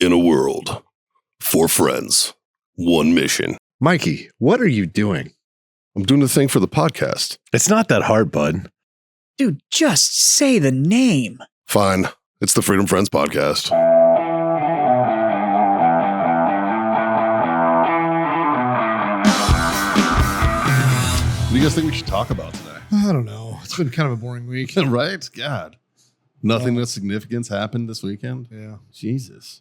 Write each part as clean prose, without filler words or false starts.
In a world, 4 friends, 1 mission. Mikey, what are you doing? I'm doing the thing for the podcast. It's not that hard, bud. Dude, just say the name. Fine. It's the Freedom Friends podcast. What do you guys think we should talk about today? I don't know. It's been kind of a boring week. Right? God. Nothing of significance happened this weekend? Yeah. Jesus.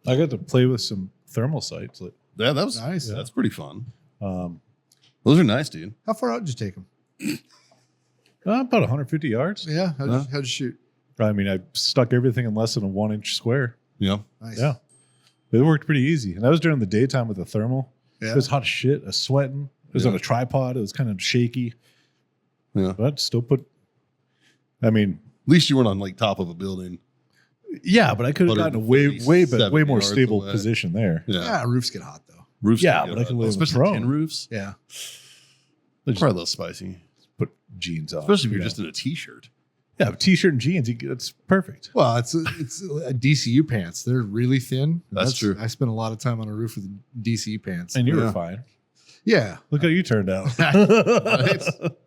I got to play with some thermal sights. Yeah, that was Nice. That's pretty fun. Um, Those are nice, dude. How far out did you take them? about 150 yards. Yeah. How'd you shoot? I mean, I stuck everything in less than a 1-inch square. Yeah. Nice. Yeah. It worked pretty easy. And that was during the daytime with the thermal. Yeah. It was hot as shit. I was sweating. It was Yeah. on a tripod. It was kind of shaky. Yeah. But still I mean, At least you weren't on like top of a building. yeah, but I could have gotten a way 137 more yards stable away. position there. Yeah. Yeah. Roofs get hot though. Roofs. Yeah, can get but I hot. can live especially prone. tin roofs. Yeah. They just Probably a little spicy. put jeans on. Especially if you're you know. just in a t-shirt. Yeah, t-shirt and jeans. It's perfect. Well, it's a DCU pants. They're really thin. That's true. I spent a lot of time on a roof with DCU pants. And you Yeah. were fine. Yeah. Look how you turned out. Right?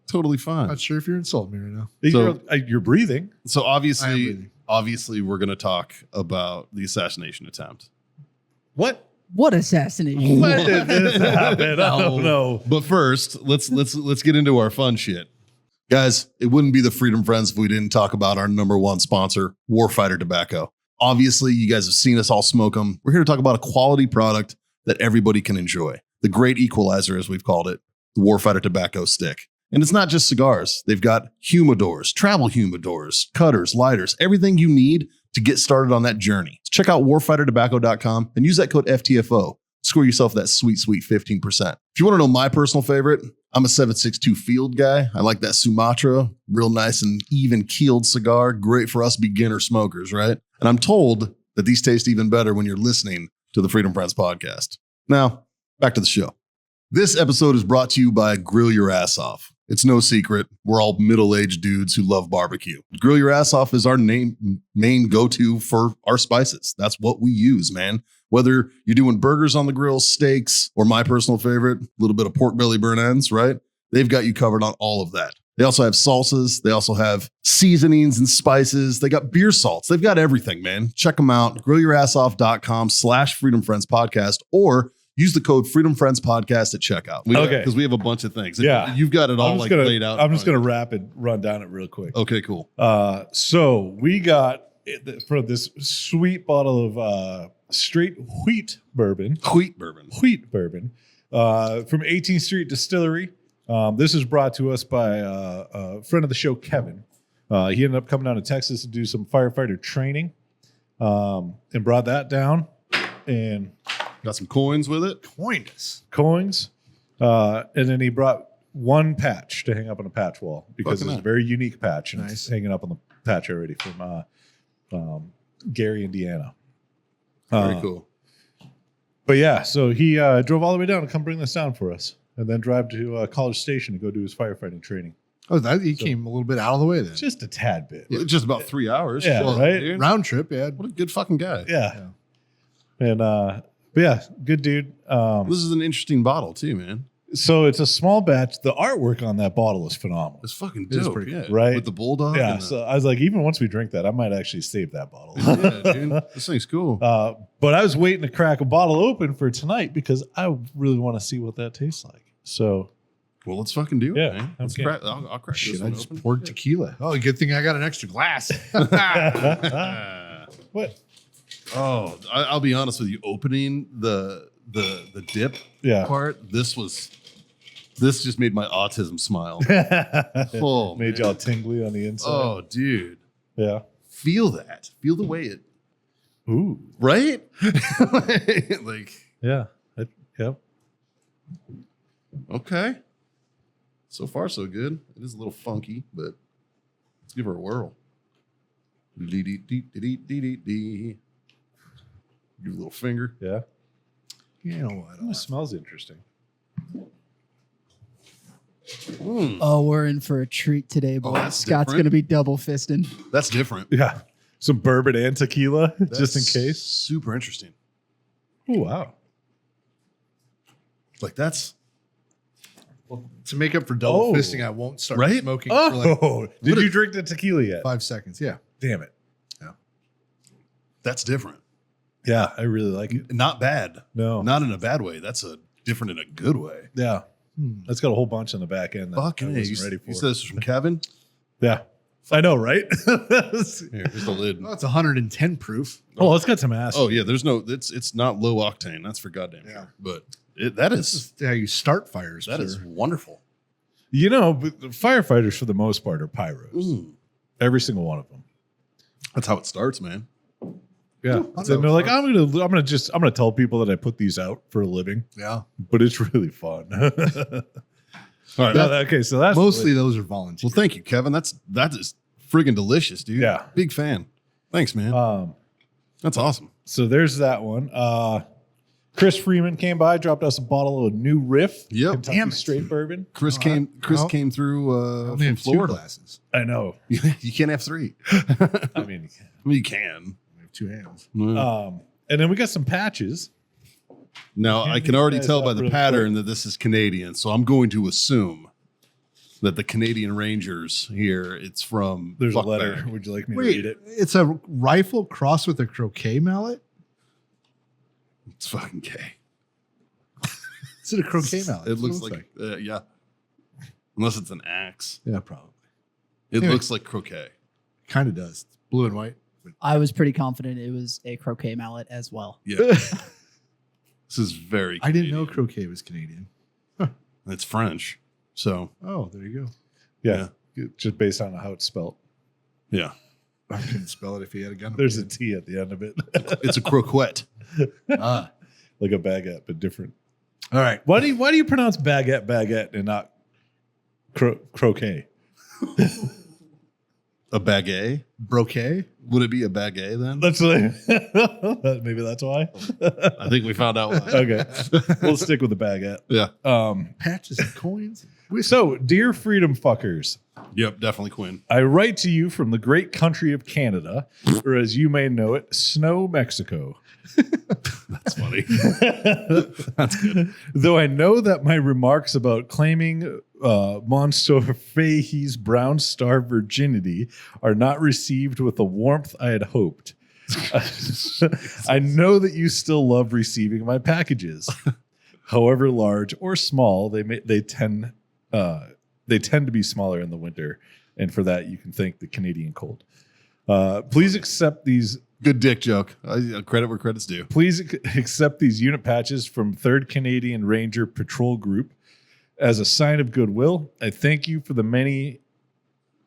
Totally fine. Not sure if you're insulting me right now. You're breathing. So I am obviously breathing. we're going to talk about the assassination attempt. What? What assassination? When did this happen? I don't know. But first, let's get into our fun shit. Guys, it wouldn't be the Freedom Friends if we didn't talk about our number 1 sponsor, Warfighter Tobacco. Obviously, you guys have seen us all smoke them. We're here to talk about a quality product that everybody can enjoy. The great equalizer, as we've called it, the Warfighter Tobacco Stick. And it's not just cigars. They've got humidors, travel humidors, cutters, lighters, everything you need to get started on that journey. Check out warfightertobacco.com and use that code FTFO. Score yourself that sweet 15%. If you want to know my personal favorite, I'm a 7.62 Field guy. I like that Sumatra, real nice and even keeled cigar. Great for us beginner smokers, right? And I'm told that these taste even better when you're listening to the Freedom Friends podcast. Now, back to the show. This episode is brought to you by Grill Your Ass Off. It's no secret, we're all middle-aged dudes who love barbecue. Grill Your Ass Off is our main go-to for our spices. That's what we use, man. Whether you're doing burgers on the grill, steaks, or my personal favorite, a little bit of pork belly burn ends, right? They've got you covered on all of that. They also have salsas. They also have seasonings and spices. They got beer salts. They've got everything, man. Check them out. GrillYourAssOff.com/FreedomFriendsPodcast or use the code FreedomFriendsPodcast at checkout. Okay. Because we have a bunch of things. Yeah. You've got it all laid out. I'm just going to run down it real quick. Okay, cool. So we got for this sweet bottle of straight wheat bourbon Wheat bourbon. from 18th Street Distillery. This is brought to us by a friend of the show, Kevin. He ended up coming down to Texas to do some firefighter training and brought that down and Got some coins with it. coins. And then he brought one patch to hang up on a patch wall because Fucking it's nice. a very unique patch. And Nice. it's hanging up on the patch already from Gary, Indiana. Very cool. But yeah, so he drove all the way down to come bring this down for us and then drive to College Station to go do his firefighting training. Oh, he came a little bit out of the way then. Just a tad bit. Just about 3 hours. Yeah, Shit, right? dude. Round trip, yeah. What a good fucking guy. Yeah. And, but yeah, good dude. This is an interesting bottle too, man. So it's a small batch. The artwork on that bottle is phenomenal. It's fucking It is dope. pretty Yeah. Right? With the bulldog. Yeah. and the- So I was like, even once we drink that, I might actually save that bottle. yeah, dude. This thing's cool. But I was waiting to crack a bottle open for tonight because I really want to see what that tastes like. So Well, let's fucking do it, Yeah, man. Let's okay. crack. I'll crack Shit, this I one just open. poured tequila. Oh, good thing I got an extra glass. what? Oh, I'll be honest with you. Opening the dip Yeah. part, this just made my autism smile. Oh, Made man. y'all tingly on the inside. Oh, dude, Yeah. feel that. Feel the way it. Ooh. Right? Like, Yeah. Yep. okay. So far, so good. It is a little funky, but let's give her a whirl. Dee-dee-dee-dee-dee-dee-dee. Give it a little finger. Yeah. You know what? It smells interesting. Oh, we're in for a treat today, boys. that's Scott's different. going to be double fisting. That's different. Yeah. some bourbon and tequila just in That's case. Super interesting. Oh, wow. Like that's To make up for double Oh. fisting, I won't start Right? smoking for like Did What you drink the tequila yet? 5 seconds. Yeah. Damn it. that's different. Yeah, I really like it. Not bad. No. Not in a bad way. That's a different in a good way. Yeah. That's got a whole bunch on the back end that Fucking I hey, wasn't you, ready for. you said this was from Kevin? Yeah. I know, right? Here, here's the lid. Well, it's 110 proof. Oh, it's got some acid. Oh yeah, there's no. It's not low octane. That's for goddamn Yeah. sure. But that This is is how you start fires. that is wonderful. You know, but the firefighters for the most part are pyros. Mm. Every single one of them. That's how it starts, man. Yeah. That's So how they're it like, I'm gonna tell people that I put these out for a living, Yeah. but it's really fun. All right. No, okay, so that's Mostly those are volunteers. Well, thank you, Kevin. That is friggin' delicious, dude. Yeah. Big fan. Thanks, man. That's awesome. So there's that one. Chris Freeman came by, dropped us a bottle of New Riff. Yep. Kentucky Damn it. straight bourbon. Chris Oh, I- came through I only from have 2 Florida. glasses. I know. You can't have 3. I mean, You can. I have 2 hands. and then we got some patches. Now, Hand I can these already guys tell up by the real pattern that this is Canadian, so I'm going to assume that the Canadian Rangers here, it's from There's a Fuck letter. Bag. Would you like me to Wait, read it? it's a rifle crossed with a croquet mallet? It's fucking gay. Is it a croquet mallet? It That's what looks like, yeah. Unless it's an axe. Yeah, probably. It Anyway. looks like croquet. Kind of does. It's blue and white. I was pretty confident it was a croquet mallet as well. Yeah. This is very I didn't know Canadian. croquet was Canadian. It's French. So, Oh, there you go. Yeah. Just based on how it's spelled. yeah. I couldn't spell it if he had a gun. There's a T at the end of it. It's a croquette. Ah. Like a baguette, but different. All right. Why do you pronounce baguette and not croquet? A baguette? Broquet? Would it be a baguette then? That's like, maybe that's why. I think we found out why. Okay, we'll stick with the baguette. Yeah. Patches and coins? So, dear freedom fuckers, Yep, definitely Quinn. I write to you from the great country of Canada, or as you may know it, Snow, Mexico. That's funny. That's good. Though I know that my remarks about claiming Monster Fahey's Brown Star virginity are not received with the warmth I had hoped. I know that you still love receiving my packages, however large or small they tend to be smaller in the winter, and for that you can thank the Canadian cold. Please accept these. Good dick joke. Credit where credit's due. Please accept these unit patches from 3rd Canadian Ranger Patrol Group as a sign of goodwill. I thank you for the many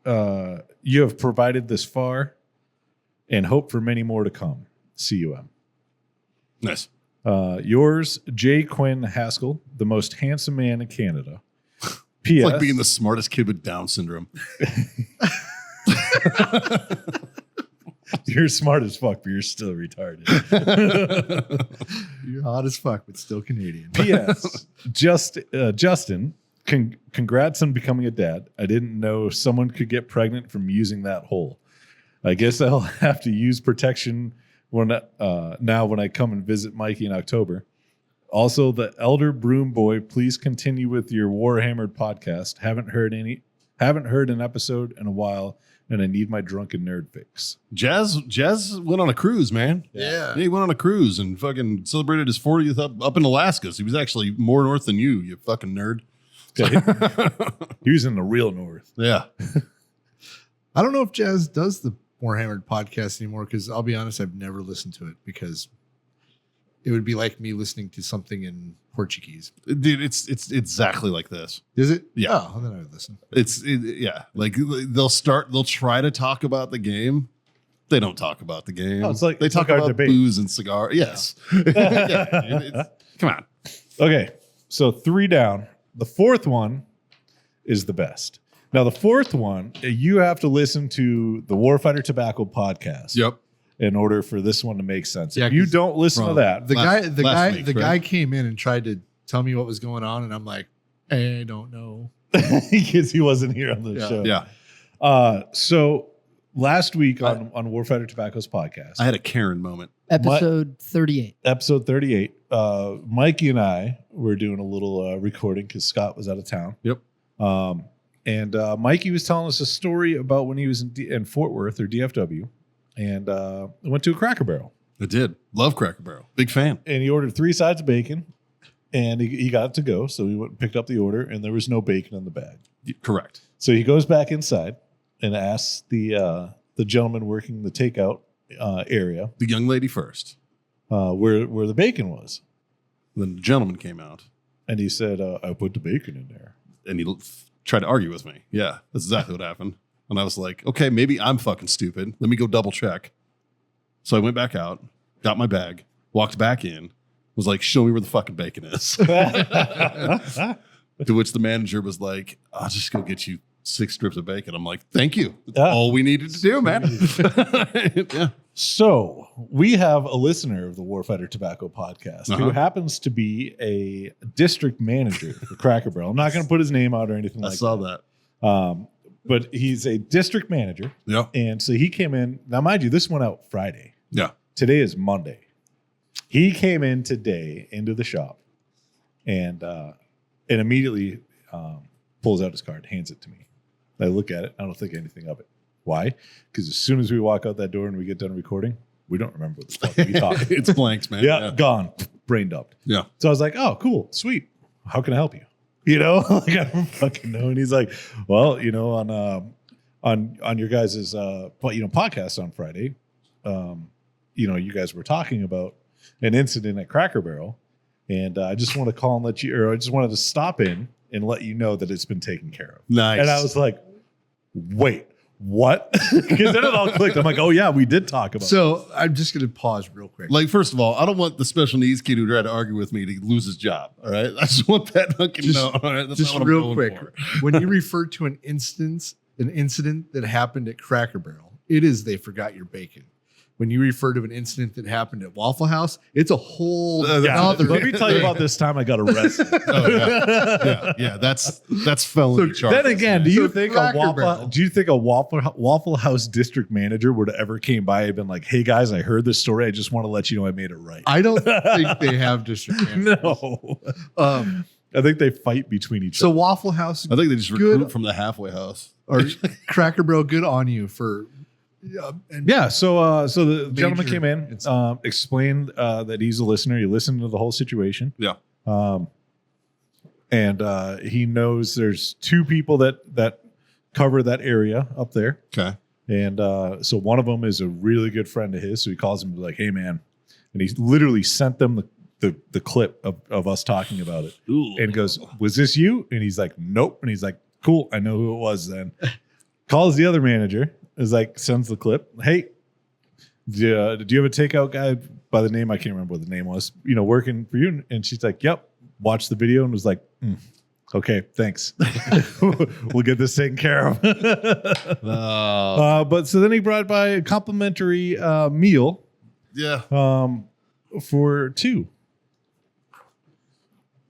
you have provided this far, and hope for many more to come. CUM. Nice. Yours, J. Quinn Haskell, the most handsome man in Canada. P.S. It's like being the smartest kid with Down syndrome. You're smart as fuck, but you're still retarded. You're hot as fuck, but still Canadian. P.S. Justin, congrats on becoming a dad. I didn't know someone could get pregnant from using that hole. I guess I'll have to use protection when I come and visit Mikey in October. Also, the Elder Broom Boy, please continue with your Warhammered podcast. Haven't heard an episode in a while, and I need my drunken nerd fix. Jazz went on a cruise, man. Yeah. He went on a cruise and fucking celebrated his 40th up in Alaska. So he was actually more north than you fucking nerd. He was in the real north. Yeah. I don't know if Jazz does the Warhammered podcast anymore because I'll be honest, I've never listened to it because it would be like me listening to something in Portuguese. Dude, it's exactly like this. Is it? Yeah. Oh, then I would listen. Yeah. Like they'll try to talk about the game. They don't talk about the game. Oh, it's like- they it's talk like our about debate. booze and cigar. Yes. Yeah, come on. Okay, so 3 down. The 4th one is the best. Now, the 4th one, you have to listen to the Warfighter Tobacco podcast Yep. in order for this one to make sense. Yeah, If you 'cause- don't listen to that, The Last guy week, the right? guy came in and tried to tell me what was going on, and I'm like, I don't know. because he wasn't here on the Yeah. show. Yeah. So last week on Warfighter Tobacco's podcast, I had a Karen moment. Episode 38. episode 38, Mikey and I were doing a little recording because Scott was out of town. Yep. And Mikey was telling us a story about when he was in Fort Worth or DFW and went to a Cracker Barrel. I did. Love Cracker Barrel. Big fan. And he ordered 3 sides of bacon and he got it to go. So he went and picked up the order and there was no bacon in the bag. Correct. So he goes back inside and asks the gentleman working the takeout area The young lady first. where the bacon was. Then the gentleman came out And he said, I put the bacon in there. and he tried to argue with me. Yeah, that's exactly what happened. And I was like, okay, maybe I'm fucking stupid. Let me go double check. So I went back out, got my bag, walked back in, was like, show me where the fucking bacon is. To which the manager was like, I'll just go get you 6 strips of bacon. I'm like, thank you. That's all we needed to do, man. Yeah. So we have a listener of the Warfighter Tobacco podcast who Uh-huh. happens to be a district manager for Cracker Barrel. I'm not going to put his name out or anything I like saw that. that. But he's a district manager. Yeah. And so he came in. Now, mind you, this went out Friday. Yeah. Today is Monday. He came in today into the shop and immediately pulls out his card, hands it to me. I look at it. I don't think anything of it. Why? Because as soon as we walk out that door and we get done recording, we don't remember what the fuck we talked. It's blanks, man. Yeah, gone, brain dumped. Yeah. So I was like, "Oh, cool, sweet. How can I help you?" You know, like I don't fucking know. And he's like, "Well, you know, on your guys' podcast on Friday, you guys were talking about an incident at Cracker Barrel, and I just want to call and let you, or I just wanted to stop in and let you know that it's been taken care of." Nice. And I was like, "Wait, what?" Because then it all clicked. I'm like, "Oh yeah, we did talk about." So I'm just going to pause real quick. Like, first of all, I don't want the special needs kid who tried to argue with me to lose his job. All right. I just want that fucking Just- no. All right. That's just not what I'm real going quick, for. when you refer to an incident that happened at Cracker Barrel, it is they forgot your bacon. When you refer to an incident that happened at Waffle House, it's a whole Yeah, other. let me tell you about this time I got arrested. Oh, yeah. That's felony charge. Then again, do you think Cracker a Waffle House district manager would have ever came by and been like, "Hey guys, I heard this story. I just want to let you know I made it right." I don't think they have district managers. No, Um, I think they fight between each so other. Waffle House I think they just Good. recruit from the halfway house. or Cracker Barrel, good on you for. And Yeah, so the gentleman Major came in, incident. explained that he's a listener. He listened to the whole situation. Yeah. And he knows there's 2 people that cover that area up there. Okay. And so one of them is a really good friend of his. So he calls him like, "Hey man," and he literally sent them the clip of us talking about it. Ooh. And goes, "Was this you?" And he's like, "Nope." And he's like, "Cool, I know who it was then." Calls the other manager, is like, sends the clip. "Hey, do you have a takeout guy by the name?" I can't remember what the name was, working for you. And she's like, "Yep." Watched the video and was like, "Okay, thanks. We'll get this taken care of." But so then he brought by a complimentary meal Yeah. for 2.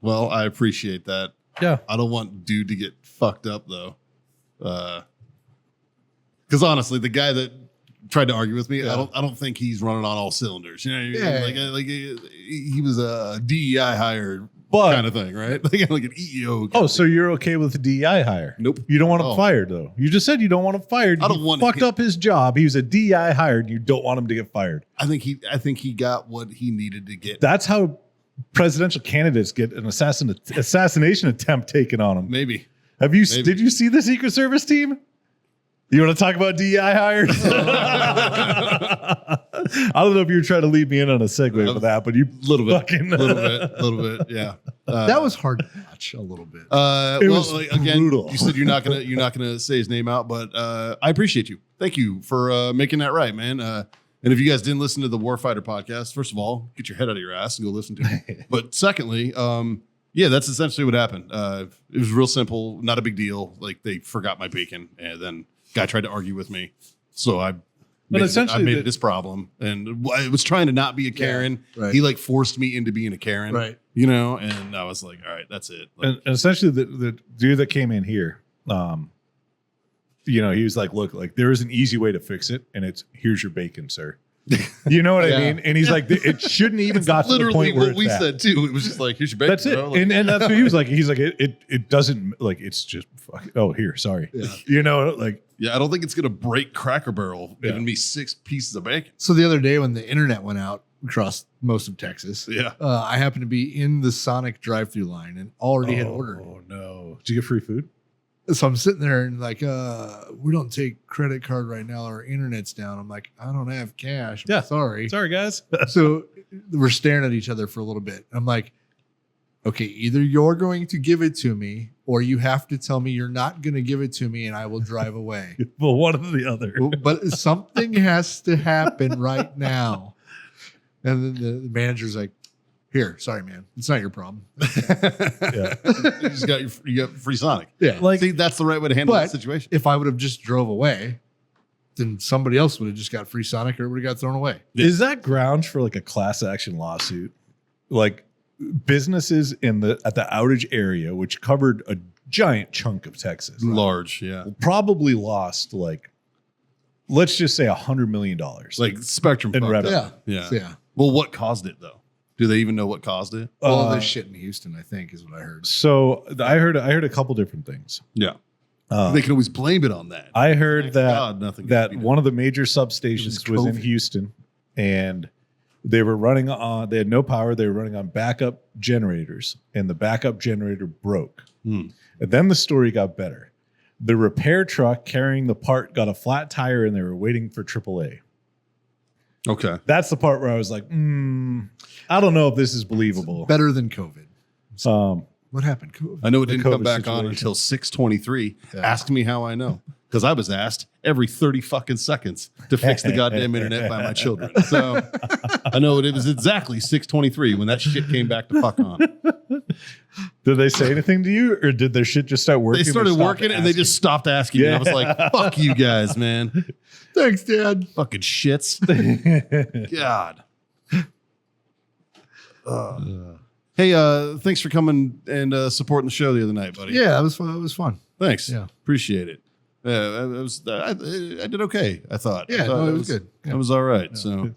Well, I appreciate that. Yeah. I don't want dude to get fucked up though. Because honestly, the guy that tried to argue with me, Yeah. I don't think he's running on all cylinders. You know what I mean? Yeah. Like he was a DEI hired But kind of thing, right? Like an EEO. oh, so you're okay with the DEI hire? Nope. You don't want him Oh. fired though. You just said you don't want him fired. I don't You want fucked him- up his job. He was a DEI hired. You don't want him to get fired. I think he got what he needed to get. That's how presidential candidates get an assassination attempt taken on them. Maybe. Maybe. Maybe. Did you see the Secret Service team? You want to talk about DEI hires? I don't know if you were trying to lead me in on a segue for that, but you Little bit, fucking little bit, yeah. that was hard to watch a little bit. It Well, was like, again, brutal. you said you're not gonna say his name out, but I appreciate you. Thank you for making that right, man. And if you guys didn't listen to the Warfighter podcast, first of all, get your head out of your ass and go listen to it. But secondly, yeah, that's essentially what happened. It was real simple, not a big deal. Like they forgot my bacon, and then guy tried to argue with me, so I made essentially it his problem, and I was trying to not be a Karen. right. He like forced me into being a Karen, Right. And I was like, all right, that's it. Like, and essentially the dude that came in here, he was like, look, like there is an easy way to fix it, and it's here's your bacon, sir. You know what I mean? And he's like, it shouldn't even got to the point where what we said too. It was just like, here's your bacon. that's it. Bro. Like, And that's what he was like. He's like, it doesn't like it's just oh here, sorry. Yeah. Like yeah, I don't think it's gonna break Cracker Barrel giving me 6 pieces of bacon. So the other day when the internet went out across most of Texas, Yeah. I happened to be in the Sonic drive-through line and already had ordered. Oh no. Did you get free food? So I'm sitting there and like, we don't take credit card right now. Our internet's down. I'm like, I don't have cash. I'm sorry. Sorry, guys. So we're staring at each other for a little bit. I'm like, okay, either you're going to give it to me or you have to tell me you're not going to give it to me and I will drive away. Well, one or the other. But something has to happen right now. And then the manager's like, here, sorry, man. It's not your problem. Yeah. you got free Sonic. Yeah. Like, see, that's the right way to handle the But situation. if I would have just drove away, then somebody else would have just got free Sonic or it would have got thrown away. Yeah. Is that grounds for like a class action lawsuit? Like businesses at the outage area, which covered a giant chunk of Texas, Large, yeah. probably lost like, let's just say $100 million. Like Spectrum In fucked revenue. up. Yeah. Yeah. Yeah. Well, what caused it though? Do they even know what caused it? Well, there's shit in Houston, I think, is what I heard. So I heard a couple different things. Yeah. Uh, They can always blame it on that. I heard Thank that God, nothing that could be one of the major substations was in COVID. Houston, and they were running on. They had no power. They were running on backup generators, and the backup generator broke. done. And then the story got better. The repair truck carrying the part got a flat tire, and they were waiting for AAA. Okay. That's the part where I was like, I don't know if this is believable. Better than COVID. Um, What happened? COVID. I know it The didn't come COVID back on situation. until 6:23. Yeah. Ask me how I know. Because I was asked every 30 fucking seconds to fix the goddamn internet by my children. So I know it was exactly 6:23 when that shit came back to fuck on. did they say anything to you, or did their shit just start working? They started stopped working and they asking? just stopped asking me. I was like, fuck you guys, man. Thanks, Dad. Fucking shits. God. Hey, thanks for coming and supporting the show the other night, buddy. Yeah, that was fun. It was fun. Thanks. Yeah. Appreciate it. I did okay, I thought. Yeah, I thought no, it was good. It was all right. So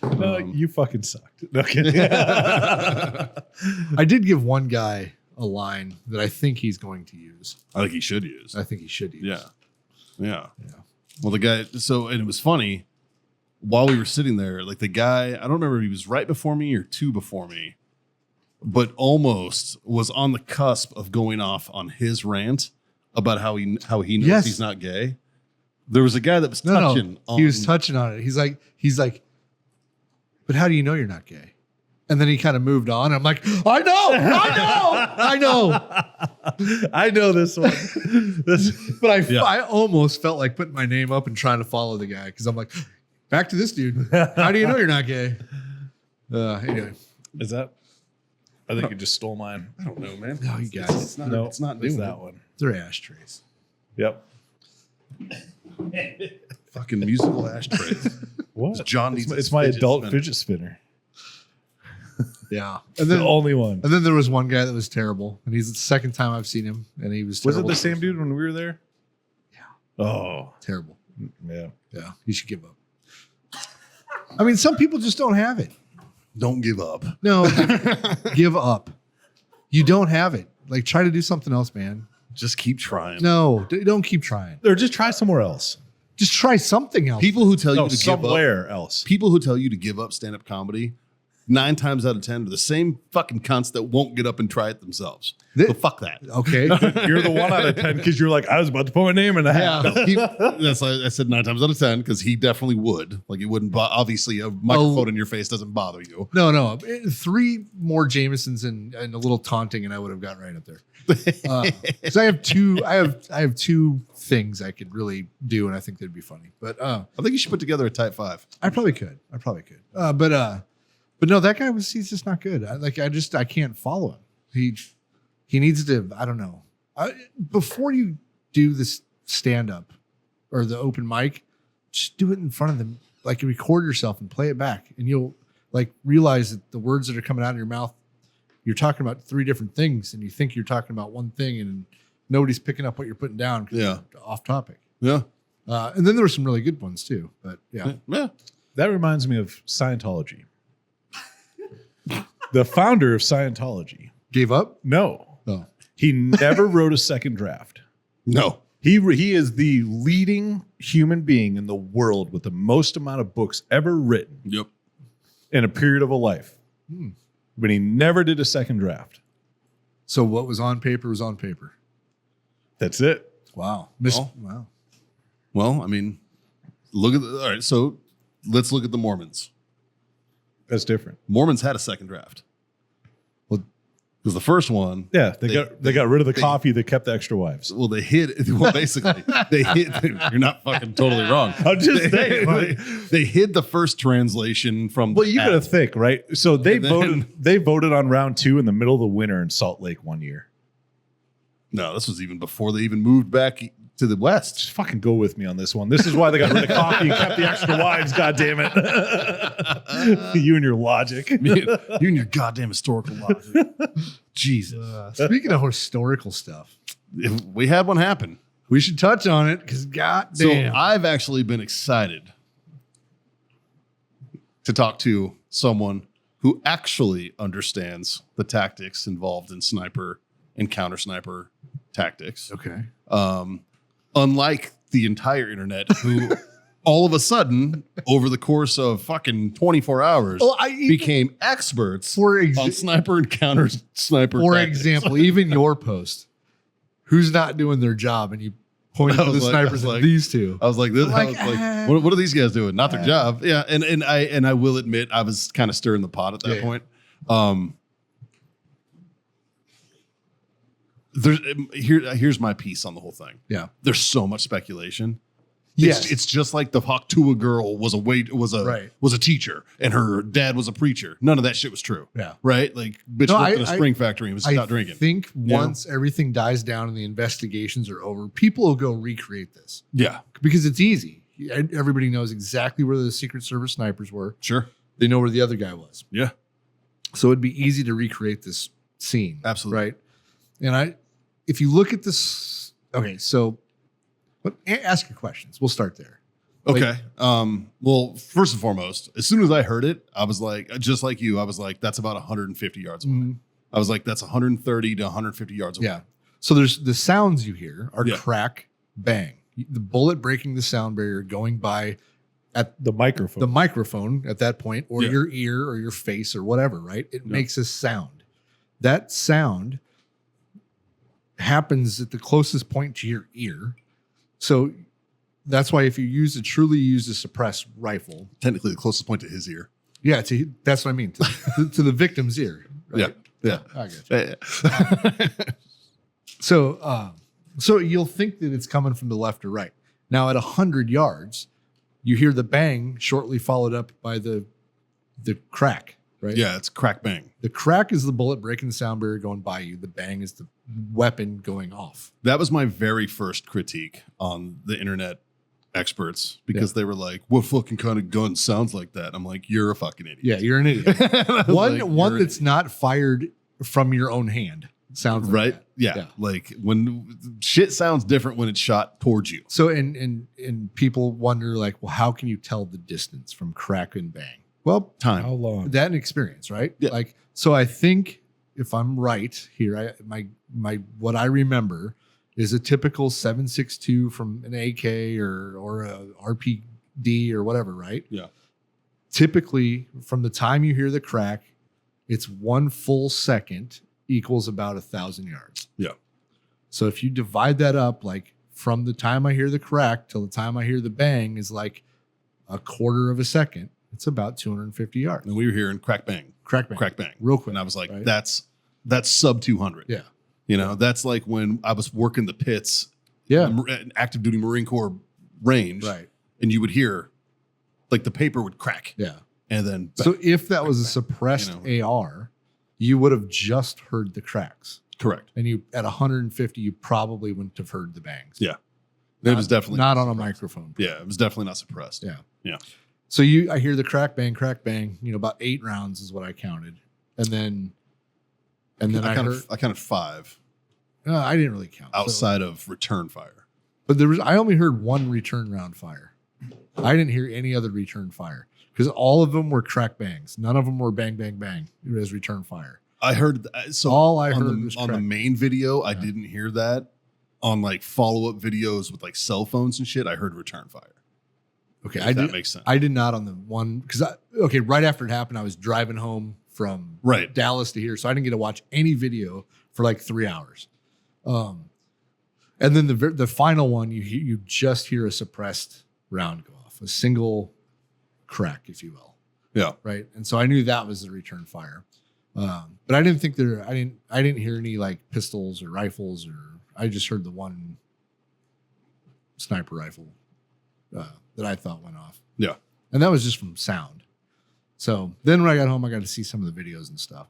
No, you fucking sucked. No kidding. I did give one guy a line that I think he's going to use. I think he should use. I think he should use. Yeah. Yeah. Yeah. Well, the guy, and it was funny while we were sitting there, like the guy, I don't remember if he was right before me or 2 before me, but almost was on the cusp of going off on his rant about how he knows Yes. he's not gay. There was a guy that was touching on, he was touching on it. He's like, but how do you know you're not gay? And then he kind of moved on. I'm like, I know. I know this one. But Yeah. I almost felt like putting my name up and trying to follow the guy because I'm like, back to this dude. How do you know you're not gay? Anyway, Is that? I think you just stole mine. I don't know, man. no, you guys, It's not, No, it's not it's new. that one. they're ashtrays. Yep. Fucking musical ashtrays. What? John It's needs my, his it's my fidget adult spinner. fidget spinner. Yeah. And the only one. And then there was one guy that was terrible, and he's the second time I've seen him, and he was Was it terrible. the same dude when we were there? Yeah. Oh, Terrible. yeah. Yeah, he should give up. I mean, some people just don't have it. Don't give up. No, give up. You don't have it. Like, try to do something else, man. Just keep trying. No, don't keep trying. Or just try somewhere else. Just try something else. People who tell No, you to give up, somewhere else. people who tell you to give up stand-up comedy, 9 times out of 10 are the same fucking cunts that won't get up and try it themselves. Th- So fuck that. Okay. You're the 1 out of 10 because you're like, I was about to put my name in the hat. That's why I said 9 times out of 10 because he definitely would. Like it wouldn't. Obviously, a microphone in your face doesn't bother you. No. 3 more Jamesons and a little taunting, and I would have gotten right up there. Because I have two things I could really do, and I think they'd be funny. But I think you should put together a type 5. I probably could. But no, that guy he's just not good. I can't follow him. He needs to, I don't know. Before you do this stand up or the open mic, just do it in front of them. Like record yourself and play it back, and you'll like realize that the words that are coming out of your mouth, you're talking about 3 different things, and you think you're talking about one thing, and nobody's picking up what you're putting down because Yeah. you're off topic. Yeah. And then there were some really good ones too. But yeah. Yeah. That reminds me of Scientology. The founder of Scientology. Gave up? No. Oh. He never wrote a second draft. No. He is the leading human being in the world with the most amount of books ever written Yep. in a period of a life. But he never did a second draft. So what was on paper was on paper. That's it. Wow. Wow. Well, I mean, all right. So let's look at the Mormons. That's different. Mormons had a second draft. Well, because the first one, Yeah, they got rid of the coffee that kept the extra wives. well, they hid. Well, basically, they hid. You're not fucking totally wrong. I'm just saying. Like, They hid the first translation from. well, you got to think, right? So they And then- voted on round 2 in the middle of the winter in Salt Lake one year. No, this was even before they even moved back to the West. Just fucking go with me on this one. This is why they got rid of coffee and kept the extra wives. God damn it! You and your logic. You and your goddamn historical logic. Jesus. Speaking of historical stuff, We had one happen. we should touch on it because goddamn. So I've actually been excited to talk to someone who actually understands the tactics involved in sniper and counter sniper tactics. Okay. Unlike the entire internet, who all of a sudden, over the course of fucking 24 hours, Well, became experts for on sniper and counter sniper for tactics. example, even your post, who's not doing their job, and you point I to the was like- snipers I was at like- these two. I was like, this. I Like, was like, what are these guys doing? Not their job. Yeah, and I will admit, I was kind of stirring the pot at that Yeah. point. Here's my piece on the whole thing. Yeah. There's so much speculation. Yes. It's just like the Hauktua Girl was a teacher and her dad was a preacher. None of that shit was true. Yeah. Right? Like bitch No, worked in a I- spring factory and was I not drinking. think know? once everything dies down and the investigations are over, people will go recreate this Yeah, because it's easy. Everybody knows exactly where the Secret Service snipers were. sure. They know where the other guy was. Yeah, So it'd be easy to recreate this scene. absolutely. Right. And if you look at this, okay, so ask your questions. We'll start there. Okay. Well, first and foremost, as soon as I heard it, I was like, just like you, I was like, that's about 150 yards away. Mhm. I was like, that's 130 to 150 yards away. Yeah. So there's the sounds you hear are Yeah. crack, bang. The bullet breaking the sound barrier going by at The microphone. the microphone at that point, or Yeah. your ear or your face or whatever, right? It Yeah. makes a sound. That sound happens at the closest point to your ear. So that's why if you truly use a suppressed rifle, Technically, the closest point to his ear. yeah, that's what I mean, to the victim's ear. Right? Yeah. I get you. So you'll think that it's coming from the left or right. Now at 100 yards, you hear the bang shortly followed up by the crack, right? Yeah, it's crack bang. The crack is the bullet breaking the sound barrier going by you. The bang is the weapon going off. That was my very first critique on the internet experts because they were like, what fucking kind of gun sounds like that? I'm like, you're a fucking idiot. Yeah, you're an idiot. I was one like, one "You're an that's not fired from your own hand sounds like right? that. Yeah. Yeah. Like when shit sounds different when it's shot towards you. So and people wonder like, well, how can you tell the distance from crack and bang? Well, Time. How long? that and experience, right? Yeah. Like, so I think if I'm right here, my what I remember is a typical 7.62 from an AK or a RPD or whatever, right? Yeah. Typically, from the time you hear the crack, it's 1 full second equals about 1,000 yards. Yeah. So if you divide that up, like from the time I hear the crack till the time I hear the bang is like a quarter of a second. It's about 250 yards. And we were hearing crack bang, Crack bang. crack bang. Real quick. And I was like, right? that's sub 200. Yeah. You know, that's like when I was working the pits, Yeah. an active duty Marine Corps range, Right. and you would hear like the paper would crack, Yeah. and then So if that was a suppressed AR, you would have just heard the cracks. correct. And you at 150, you probably wouldn't have heard the bangs. Yeah. It was definitely not on a suppressed. microphone. Yeah, it was definitely not suppressed. Yeah. Yeah. So I hear the crack bang, about 8 rounds is what I counted. And then I heard, I counted 5 I didn't really count. So- outside of return fire. But I only heard one return round fire. I didn't hear any other return fire because all of them were crack bangs. None of them were bang, bang, bang. It was return fire. I heard so All I on heard the, was on the crack. main video. I didn't hear that. On like follow up videos with like cell phones and shit, I heard return fire. Okay, If that makes sense. I did not on the one because right after it happened, I was driving home from Right. Dallas to here, so I didn't get to watch any video for like 3 hours. And then the final one, you just hear a suppressed round go off, a single crack, if you will. Yeah. Right. And so I knew that was the return fire. But I didn't think I didn't hear any like pistols or rifles, or I just heard the one sniper rifle that I thought went off. Yeah. And that was just from sound. So then when I got home, I got to see some of the videos and stuff.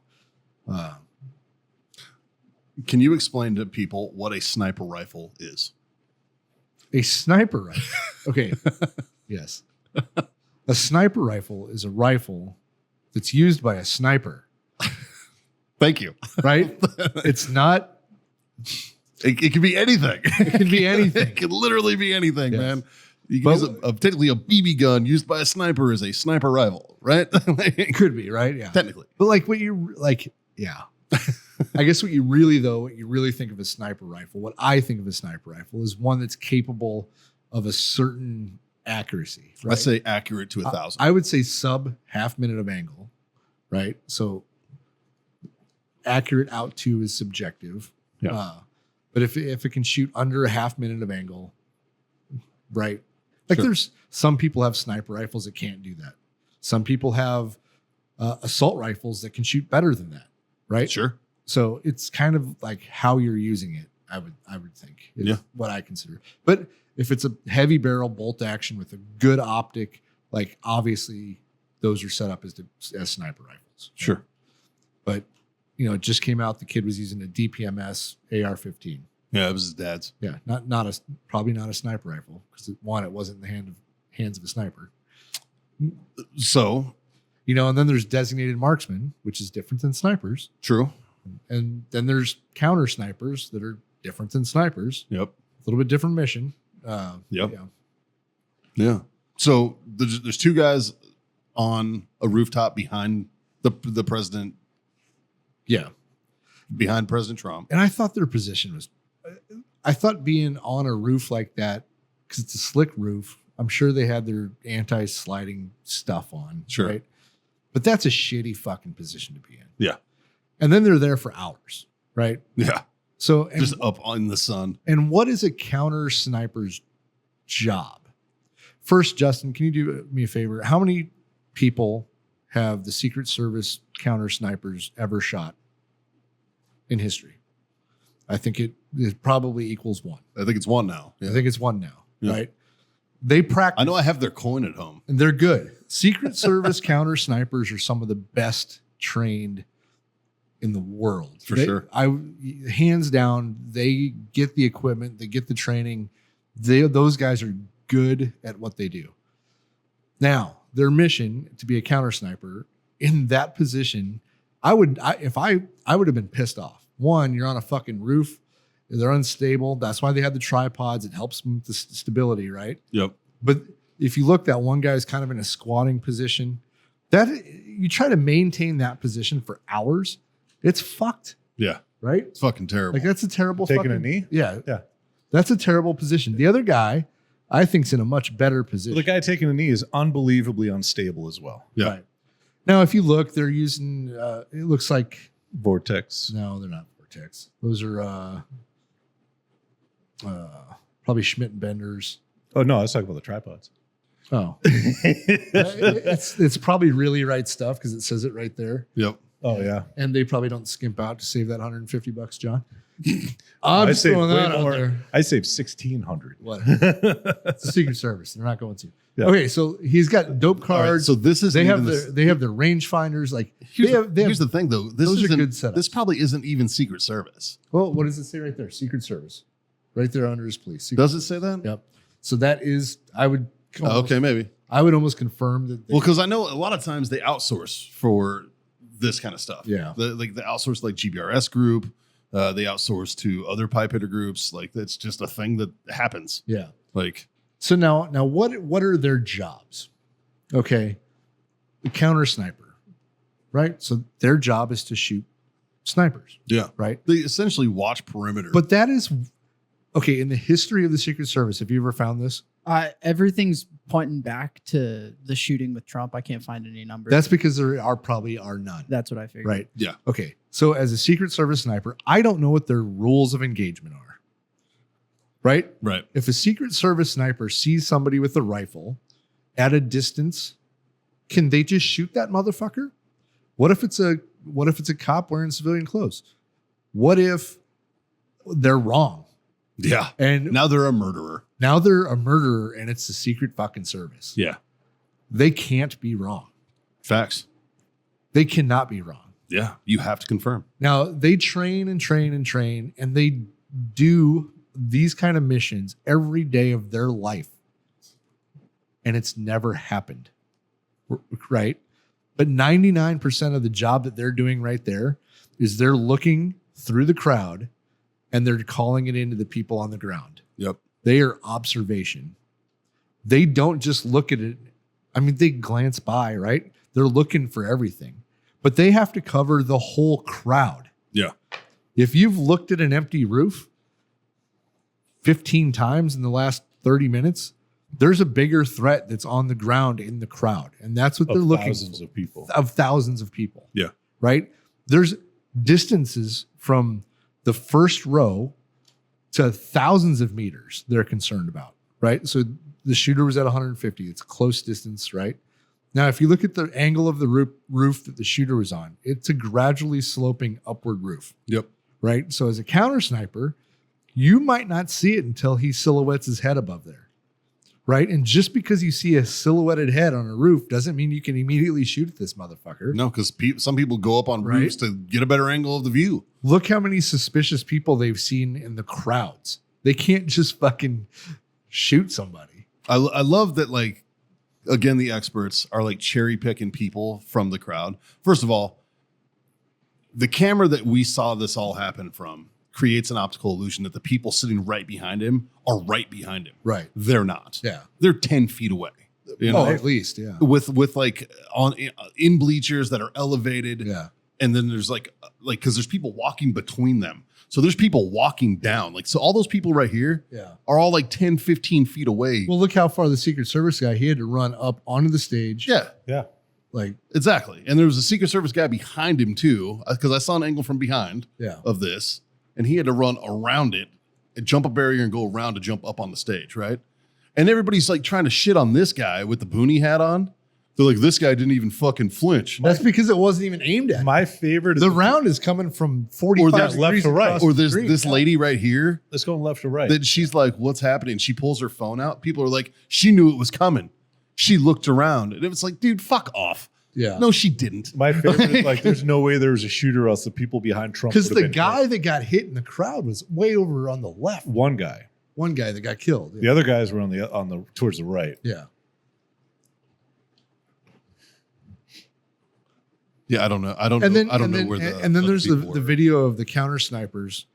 Can you explain to people what a sniper rifle is? A sniper rifle. Okay. Yes. A sniper rifle is a rifle that's used by a sniper, Thank you. right? It's not, It can be anything. it can be anything. It can literally be anything, Yes. man. You can But- use technically a BB gun used by a sniper is a sniper rifle, right? It could be, right? Yeah. Technically. But like what you like, yeah. I guess what you really think of a sniper rifle, what I think of a sniper rifle is one that's capable of a certain accuracy. Right? I say accurate to 1,000. I would say sub half minute of angle, right? So accurate out to is subjective. Yeah. But if it can shoot under a half minute of angle, right? Like Sure. there's some people have sniper rifles that can't do that. Some people have assault rifles that can shoot better than that, right? Sure. So it's kind of like how you're using it. I would think is Yeah. what I consider. But if it's a heavy barrel bolt action with a good optic, like obviously those are set up as sniper rifles. Sure. But it just came out. The kid was using a DPMS AR-15. Yeah, it was his dad's. Yeah, probably not a sniper rifle because it wasn't in the hands of a sniper. So And then there's designated marksmen, which is different than snipers. true. And then there's counter snipers that are different than snipers. Yep. A little bit different mission. Yep. Yeah. Yeah. So there's two guys on a rooftop behind the president, Yeah. behind President Trump. And I thought their position was, I thought being on a roof like that, because it's a slick roof, I'm sure they had their anti-sliding stuff on. Sure. Right? But that's a shitty fucking position to be in. Yeah. And then they're there for hours. Right. Yeah. So, Just up in the sun. and what is a counter sniper's job? First, Justin, can you do me a favor? How many people have the Secret Service counter snipers ever shot in history? I think it probably equals one. I think it's one now. I think it's one now, Yeah. right? They practice. I know I have their coin at home. And they're good. Secret Service counter snipers are some of the best trained in the world. For sure. Hands down, they get the equipment, they get the training. Those guys are good at what they do. Now, their mission to be a counter sniper in that position, I would have been pissed off. One, you're on a fucking roof. They're unstable. That's why they have the tripods. It helps them with the stability, right? Yep. But if you look, that one guy's kind of in a squatting position. That you try to maintain that position for hours, it's fucked, Yeah. right? It's fucking terrible. Like that's a terrible Taking fucking, a knee? Yeah, Yeah. that's a terrible position. The other guy, I think's in a much better position. The guy taking a knee is unbelievably unstable as well. Yeah. Right. Now, if you look, they're using. It looks like Vortex. no, they're not Vortex. Those are probably Schmidt and Benders. Oh no, I was talking about the tripods. Oh, it's probably really right stuff because it says it right there. Yep. Oh yeah. And they probably don't skimp out to save that $150, John. I I'm just saved throwing way that out more. there. I saved 1,600. What? It's the Secret Service. They're not going to. Yeah. Okay, so he's got dope All right, cards. so this is they have their range-finders. Like here's the thing though. This those are isn't good setups. This probably isn't even Secret Service. Well, what does it say right there? Secret Service, right there under his police. Secret Does it say that? Yep. So that is, I would. Oh, okay, maybe. I would almost confirm that. Well, because I know a lot of times they outsource for this kind of stuff. Yeah. They outsource like GBRS Group. They outsource to other pipe hitter groups. Like that's just a thing that happens. Yeah. Like, So now what are their jobs? Okay. The counter sniper, right? So their job is to shoot snipers, yeah, right? they essentially watch perimeter. But that is okay. In the history of the Secret Service, have you ever found this? Everything's pointing back to the shooting with Trump. I can't find any numbers. That's because there probably are none. That's what I figured. Right. Yeah. Okay. So as a Secret Service sniper, I don't know what their rules of engagement are. Right? right. If a Secret Service sniper sees somebody with a rifle at a distance, can they just shoot that motherfucker? What if it's a cop wearing civilian clothes? What if they're wrong? Yeah. And Now they're a murderer. now they're a murderer and it's the Secret fucking Service. Yeah. They can't be wrong. Facts. They cannot be wrong. Yeah. You have to confirm. Now they train and train and train, and they do these kind of missions every day of their life. And it's never happened. Right? But 99% of the job that they're doing right there is they're looking through the crowd and they're calling it into the people on the ground. Yep. They are observation. They don't just look at it. I mean, they glance by, right? They're looking for everything, but they have to cover the whole crowd. Yeah. If you've looked at an empty roof 15 times in the last 30 minutes, there's a bigger threat that's on the ground in the crowd. And that's what they're looking thousands for. of people. Of thousands of people. Yeah. Right? There's distances from the first row to thousands of meters they're concerned about. Right? So the shooter was at 150. It's a close distance, right? Now, if you look at the angle of the roof that the shooter was on, it's a gradually sloping upward roof. Yep. Right? So as a counter sniper, you might not see it until he silhouettes his head above there. Right? And just because you see a silhouetted head on a roof doesn't mean you can immediately shoot at this motherfucker. No, because some people go up on Right. roofs to get a better angle of the view. Look how many suspicious people they've seen in the crowds. They can't just fucking shoot somebody. I love that, like, again, the experts are like cherry picking people from the crowd. First of all, the camera that we saw this all happen from creates an optical illusion that the people sitting right behind him are right behind him. Right. They're not. Yeah. They're 10 feet away. You know, Oh, at least, yeah. with like in bleachers that are elevated. Yeah. And then there's like because there's people walking between them. So there's people walking down. Like, so all those people right here Yeah. are all like 10, 15 feet away. Well, look how far the Secret Service guy, he had to run up onto the stage. Yeah, Yeah. Like, exactly. And there was a Secret Service guy behind him too, because I saw an angle from behind yeah. of this, and he had to run around it and jump a barrier and go around to jump up on the stage, right? And everybody's like trying to shit on this guy with the boonie hat on. They're like, this guy didn't even fucking flinch. That's because it wasn't even aimed at. My favorite is The round is coming from 45 there's degrees left to right. across Or the there's screen. this lady right here Let's go left to right. that she's like, what's happening? She pulls her phone out. People are like, she knew it was coming. She looked around and it was like, dude, fuck off. Yeah. No, she didn't. My favorite is like, there's no way there was a shooter, else the people behind Trump. Because would have the been guy hit. that got hit in the crowd was way over on the left. One guy, One guy that got killed. the other guys were on the towards the right. Yeah. Yeah, I don't know. I don't know where the and then other there's people the were. video of the counter snipers,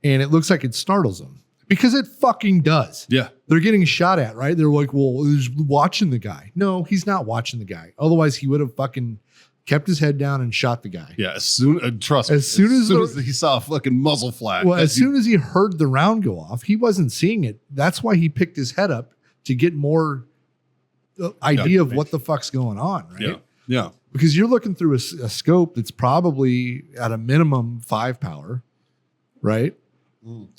and it looks like it startles them because it fucking does. Yeah. They're getting shot at, right? They're like, well, he's watching the guy. No, he's not watching the guy. Otherwise, he would have fucking kept his head down and shot the guy. Yeah, as soon trust me, As soon as he saw a fucking muzzle flash. Well, as soon as he heard the round go off, he wasn't seeing it. That's why he picked his head up to get more idea of what the fuck's going on, right? yeah, yeah, Because you're looking through a scope that's probably at a minimum 5 power, right?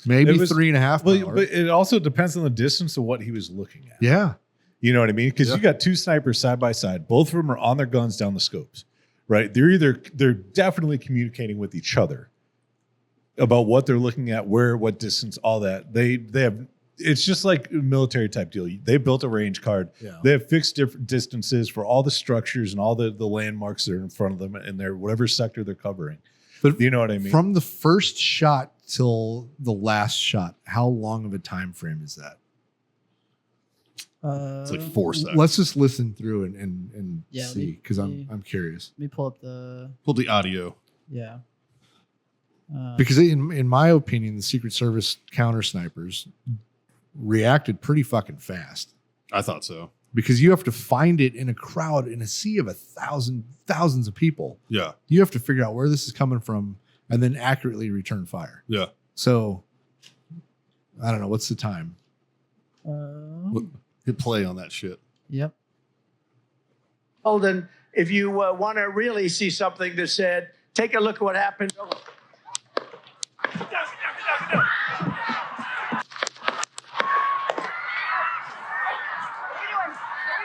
Maybe It was- 3.5 Well, power. but it also depends on the distance of what he was looking at. Yeah. You know what I mean? Because Yeah. you got two snipers side by side. Both of them are on their guns down the scopes, right? They're definitely communicating with each other about what they're looking at, where, what distance, all that. They have. It's just like a military type deal. They built a range card. Yeah. They have fixed different distances for all the structures and all the landmarks that are in front of them in their whatever sector they're covering. But You know what I mean? from the first shot till the last shot, how long of a time frame is that? it's like 4 seconds. Let's just listen through and Yeah, see, because I'm curious. Let me pull up the Pull the audio. yeah. Because in my opinion, the Secret Service counter snipers reacted pretty fucking fast. I thought so. Because you have to find it in a crowd, in a sea of thousands of people. Yeah. You have to figure out where this is coming from and then accurately return fire. Yeah. So, I don't know. What's the time? Hit play on that shit. Yep. Holden, if you want to really see something that said, take a look at what happened.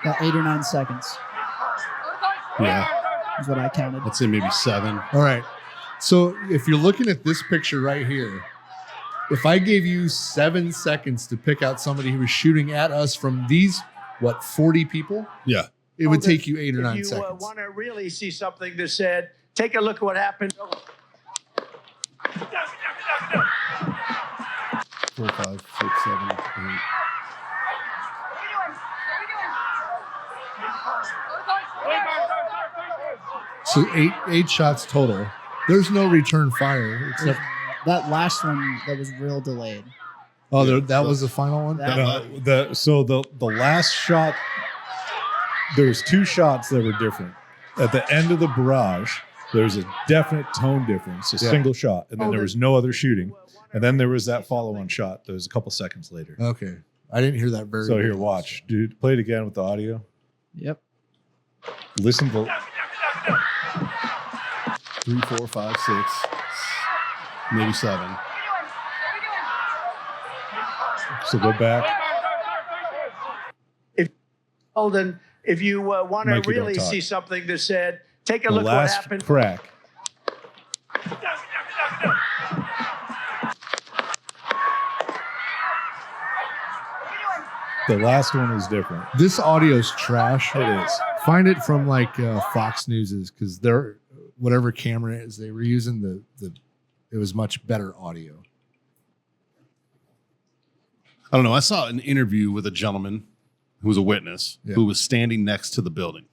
About 8 or 9 seconds Yeah. is what I counted. Let's say maybe 7. All right. So if you're looking at this picture right here, if I gave you 7 seconds to pick out somebody who was shooting at us from these, 40 people, Yeah. it would take you 8 or 9 If you seconds. want to really see something that said, take a look at what happened. 4, 5, 6, 7, 8. So eight shots total. There's no return fire except. That last one that was real delayed. Oh, that was the final one. That- The last shot, there was 2 shots that were different. At the end of the barrage, there's a definite tone difference, a single shot, and then there was no other shooting. And then there was that follow-on shot that was a couple seconds later. Okay, I didn't hear that very. So well. here, watch, dude. Play it again with the audio. Yep. Listen to 3, 4, 5, 6, maybe 7. so go back. Holden, if you want to Mikey, don't really talk. see something that said, take a The look at what last happened. crack. The last one was different. This audio's trash. It is. Find it from like Fox News's because they're whatever camera it is they were using the it was much better audio. I don't know. I saw an interview with a gentleman who was a witness who was standing next to the building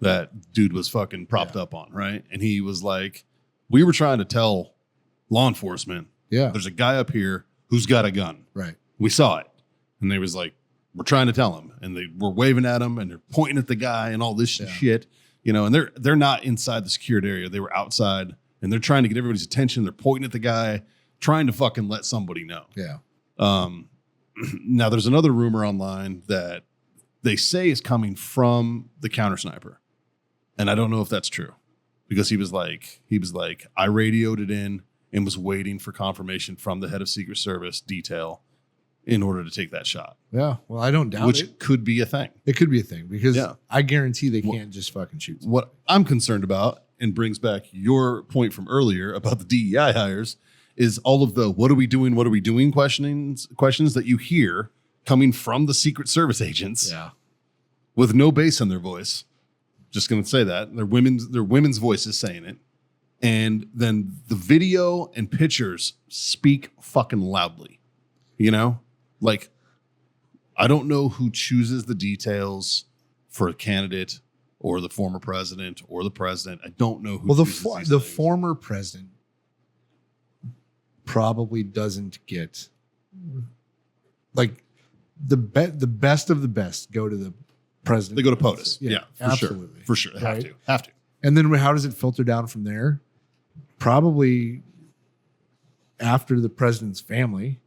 that dude was fucking propped up on, right? And he was like, we were trying to tell law enforcement, Yeah, there's a guy up here who's got a gun. right. We saw it. And they was like, we're trying to tell him. And they were waving at him and they're pointing at the guy and all this shit, you know, and they're not inside the secured area. They were outside and they're trying to get everybody's attention. They're pointing at the guy, trying to fucking let somebody know. Yeah, Now there's another rumor online that they say is coming from the counter sniper. And I don't know if that's true because he was like, I radioed it in and was waiting for confirmation from the head of Secret Service detail in order to take that shot, yeah. Well, I don't doubt which it. could be a thing. It could be a thing because Yeah. I guarantee they can't just fucking shoot. What I'm concerned about, and brings back your point from earlier about the DEI hires, is all of the what are we doing questions that you hear coming from the Secret Service agents Yeah, with no bass in their voice. Just going to say that. They're women's voices saying it. And then the video and pictures speak fucking loudly. You know? Like, I don't know who chooses the details for a candidate or the former president or the president. I don't know who. well, chooses these the things. former president probably doesn't get like the best of the best go to the president. They go to POTUS. Yeah, for absolutely. sure. For sure. Right? Have to. And then how does it filter down from there? Probably after the president's family.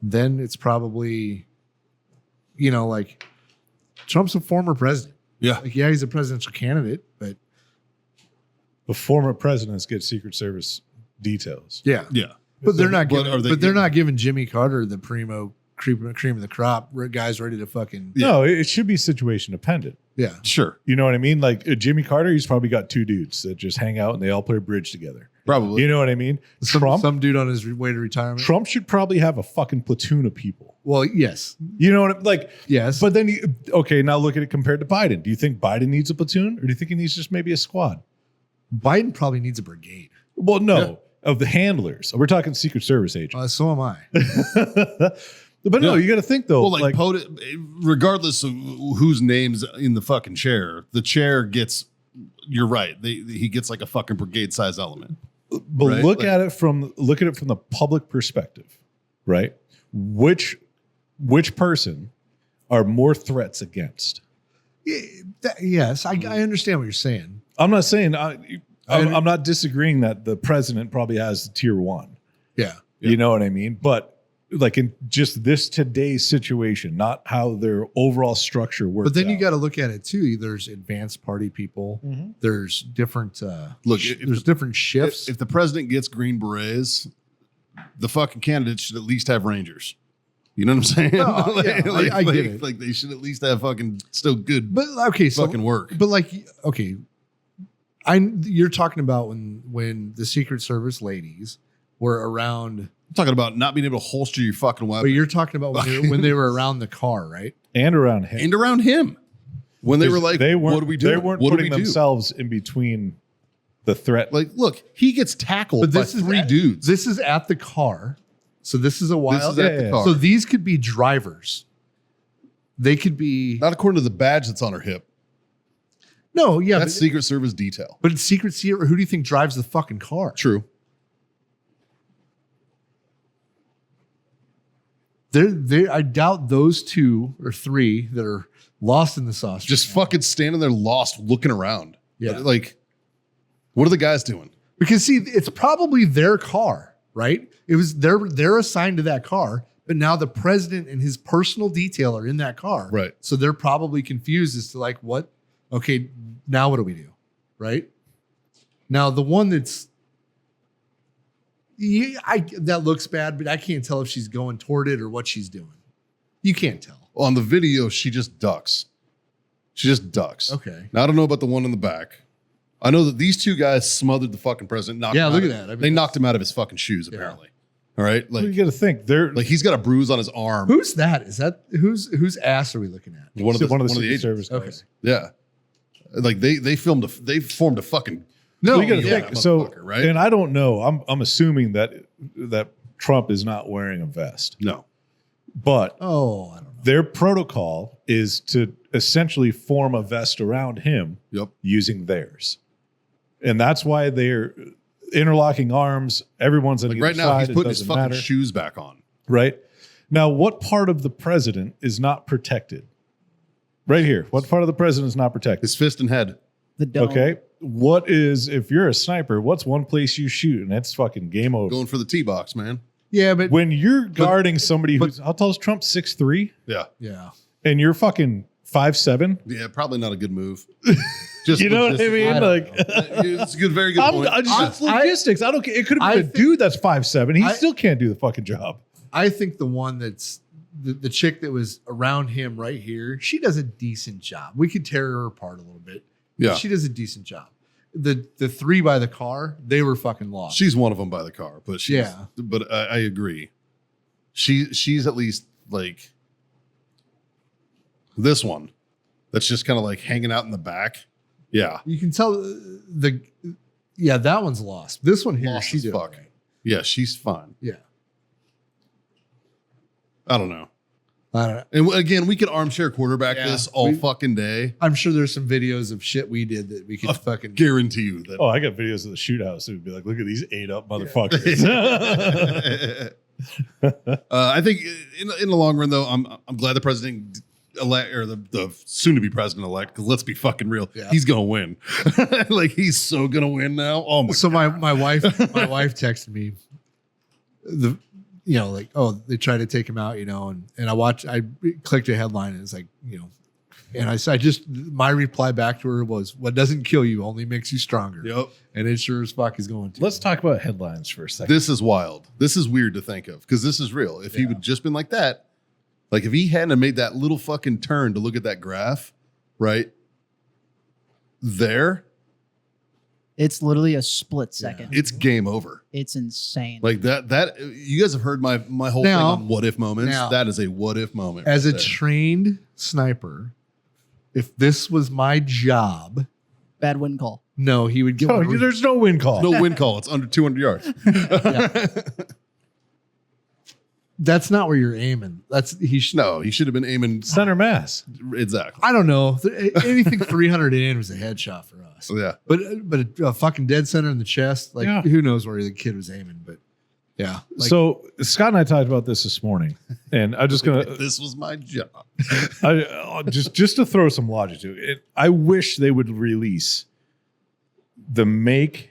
Then it's probably, like Trump's a former president. Yeah. Like, yeah, he's a presidential candidate, but The former presidents get Secret Service details. yeah. Yeah. But they're not But giving, are they but they're getting- not giving Jimmy Carter the cream of the crop. Guys ready to fucking No, it should be situation dependent. yeah. Sure. You know what I mean? Like Jimmy Carter, he's probably got 2 dudes that just hang out and they all play bridge together. Probably. You know what I mean? Some dude on his way to retirement. Trump should probably have a fucking platoon of people. Well, yes, You know what I'm like? yes, But then, okay, now look at it compared to Biden. Do you think Biden needs a platoon or do you think he needs just maybe a squad? Biden probably needs a brigade. Well, no, of the handlers. We're talking Secret Service agents. So am I. But no, you got to think though. Well, like regardless of whose name's in the fucking chair, the chair gets. You're right. He gets like a fucking brigade size element. But right? look at it from the public perspective, right? Which person are more threats against? Yes, I understand what you're saying. I'm not saying I'm not disagreeing that the president probably has the tier 1. Yeah. You know what I mean? But like in just this today's situation, not how their overall structure works. But then you got to look at it too. There's advanced party people. Mm-hmm. There's different Look, different shifts. If the president gets Green Berets, the fucking candidates should at least have Rangers. You know what I'm saying? No, yeah, I get it. Like they should at least have fucking still good But okay, so fucking work. But like, okay, you're talking about when the Secret Service ladies were around. I'm talking about not being able to holster your fucking weapon. But you're talking about when they were around the car, right? and around him. and around him. When they were like, what do we do? They weren't what do putting we do? themselves in between the threat. Like, look, he gets tackled by three dudes. This is at the car. So this is a wild. This is at the car. So these could be drivers. They could be Not according to the badge that's on her hip. no, yeah, That's Secret Service detail. but it's Secret Service. Who do you think drives the fucking car? True. I doubt those 2 or 3 that are lost in the sauce. Just fucking standing there lost, looking around. Yeah. Like, what are the guys doing? Because see, it's probably their car, right? It was they're assigned to that car, but now the president and his personal detail are in that car. Right. So they're probably confused as to like, what? Okay, now what do we do? Right? Now the one that's that looks bad, but I can't tell if she's going toward it or what she's doing. You can't tell. On the video, she just ducks. She just ducks. Okay. Now, I don't know about the one in the back. I know that these 2 guys smothered the fucking president. Knocked Yeah, him look out at of- that. I mean, they knocked him out of his fucking shoes, apparently. All right. Well, you Like, got to think they're he's got a bruise on his arm. Who's that? Is that whose ass are we looking at? One of the Secret agents. Service guys. Okay. Yeah. Like they formed a fucking No, Well, you got to yeah, think. So, motherfucker, right? and I don't know. I'm assuming that Trump is not wearing a vest, no. but Oh, I don't know. their protocol is to essentially form a vest around him Yep. using theirs, and that's why they're interlocking arms. Everyone's on Like either right now, side. he's It putting his doesn't fucking matter, shoes back on. right? Now, what part of the president is not protected? Right here. What part of the president is not protected? His fist and head. The dome. Okay. What is, if you're a sniper, what's one place you shoot and it's fucking game over? Going for the tee box, man. Yeah, but When you're guarding somebody who's, how tall is Trump? 6'3", Yeah. yeah. and you're fucking 5'7"? Yeah, probably not a good move. Just You know what I mean? I don't Like, It's a good, very good point. it's logistics. I don't care. It could have been a dude that's 5'7". He still can't do the fucking job. I think the one that's the chick that was around him right here, she does a decent job. We could tear her apart a little bit. Yeah. She does a decent job. The 3 by the car, they were fucking lost. She's one of them by the car, but she's, Yeah. But I agree. She's at least like this one that's just kind of like hanging out in the back. Yeah. You can tell that one's lost. This one here, Lost she's as fuck. Yeah, she's fine. Yeah. I don't know. I don't know. And again, we could armchair quarterback Yeah, this all fucking day. I'm sure there's some videos of shit we did that we could fucking Guarantee you that. Oh, I got videos of the shoot house. It would be like, look at these 8-up motherfuckers. I think in the long run, though, I'm glad the president elect or the soon to be president elect. Because let's be fucking real, Yeah. he's gonna win. Like he's so gonna win now. Oh my! So my wife texted me like, oh, they tried to take him out, and I clicked a headline and it's like, and I just my reply back to her was, what doesn't kill you only makes you stronger. Yep. And it sure as fuck is going to. Let's talk about headlines for a second. This is wild. This is weird to think of because this is real. If he would just been like that, like if he hadn't have made that little fucking turn to look at that graph, right there, It's literally a split second. it's game over. It's insane. Like that. You guys have heard my whole thing on what if moments. Now- That is a what if moment. As right a there. trained sniper, if this was my job, Bad win call. no, he would get Oh, one. there's no win call. no win call. It's under 200 yards. That's not where you're aiming. He should have been aiming Center mass. exactly. I don't know. Anything 300 in was a headshot for us. ridiculous. Yeah. But a fucking dead center in the chest, like Yeah. who knows where the kid was aiming? But yeah. Like, So Scott and I talked about this morning, and I'm just gonna This was my job. just to throw some logic to it. I wish they would release the make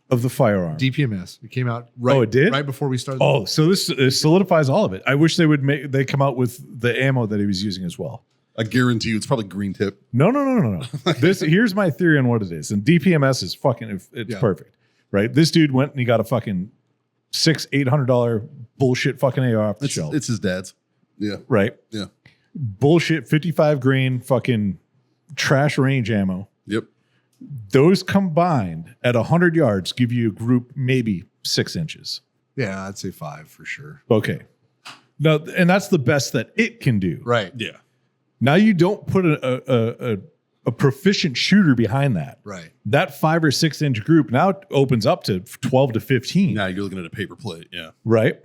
of the firearm. DPMS. It came out right. Oh, it did? right before we started. Oh, so this solidifies all of it. I wish they come out with the ammo that he was using as well. I guarantee you it's probably green tip. No. Here's my theory on what it is. And DPMS is fucking it's Yeah. perfect, right? This dude went and he got a fucking $800 bullshit fucking AR off the shelf, It's his dad's. Yeah. right? Yeah. Bullshit 55 grain fucking trash range ammo. Yep. Those combined at 100 yards give you a group maybe 6 inches. Yeah, I'd say 5 for sure. Okay. Now, and that's the best that it can do. Right. Yeah. Now you don't put a proficient shooter behind that. Right. That 5 or 6 inch group now opens up to 12 to 15. Now you're looking at a paper plate. Yeah. Right.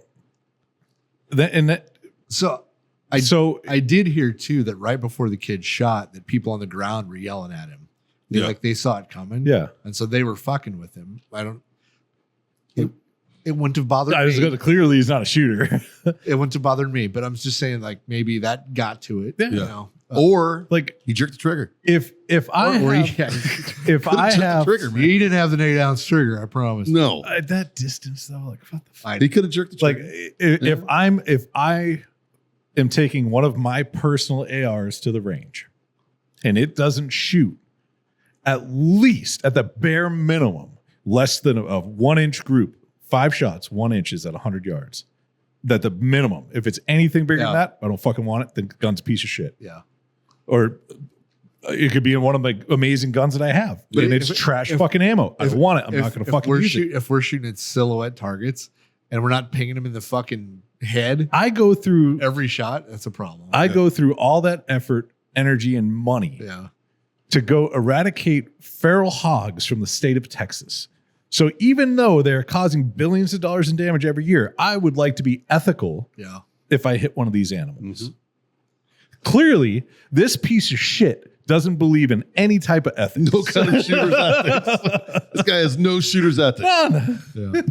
So I did hear too that right before the kid shot, that people on the ground were yelling at him. They saw it coming. Yeah. And so they were fucking with him. It wouldn't have bothered I was me. going to clearly he's not a shooter. It wouldn't have bothered me, but I'm just saying, like, maybe that got to it. Yeah. You know? Or Like he jerked the trigger. if I Or have, he, if I Jerked the have trigger, man. he didn't have the 8-ounce trigger, I promise. No. at that distance though, like what the fuck? He could have jerked the Like trigger. if I am taking one of my personal ARs to the range and it doesn't shoot at least at the bare minimum less than a 1 inch group, 5 shots, 1 inch is at 100 yards. That the minimum. If it's anything bigger than Yeah. that, I don't fucking want it. Then gun's a piece of shit. Yeah. Or it could be in one of the amazing guns that I have, But and it's if- trash if- fucking ammo. I don't want it. I'm not going to fucking we're use it. If we're shooting at silhouette targets and we're not pinging them in the fucking head I go through. every shot, that's a problem. I go through all that effort, energy, and money Yeah. to go eradicate feral hogs from the state of Texas. So even though they're causing billions of dollars in damage every year, I would like to be ethical Yeah. if I hit one of these animals. Clearly, this piece of shit doesn't believe in any type of ethics. No kind of shooter's ethics. This guy has no shooter's ethics. None. Yeah.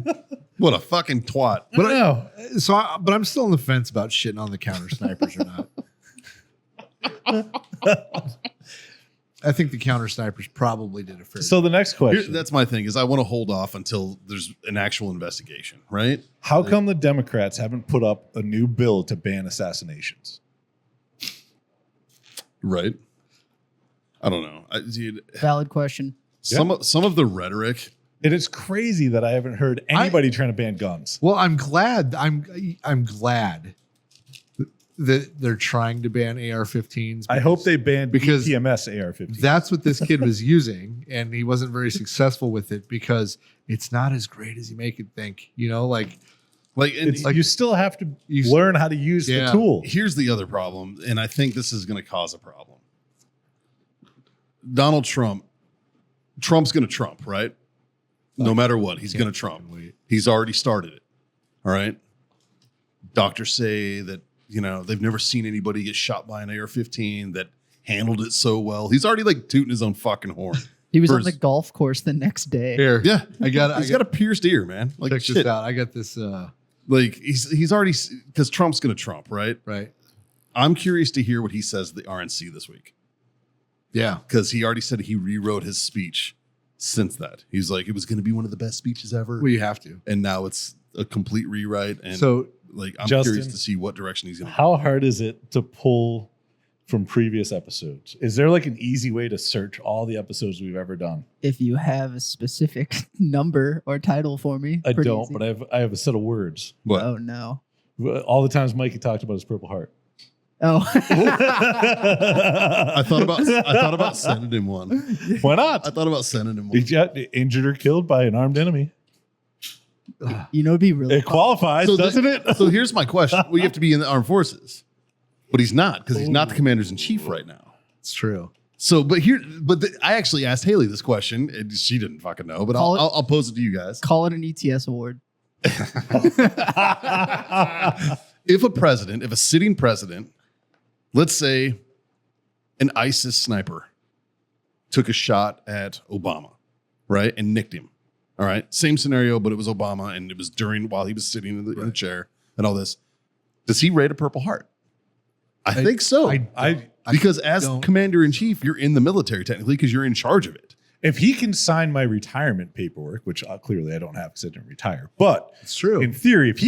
What a fucking twat. But no. But I'm still on the fence about shitting on the counter snipers or not. I think the counter snipers probably did a fair So the next Here, question: that's my thing is I want to hold off until there's an actual investigation, right? how come the Democrats haven't put up a new bill to ban assassinations? Right. I don't know. Dude, Valid question. some of the rhetoric. And it's crazy that I haven't heard anybody trying to ban guns. Well, I'm glad. I'm glad that they're trying to ban AR-15s. I hope they ban because DPMS AR-15. that's what this kid was using, and he wasn't very successful with it because it's not as great as you make it think. You know, like And It's like you still have to You- learn how to use the Yeah. tool. here's the other problem, and I think this is going to cause a problem. Donald Trump's going to Trump, right? No matter what, he's going to Trump. He's already started it. All right. Doctors say that, they've never seen anybody get shot by an AR-15 that handled it so well. He's already like tooting his own fucking horn. He was on First- the golf course the next day. Here, Yeah. He's He's got a pierced ear, man. Like check shit. this out. I got this. Like he's already, because Trump's going to Trump, right? Right. I'm curious to hear what he says to the RNC this week. Yeah. Because he already said he rewrote his speech since that. He's like, it was going to be one of the best speeches ever. Well, you have to. And now it's a complete rewrite. And So I'm Justin, curious to see what direction he's going to How hard is it to pull from previous episodes? Is there like an easy way to search all the episodes we've ever done? If you have a specific number or title for me, I pretty don't, easy. but I have a set of words. What? Oh no. All the times Mikey talked about his Purple Heart. Oh. I thought about sending him one. Why not? I thought about sending him He one. got injured or killed by an armed enemy. It'd be really It qualifies, doesn't it? So here's my question. Well, you have to be in the armed forces. But he's not, because he's not the commanders in chief right now. it's true. So, I actually asked Haley this question, and she didn't fucking know, but Call it- I'll pose it to you guys. call it an ETS award. If a sitting president, let's say an ISIS sniper, took a shot at Obama, right? And nicked him. All right. Same scenario, but it was Obama and it was while he was sitting in the chair and all this. Does he rate a Purple Heart? I think so. Because as commander in chief, you're in the military technically because you're in charge of it. If he can sign my retirement paperwork, which clearly I don't have because I didn't retire, but It's true. in theory, if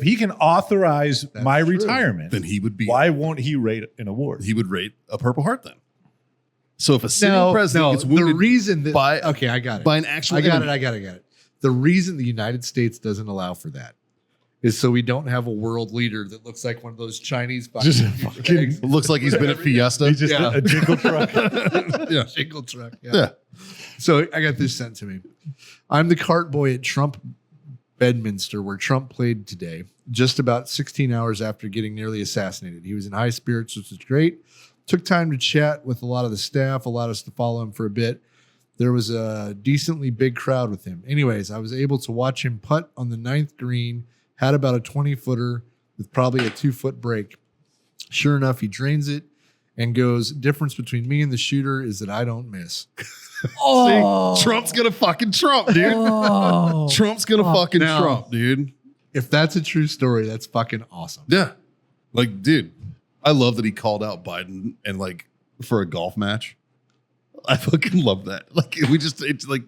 he can authorize my retirement, Then he would be. why won't he rate an award? He would rate a Purple Heart then. So if a sitting president gets the wounded reason that by I got it. by an actual I got enemy- it. I got it. The reason the United States doesn't allow for that is so we don't have a world leader that looks like one of those Chinese Just fucking It looks like he's been at Fiesta. He's just a jingle truck. Yeah. jingle truck. Yeah. So I got this sent to me. I'm the cart boy at Trump Bedminster, where Trump played today, just about 16 hours after getting nearly assassinated. He was in high spirits, which was great. Took time to chat with a lot of the staff, allowed us to follow him for a bit. There was a decently big crowd with him. Anyways, I was able to watch him putt on the 9th green, had about a 20-footer with probably a 2-foot break. Sure enough, he drains it and goes, difference between me and the shooter is that I don't miss. Oh, See, Trump's gonna fucking Trump, dude. Oh. Trump's gonna fucking now- Trump, dude. If that's a true story, that's fucking awesome. Yeah. Like, dude, I love that he called out Biden and like for a golf match. I fucking love that. Like it's like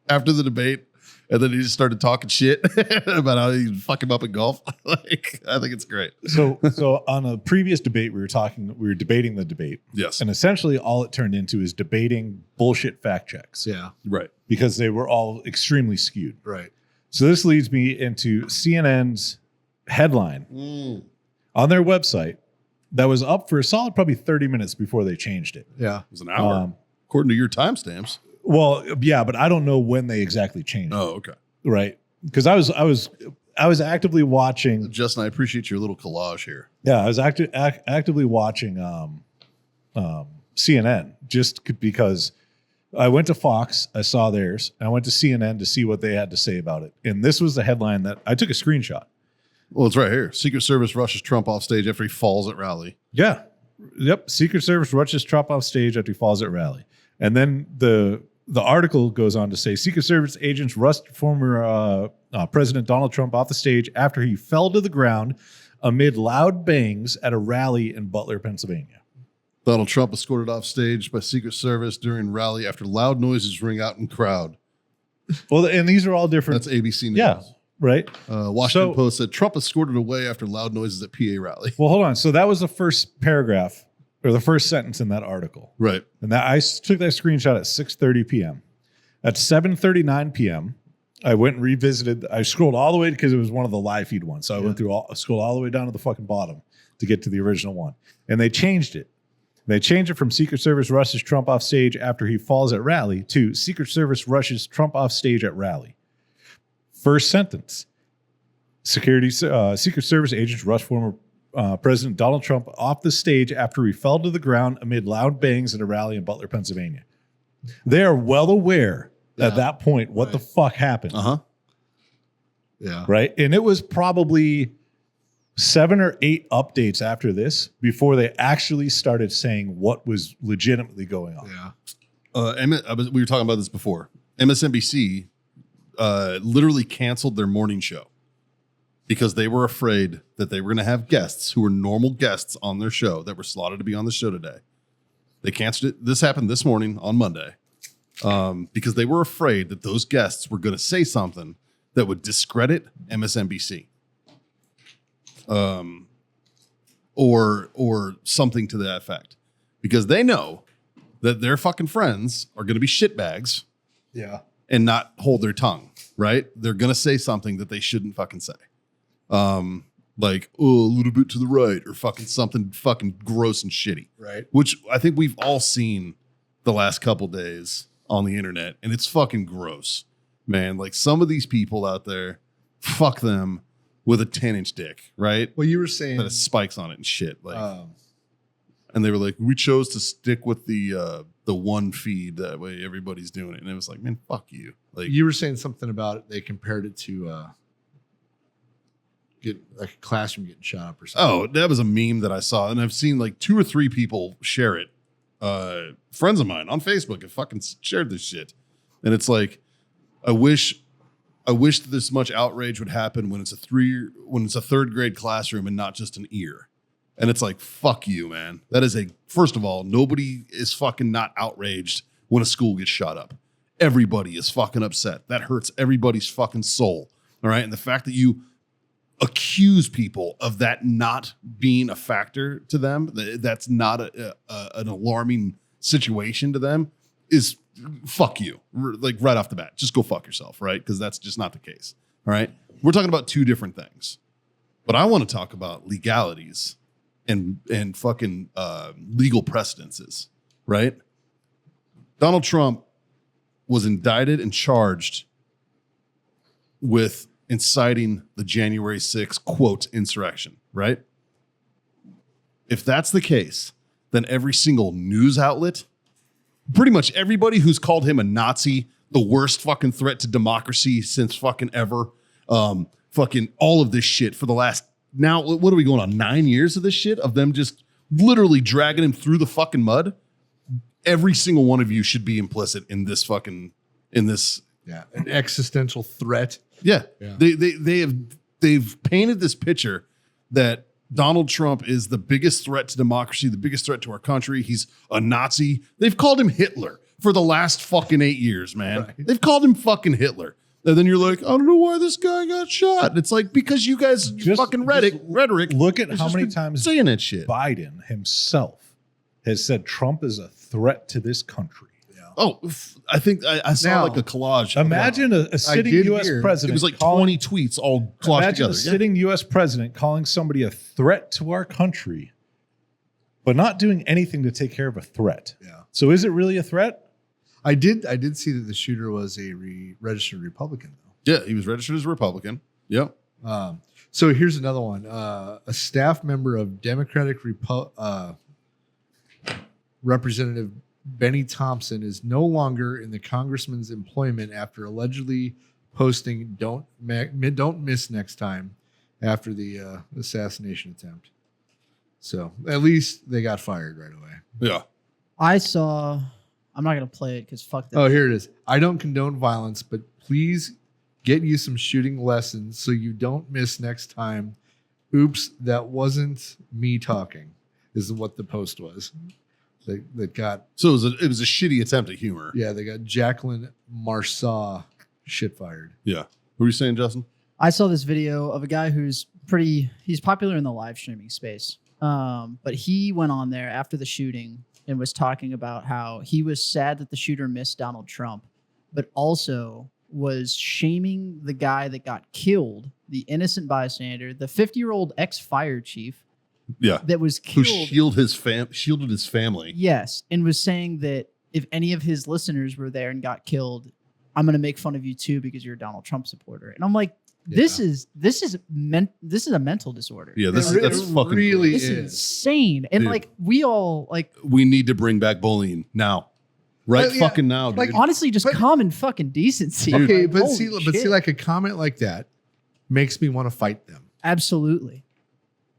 after the debate, and then he just started talking shit about how he fuck him up in golf. Like, I think it's great. So on a previous debate, we were debating the debate. Yes. And essentially all it turned into is debating bullshit fact checks Yeah, Right. because they were all extremely skewed. right. So this leads me into CNN's headline on their website that was up for a solid probably 30 minutes before they changed it. Yeah. It was an hour. According to your timestamps. Well, yeah, but I don't know when they exactly changed it, Oh, okay. right? Because I was actively watching. Justin, I appreciate your little collage here. Yeah, I was actively watching CNN just because I went to Fox, I saw theirs, and I went to CNN to see what they had to say about it. And this was the headline that I took a screenshot. Well, it's right here. Secret Service rushes Trump off stage after he falls at rally. Yeah. Yep. Secret Service rushes Trump off stage after he falls at rally. And then the article goes on to say Secret Service agents rushed former President Donald Trump off the stage after he fell to the ground amid loud bangs at a rally in Butler, Pennsylvania. Donald Trump escorted off stage by Secret Service during rally after loud noises ring out in crowd. Well, and these are all different. That's ABC News. Yeah. Right. Washington Post said Trump escorted away after loud noises at PA rally. Well, hold on. So that was the first paragraph or the first sentence in that article. Right. And that I took that screenshot at 6:30 p.m. At 7:39 p.m., I went and revisited. I scrolled all the way because it was one of the live feed ones. So I went through scrolled all the way down to the fucking bottom to get to the original one. And they changed it. They changed it from Secret Service rushes Trump off stage after he falls at rally to Secret Service rushes Trump off stage at rally. First sentence. Secret Service agents rushed former President Donald Trump off the stage after he fell to the ground amid loud bangs at a rally in Butler, Pennsylvania. They are well aware at that point what the fuck happened. Uh-huh. Yeah. Right? And it was probably 7 or 8 updates after this before they actually started saying what was legitimately going on. Yeah. We were talking about this before. MSNBC literally canceled their morning show because they were afraid that they were going to have guests who were normal guests on their show that were slotted to be on the show today. They canceled it. This happened this morning on Monday because they were afraid that those guests were going to say something that would discredit MSNBC or something to that effect because they know that their fucking friends are going to be shitbags Yeah. and not hold their tongue, right? They're going to say something that they shouldn't fucking say. Like, oh, a little bit to the right or fucking something fucking gross and shitty. Right. Which I think we've all seen the last couple days on the internet, and it's fucking gross, man. Like some of these people out there, fuck them with a 10-inch dick, right? Well, you were saying That has spikes on it and shit. Like, and they were like, we chose to stick with the one feed that way everybody's doing it, and it was like, man, fuck you. Like you were saying something about it. They compared it to get like a classroom getting shot up or something. oh, that was a meme that I saw, and I've seen like 2 or 3 people share it friends of mine on Facebook have fucking shared this shit. And it's like, I wish that this much outrage would happen when it's a third grade classroom and not just an ear. And it's like, fuck you, man. That is first of all, nobody is fucking not outraged when a school gets shot up. Everybody is fucking upset. That hurts everybody's fucking soul. All right. And the fact that you accuse people of that not being a factor to them, that's not an alarming situation to them, is fuck you. Like right off the bat, just go fuck yourself, right? Because that's just not the case. All right. We're talking about two different things, but I want to talk about legalities and fucking legal precedences, right? Donald Trump was indicted and charged with inciting the January 6th, quote, insurrection, right? If that's the case, then every single news outlet, pretty much everybody who's called him a Nazi, the worst fucking threat to democracy since fucking ever, fucking all of this shit for the last, now, what are we going on, 9 years of this shit? Of them just literally dragging him through the fucking mud? Every single one of you should be implicit in this fucking, an existential threat. Yeah. Yeah. They've painted this picture that Donald Trump is the biggest threat to democracy, the biggest threat to our country. He's a Nazi. They've called him Hitler for the last fucking 8 years, man. Right. They've called him fucking Hitler. And then you're like, I don't know why this guy got shot. It's like, because you guys fucking rhetoric. Look at has how just many been times saying that shit. Biden himself has said Trump is a threat to this country. Oh, I think I saw Now, like a collage. Imagine a sitting did U.S. hear- president. It was like calling- 20 tweets all clocked Imagine together. a sitting U.S. president calling somebody a threat to our country, but not doing anything to take care of a threat. Yeah. So is it really a threat? I did see that the shooter was a registered Republican, though. Yeah, he was registered as a Republican. Yep. So here's another one. A staff member of Democratic Representative Benny Thompson is no longer in the congressman's employment after allegedly posting "Don't miss next time" after the assassination attempt. So at least they got fired right away. Yeah. I'm not going to play it because fuck that. Oh, here it is. I don't condone violence, but please get you some shooting lessons so you don't miss next time. Oops, that wasn't me talking, is what the post was. That got, So it was a shitty attempt at humor. yeah, they got Jacqueline Marsaw shit fired. Yeah. What were you saying, Justin? I saw this video of a guy he's popular in the live streaming space. But he went on there after the shooting and was talking about how he was sad that the shooter missed Donald Trump, but also was shaming the guy that got killed, the innocent bystander, the 50-year-old ex-fire chief Yeah. that was Who killed. shielded his family. Yes, and was saying that if any of his listeners were there and got killed, I'm going to make fun of you too because you're a Donald Trump supporter. And I'm like, this is a mental disorder. Yeah, that's It fucking really This is is. insane. And Dude. like we all like We need to bring back bullying now. Right Well, yeah, fucking now, dude. like, honestly just But- common fucking decency. Okay, Like, but holy see, shit. like a comment like that makes me want to fight them. Absolutely.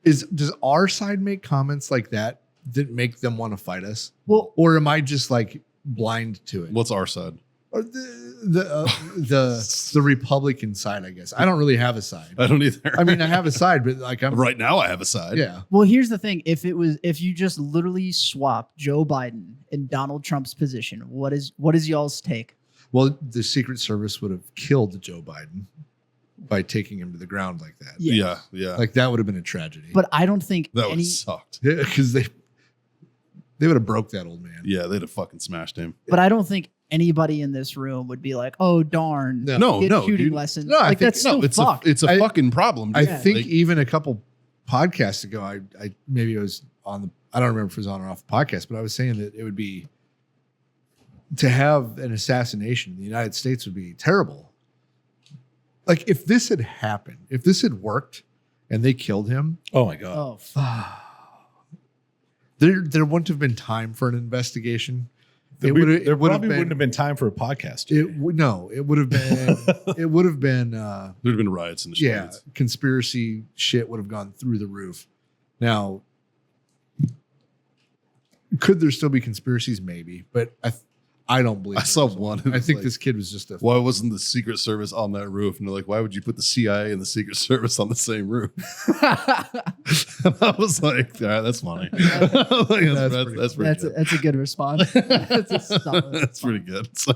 Does our side make comments like that make them want to fight us, Well, or am I just like blind to it? What's our side? Or the Republican side, I guess. I don't really have a side. I don't either. I mean, I have a side, but like I'm right now I have a side. Yeah, well, here's the thing. If you just literally swap Joe Biden and Donald Trump's position, what is y'all's take? well, the Secret Service would have killed Joe Biden by taking him to the ground like that. Yeah. Yeah. Like that would have been a tragedy. But I don't think that would any have sucked. Because they would have broke that old man. Yeah, they'd have fucking smashed him. but I don't think anybody in this room would be like, "Oh darn, No. get no, shooting dude. lessons." No, I like think- that's still it's fucked. a I- fucking problem. I dude. think Like, even a couple podcasts ago, I maybe it was on the, I don't remember if it was on or off the podcast, but I was saying that it would be, to have an assassination in the United States would be terrible. Like if this had happened, if this had worked and they killed him, Oh my God. Oh, fuck. there wouldn't have been time for an investigation. There would probably wouldn't have been time for a podcast. it would have been it would have been there'd have been riots in the yeah, streets. conspiracy shit would have gone through the roof. Now, Could there still be conspiracies? Maybe, but I don't believe. I saw one. I think this kid was just a. Why wasn't the Secret Service on that roof? And they're like, why would you put the CIA and the Secret Service on the same roof? And I was like, all right, that's funny. Like, that's pretty good. That's a good response. That's a solid That's pretty good. So,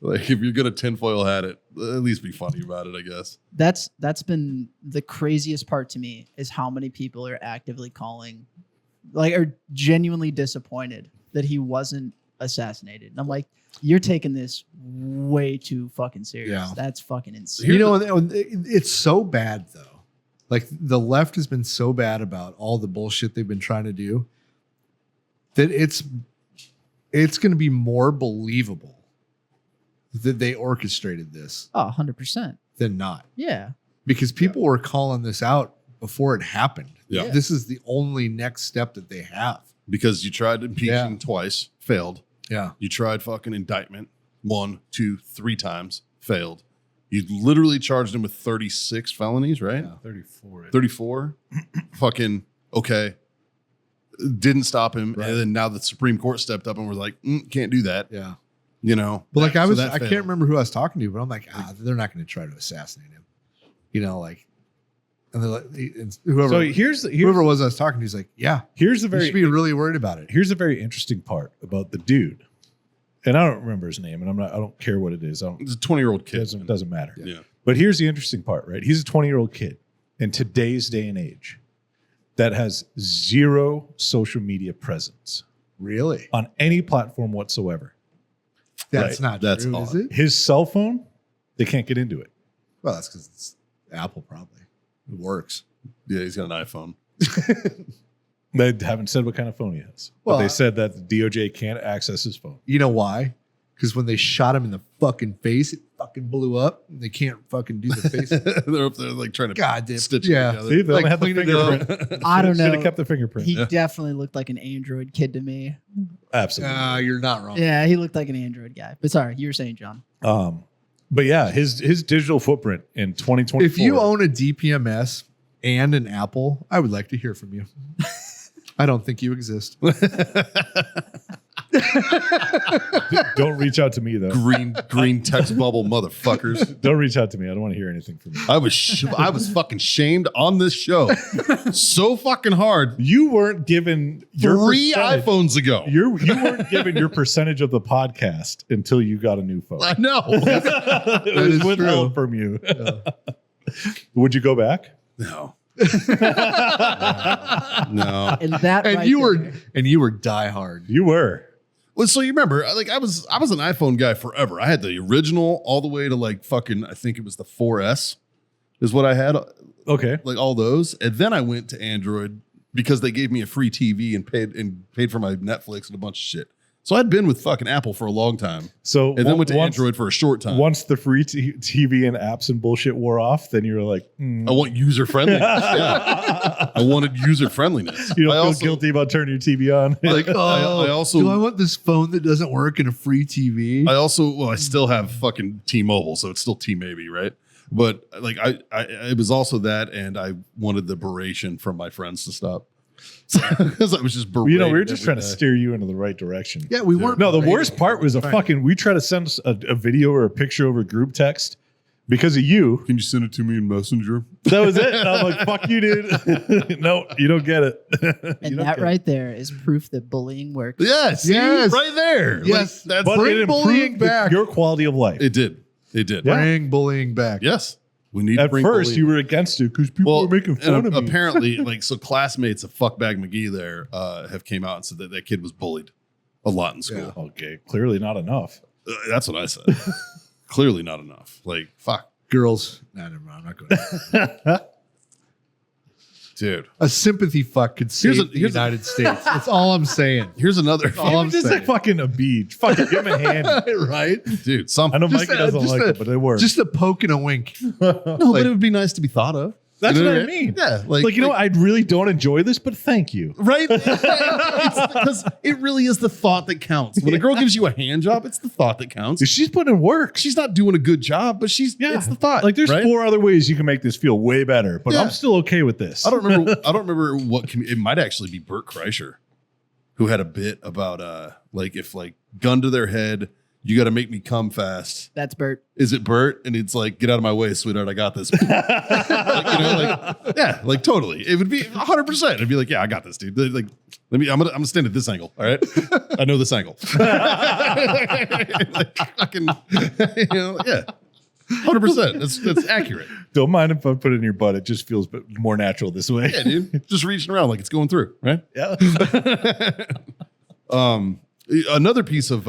like if you're gonna tinfoil hat it, at least be funny about it, I guess. That's been the craziest part to me is how many people are actively calling, like, are genuinely disappointed that he wasn't assassinated. And I'm like, you're taking this way too fucking serious. Yeah. That's fucking insane. You know, it's so bad though. Like the left has been so bad about all the bullshit they've been trying to do that it's going to be more believable that they orchestrated this Oh, 100%. than not. Yeah. Because people were calling this out before it happened. Yeah. This is the only next step that they have. Because you tried impeaching twice, failed. Yeah. You tried fucking indictment 1, 2, 3 times, failed. You literally charged him with 36 felonies, right? Yeah. 34. 34? Fucking, okay. Didn't stop him. Right. And then now the Supreme Court stepped up and was like, can't do that. Yeah. You know? But like So I that can't failed. remember who I was talking to, but I'm like, they're not going to try to assassinate him. You know, like, and they're like, and whoever So here's whoever it was I was talking to, he's like, yeah, here's the you very should be really worried about it. here's a very interesting part about the dude, and I don't remember his name, and I don't care what it is. It's a 20-year-old kid. Doesn't matter. Yeah. But here's the interesting part, right? He's a 20-year-old kid in today's day and age that has zero social media presence Really? on any platform whatsoever. That's Right. not That's true, odd. is it? His cell phone, they can't get into it. Well, that's because it's Apple probably. It works. Yeah, he's got an iPhone. They haven't said what kind of phone he has. Well, But they said that the DOJ can't access his phone. You know why? Because when they shot him in the fucking face, it fucking blew up. And they can't fucking do the face. They're up there like trying to God damn. stitch Yeah. it together. See, they Like only had the clean it up. fingerprint. I don't Should know. have kept the fingerprint. He definitely looked like an Android kid to me. Absolutely. You're not wrong. Yeah, he looked like an Android guy. But sorry, you were saying, John. But yeah, his digital footprint in 2024. If you own a DPMS and an Apple, I would like to hear from you. I don't think you exist. don't reach out to me though. green text bubble motherfuckers. Don't reach out to me. I don't want to hear anything from you. I was fucking shamed on this show so fucking hard You weren't given your 3 percentage- iPhones ago. You weren't given your percentage of the podcast until you got a new phone. I know. It was is withheld from you. Would you go back? No. No. And that And right you were there- diehard. You were. Well, so you remember, like I was an iPhone guy forever. I had the original all the way to like fucking, I think it was the 4S is what I had, Okay. like all those. And then I went to Android because they gave me a free TV and paid for my Netflix and a bunch of shit. So I'd been with fucking Apple for a long time. So And then went to once- Android for a short time. Once the free TV and apps and bullshit wore off, then you were like, I want user friendliness. Yeah. I wanted user friendliness. you don't I feel also, guilty about turning your TV on. Like, I also, do I want this phone that doesn't work and a free TV? I still have fucking T-Mobile, so it's still T-Maybe, right? But like, it was also that, and I wanted the beration from my friends to stop. Because I was just berated. You know, we were just every trying to day. steer you into the right direction. yeah, we weren't. No, the berating. worst part was we tried to send us a video or a picture over group text because of you. Can you send it to me in Messenger? That was it. And I'm like, fuck you, dude. No, you don't get it. and that right there is proof that bullying works. Yes. Yes. Right there. Yes. Like, that's But Bring it bullying improved back. your quality of life. it did. It did. Yeah. Bring bullying back. Yes. We need to At bring first, bullying. you were against it because people were making fun and of me. apparently, like, so classmates of Fuckbag McGee there have came out and said that kid was bullied a lot in school. Okay, clearly not enough. That's what I said. Clearly not enough. Like, fuck. Girls. Nah, never mind. I'm not going. Dude. A sympathy fuck could save the here's a- United States. That's all I'm saying. Here's another. all I'm Just saying. like fucking a beach. Fucking give him a hand. Right? Dude, I something. know Just Mikey a- doesn't just like a- it, but it works. Just a poke and a wink. No, but it would be nice to be thought of. That's You know what I right? mean. Yeah. Like, you know, I really don't enjoy this, but thank you. Right? Because it really is the thought that counts. When a girl gives you a hand job, it's the thought that counts. She's putting in work. She's not doing a good job, but it's the thought. Like, there's right? 4 other ways you can make this feel way better, but Yeah. I'm still okay with this. I don't remember what it might actually be Bert Kreischer. who had a bit about like if like gun to their head, you got to make me come fast. That's Bert. Is it Bert? And it's like, get out of my way, sweetheart. I got this. Like totally. It would be 100%. It'd be like, yeah, I got this, dude. Like, I'm gonna stand at this angle. All right, I know this angle. Like, fucking, yeah, 100%. That's accurate. Don't mind if I put it in your butt. It just feels more natural this way. Yeah, dude. Just reaching around like it's going through, right? Yeah. Another piece of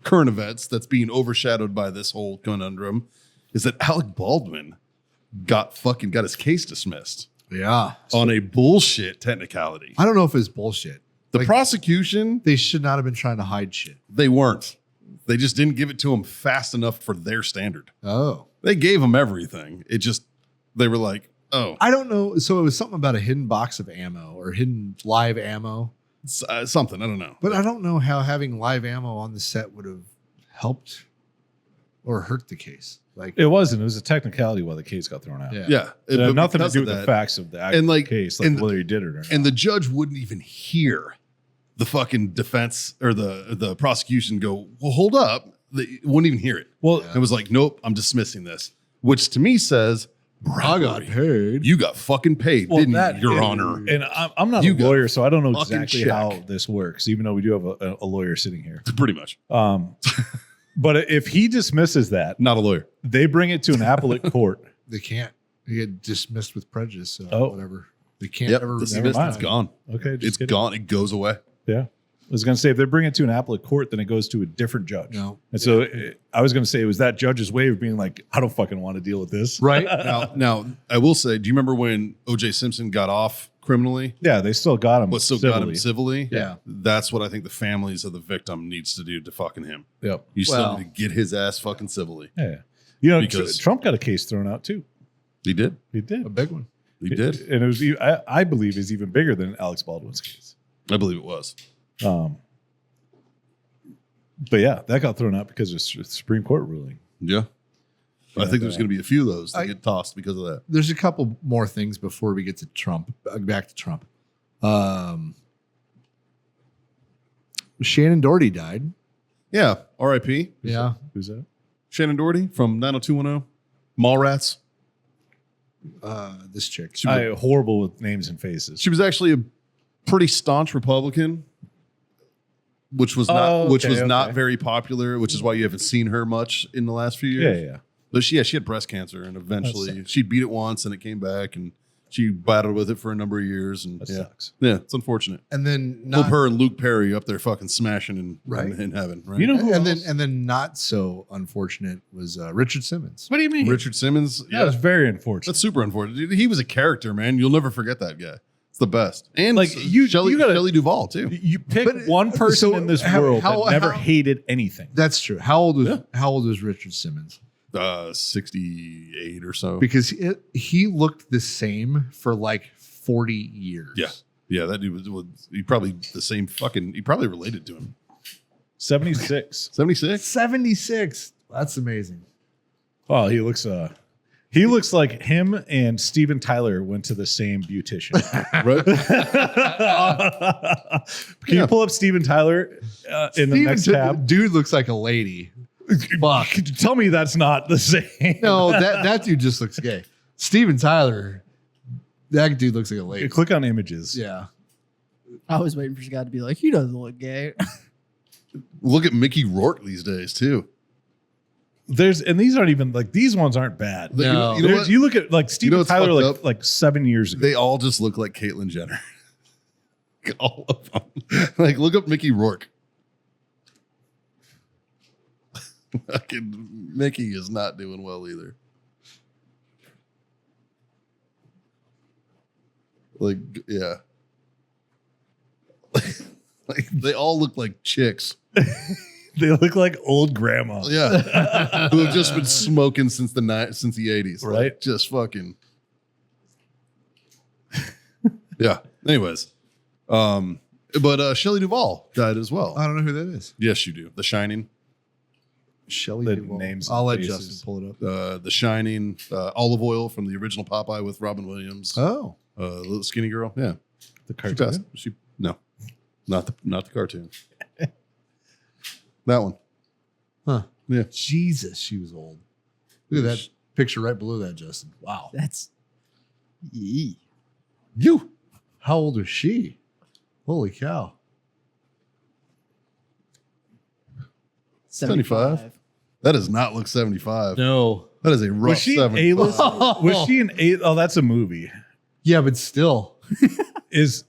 current events that's being overshadowed by this whole conundrum is that Alec Baldwin got his case dismissed Yeah. on a bullshit technicality. I don't know if it's bullshit. The Like, prosecution, they should not have been trying to hide shit. they weren't. They just didn't give it to him fast enough for their standard. Oh. They gave him everything. They were like, oh, I don't know. So it was something about a hidden box of ammo or hidden live ammo. something. I don't know. But I don't know how having live ammo on the set would have helped or hurt the case. Like, It wasn't. It was a technicality why the case got thrown out. yeah. Yeah. It had but nothing to because do of with the that- facts of the actual And, like, case, like and- whether he did it or not. And the judge wouldn't even hear the fucking defense or the prosecution go, well, hold up. They wouldn't even hear it. well, It was like, nope, I'm dismissing this, which to me says, I got bribery. paid. You got fucking paid, well, didn't that- you, Your and- Honor? And I'm not You a got lawyer, so I don't know fucking exactly check. how this works, even though we do have a lawyer sitting here. Pretty much. But if he dismisses that, Not a lawyer. they bring it to an appellate court. They can't. They get dismissed with prejudice. So Oh. whatever. They can't Yep. ever. Dismissed. mind. It's gone. Okay, just It's kidding. gone. It goes away. Yeah. I was going to say, if they bring it to an appellate court, then it goes to a different judge. No. And so I was going to say it was that judge's way of being like, I don't fucking want to deal with this. Right. Now, I will say, do you remember when O.J. Simpson got off criminally, Yeah, they still got him. but still got him civilly. civilly? Yeah. That's what I think the families of the victim needs to do to fucking him. Yep. You still Well- need to get his ass fucking civilly. Yeah. You know, Because- Trump got a case thrown out too. He did. He did. A big one. He did. And it was, I believe, is even bigger than Alex Baldwin's case. I believe it was. But yeah, that got thrown out because of Supreme Court ruling. Yeah. I think there's going to be a few of those that I- get tossed because of that. There's a couple more things before we get to Trump. Back to Trump. Shannen Doherty died. Yeah. R.I.P. Yeah. Who's that? Shannen Doherty from 90210. Mallrats. This chick. She was, I horrible with names and faces. she was actually a pretty staunch Republican, which was not okay. very popular, which is why you haven't seen her much in the last few years. Yeah. But she had breast cancer, and eventually she beat it once, and it came back, and she battled with it for a number of years. And That yeah, sucks. yeah, it's unfortunate. And then Hope not, her and Luke Perry up there fucking smashing Right. in heaven. Right? You know who and else? then not so unfortunate was Richard Simmons. What do you mean? Richard Simmons. That was very unfortunate. That's super unfortunate. Dude, he was a character, man. You'll never forget that guy. It's the best. And Like, you Shelley gotta- Duvall too. You pick But, one person so in this how- world how- that never how- hated anything. That's true. How old was Richard Simmons? 68 or so. Because he looked the same for like 40 years. Yeah. Yeah, that dude was he probably the same fucking he probably related to him. 76. 76? 76. That's amazing. Oh, he looks like him and Steven Tyler went to the same beautician. Right? Can you pull up Steven Tyler in the next tab? Dude looks like a lady. Fuck. Tell me that's not the same. No, that dude just looks gay. Steven Tyler, that dude looks like a lady. Click on images. Yeah. I was waiting for Scott to be like, he doesn't look gay. Look at Mickey Rourke these days too. And these aren't even like these ones aren't bad. Like, No. you know what? You look at like Steven what's Tyler fucked like 7 years ago. They all just look like Caitlyn Jenner. All of them. Like, look up Mickey Rourke. Fucking Mickey is not doing well either. Like, yeah. Like they all look like chicks. They look like old grandma. Yeah. Who have just been smoking since the 80s. Right. Like, just fucking. Yeah. Anyways. But Shelley Duvall died as well. I don't know who that is. Yes, you do. The Shining. Shelley The Duvall. names I'll let and Justin faces. pull it up. The Shining. Olive Oil from the original Popeye with Robin Williams. Oh. Little skinny girl. Yeah. The She cartoon. passed. No, not the cartoon. That one. Huh. Yeah. Jesus, she was old. Look at that picture right below that, Justin. Wow. That's yee. You. How old is she? Holy cow. 75. That does not look 75. No. That is a rough Was she 75. A-list? Was she an A? Oh, that's a movie. Yeah, but still. Is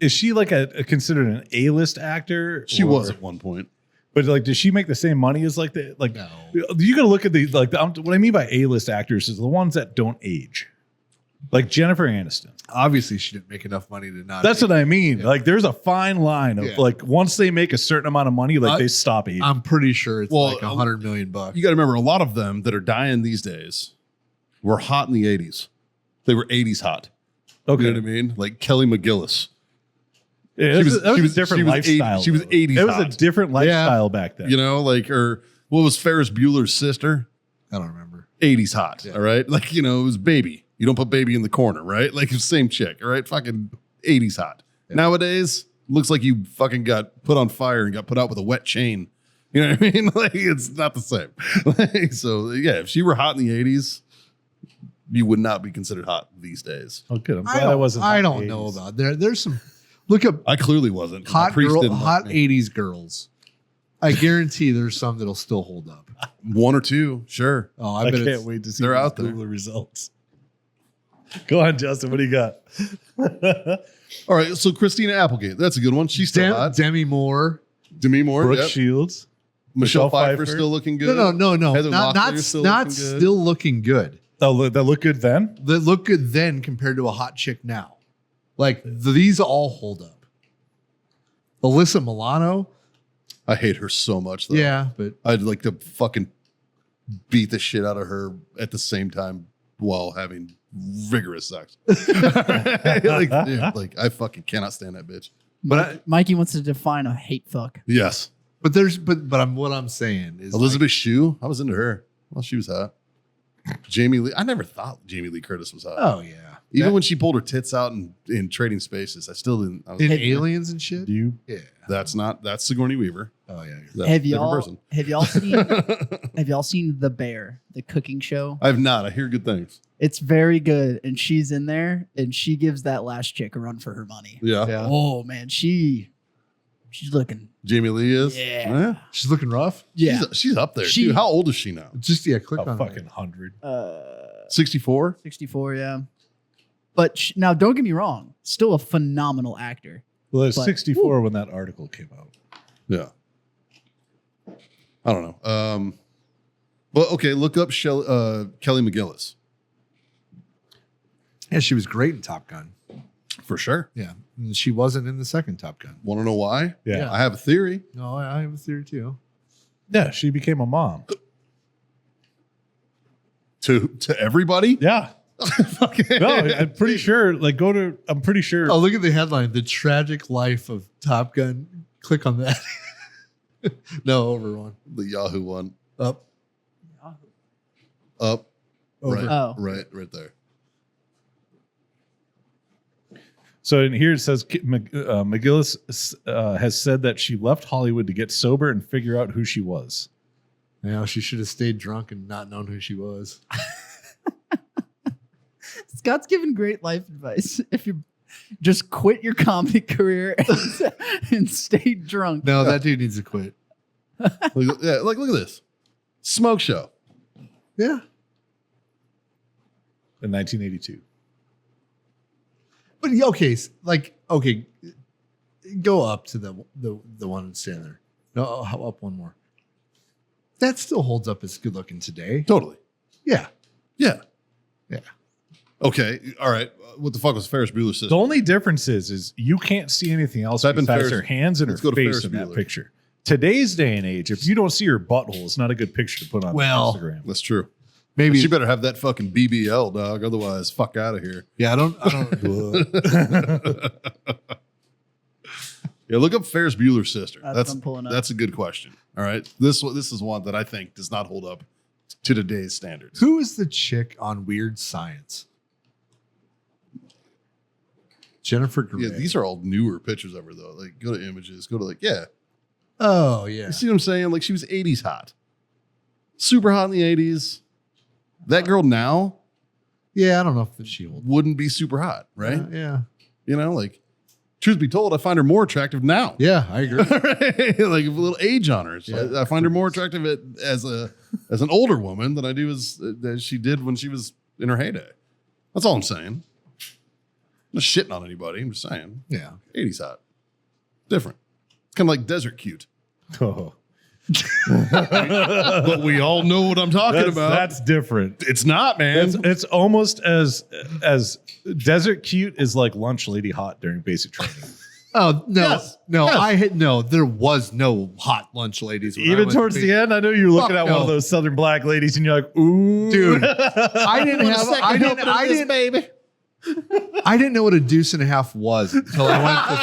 she like considered an A-list actor? She or- was at one point. But like, does she make the same money as like the like? No. You got to look at the like. What I mean by A-list actors is the ones that don't age, like Jennifer Aniston. Obviously, she didn't make enough money to not. That's what I mean. Yeah. Like, there's a fine line of Yeah. like once they make a certain amount of money, like they stop aging. I'm pretty sure it's Well, like $100 million. You got to remember, a lot of them that are dying these days were hot in the 80s. They were 80s hot. Okay, You know what I mean? Like Kelly McGillis. Yeah, She was- that was she a was- different she was lifestyle. 80 she was though. 80s It was a hot. different lifestyle back then. You know, like, or what was Ferris Bueller's sister? I don't remember. 80s hot. Yeah. All right. Like, you know, it was baby. You don't put baby in the corner, right? Like, it's the same chick. All right. Fucking 80s hot. Yeah. Nowadays, looks like you fucking got put on fire and got put out with a wet chain. You know what I mean? Like, it's not the same. Like, so, yeah, if she were hot in the 80s, you would not be considered hot these days. Oh, good. I'm glad I wasn't. I in the don't know 80s. about there's some. Look up I clearly wasn't. 'cause my hot priest girl, didn't like hot me. 80s girls. I guarantee there's some that'll still hold up. One or two, sure. Oh, I bet can't it's- wait to see they're these out there. Google results. Go on, Justin. What do you got? All right, so Christina Applegate, that's a good one. She's still hot. Demi Moore. Demi Moore, Brooke yep. Shields. Michelle Pfeiffer Pfeiffer. still looking good. No. Heather Not Locklear still not looking good. still looking good. Oh, that look good then. They look good then compared to a hot chick now. Like these all hold up. Alyssa Milano. I hate her so much, though. Yeah, but I'd like to fucking beat the shit out of her at the same time while having rigorous sex. like, dude, like, I fucking cannot stand that bitch. Mikey wants to define a hate fuck. Yes. but what I'm saying is Elizabeth Shue, I was into her. Well, she was hot. Jamie Lee, I never thought Jamie Lee Curtis was hot. oh yeah. Even when she pulled her tits out in Trading Spaces, I still didn't. I was In like, Aliens and shit. You Yeah. that's Sigourney Weaver. Oh yeah. That's Have a different y'all person. have y'all seen The Bear, the cooking show? I've not. I hear good things. It's very good, and she's in there, and she gives that last chick a run for her money. Yeah. Yeah. Oh man, she's looking. Jamie Lee is. Yeah. She's looking rough. Yeah, She's up there. She- Dude, how old is she now? Just click a on fucking her. 100. 64? 64. Yeah, but now don't get me wrong, still a phenomenal actor. Well, it's But- 64 when that article came out. Yeah. I don't know. Well, okay, look up Kelly McGillis. Yeah, she was great in Top Gun. For sure. Yeah, and she wasn't in the second Top Gun. Want to know why? Yeah. I have a theory. No, I have a theory too. Yeah, she became a mom. To everybody? Yeah. Fucking- No, I'm pretty sure. Like, I'm pretty sure. Oh, look at the headline: "The Tragic Life of Top Gun." Click on that. No, over one. The Yahoo one. Up. Up. Over. Right. Oh. Right there. So in here it says McGillis has said that she left Hollywood to get sober and figure out who she was. Yeah, she should have stayed drunk and not known who she was. Scott's giving great life advice. If you just quit your comedy career and stay drunk. No, that dude needs to quit. Look at this. Smoke show. Yeah. In 1982. But okay, go up to the one that's standing there. No, how up one more. That still holds up as good looking today. Totally. Yeah. Yeah. Yeah. Okay. All right. What the fuck was Ferris Bueller's sister? The only difference is you can't see anything else Type in besides Ferris- her hands and her let's go to face Ferris in that Bueller. picture. Today's day and age, if you don't see her butthole, it's not a good picture to put on Well, Instagram. That's true. Maybe. She better have that fucking BBL, dog. Otherwise, fuck out of here. Yeah, I don't. Yeah, look up Ferris Bueller's sister. That's what I'm pulling up. That's a good question. All right. This is one that I think does not hold up to today's standards. Who is the chick on Weird Science? Jennifer Grey. Yeah, these are all newer pictures of her though. Like, go to images, go to yeah. Oh yeah. You see what I'm saying? Like, she was 80s hot, super hot in the 80s. That girl now, Yeah, I don't know if she old. wouldn't be super hot, right? Yeah. You know, like, truth be told, I find her more attractive now. Yeah, I agree. Right? Like a little age on her. So Yeah. I find her more attractive as an older woman than I do as she did when she was in her heyday. That's all I'm saying. I'm not shitting on anybody. I'm just saying. Yeah. 80s hot. Different. It's kind of like desert cute. Oh. But we all know what I'm talking about. That's different. It's not, man. It's almost as desert cute as like lunch lady hot during basic training. Oh no, Yes. no! Yes. I had no. There was no hot lunch ladies. when I Even went towards to the end, I know you're looking at Fuck one of no. those Southern black ladies, and you're like, "Ooh, Dude, I didn't have. baby. I didn't know what a deuce and a half was until I went to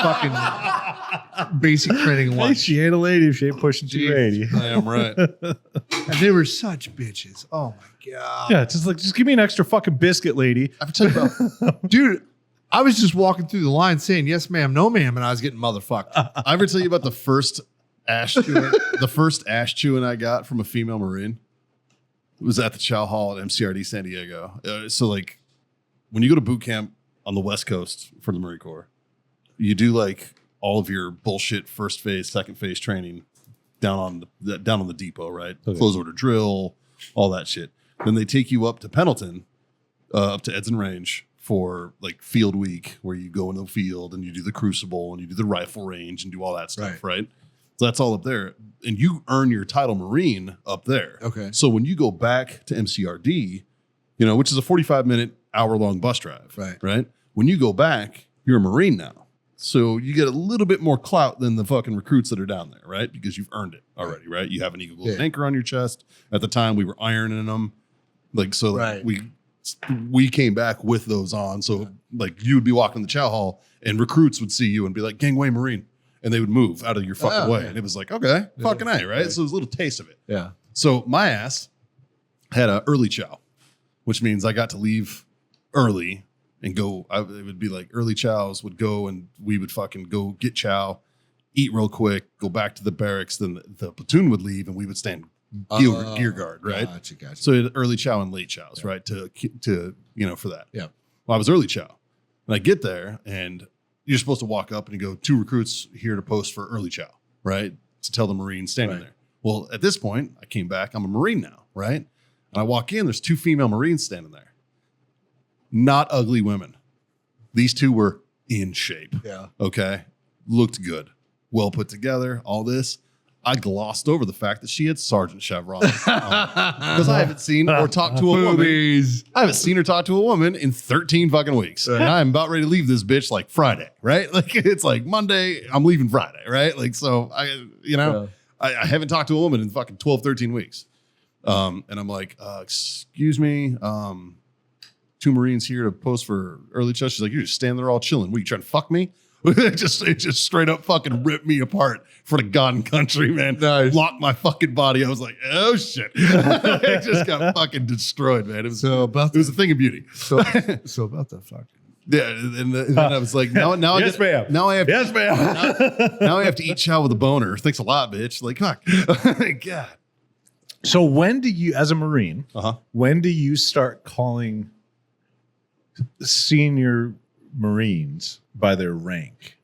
fucking basic training Hey, lunch. she ain't a lady if she ain't pushing 280." I am right. And they were such bitches. Oh my god. Yeah, just give me an extra fucking biscuit, lady. I have to tell you about. Dude, I was just walking through the line saying yes, ma'am, no, ma'am, and I was getting motherfucked. I ever tell you about the first ash chewing? The first ash chewing I got from a female Marine was at the Chow Hall at MCRD San Diego. So like, when you go to boot camp on the West Coast for the Marine Corps, you do like all of your bullshit first phase, second phase training down on the depot, right? Okay. Close order drill, all that shit. Then they take you up to Pendleton, up to Edson Range for like field week, where you go into the field and you do the crucible and you do the rifle range and do all that stuff, right? So that's all up there, and you earn your title Marine up there. Okay. So when you go back to MCRD, which is a 45-minute, hour-long bus drive, right? When you go back, you're a Marine now. So you get a little bit more clout than the fucking recruits that are down there, right? Because you've earned it already, right? You have an Eagle Golden Anchor on your chest. At the time, we were ironing them. Like, so Right. we came back with those on. So like, you would be walking the chow hall and recruits would see you and be like, gangway Marine. And they would move out of your fucking way. Yeah. And it was like, okay, fucking A, right? Right. So it was a little taste of it. Yeah. So my ass had an early chow, which means I got to leave early and go. It would be like early chows would go and we would fucking go get chow, eat real quick, go back to the barracks. Then the platoon would leave and we would stand gear guard, right? Gotcha. So it had early chow and late chows, right? To for that. Yeah. Well, I was early chow, and I get there and you're supposed to walk up and you go, 2 recruits here to post for early chow, right? To tell the Marines standing Right. there. Well, at this point, I came back. I'm a Marine now, right? And I walk in, there's 2 female Marines standing there. Not ugly women. These 2 were in shape. Yeah. Okay. Looked good. Well put together, all this. I glossed over the fact that she had sergeant chevrons because I haven't seen or talked to a woman. Boobies. I haven't seen or talked to a woman in 13 fucking weeks. And I'm about ready to leave this bitch like Friday, right? Like, it's like Monday, I'm leaving Friday, right? Like, so I haven't talked to a woman in fucking 12, 13 weeks. And I'm like, excuse me, 2 Marines here to post for early chow. She's like, you're just standing there all chilling. What, you trying to fuck me? it just straight up fucking ripped me apart for the God and country, man. Nice. Locked my fucking body. I was like, oh shit. It just got fucking destroyed, man. It was a thing of beauty. So about the fucking. Yeah, and then I was like, now Yes, ma'am. Now I have Yes, ma'am. now I have to eat chow with a boner. Thanks a lot, bitch. Like, fuck. God. So when do you, as a Marine, when do you start calling senior Marines by their rank?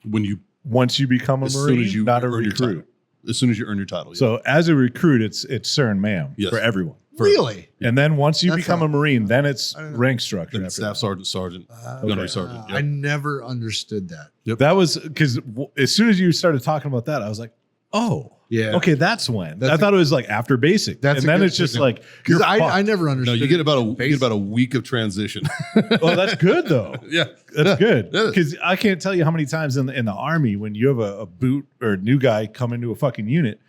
Once you become a As Marine, soon as you not a earn your recruit. title. As soon as you earn your title. Yeah. So as a recruit, it's sir and ma'am Yes. for everyone. Really? And then once you That's become not- a Marine, then it's I don't know. rank structure. then after staff sergeant, Okay. gunnery sergeant. I never understood that. that. That was because as soon as you started talking about that, I was like, oh, Yeah. okay, that's when. That's I a- thought it was like after basic. That's and a then good it's just signal. like, Because you're I fucked. never No, understood. you get about basic. a week of transition. Well, that's good though. Yeah. That's good. Yeah. Because I can't tell you how many times in the Army when you have a boot or a new guy come into a fucking unit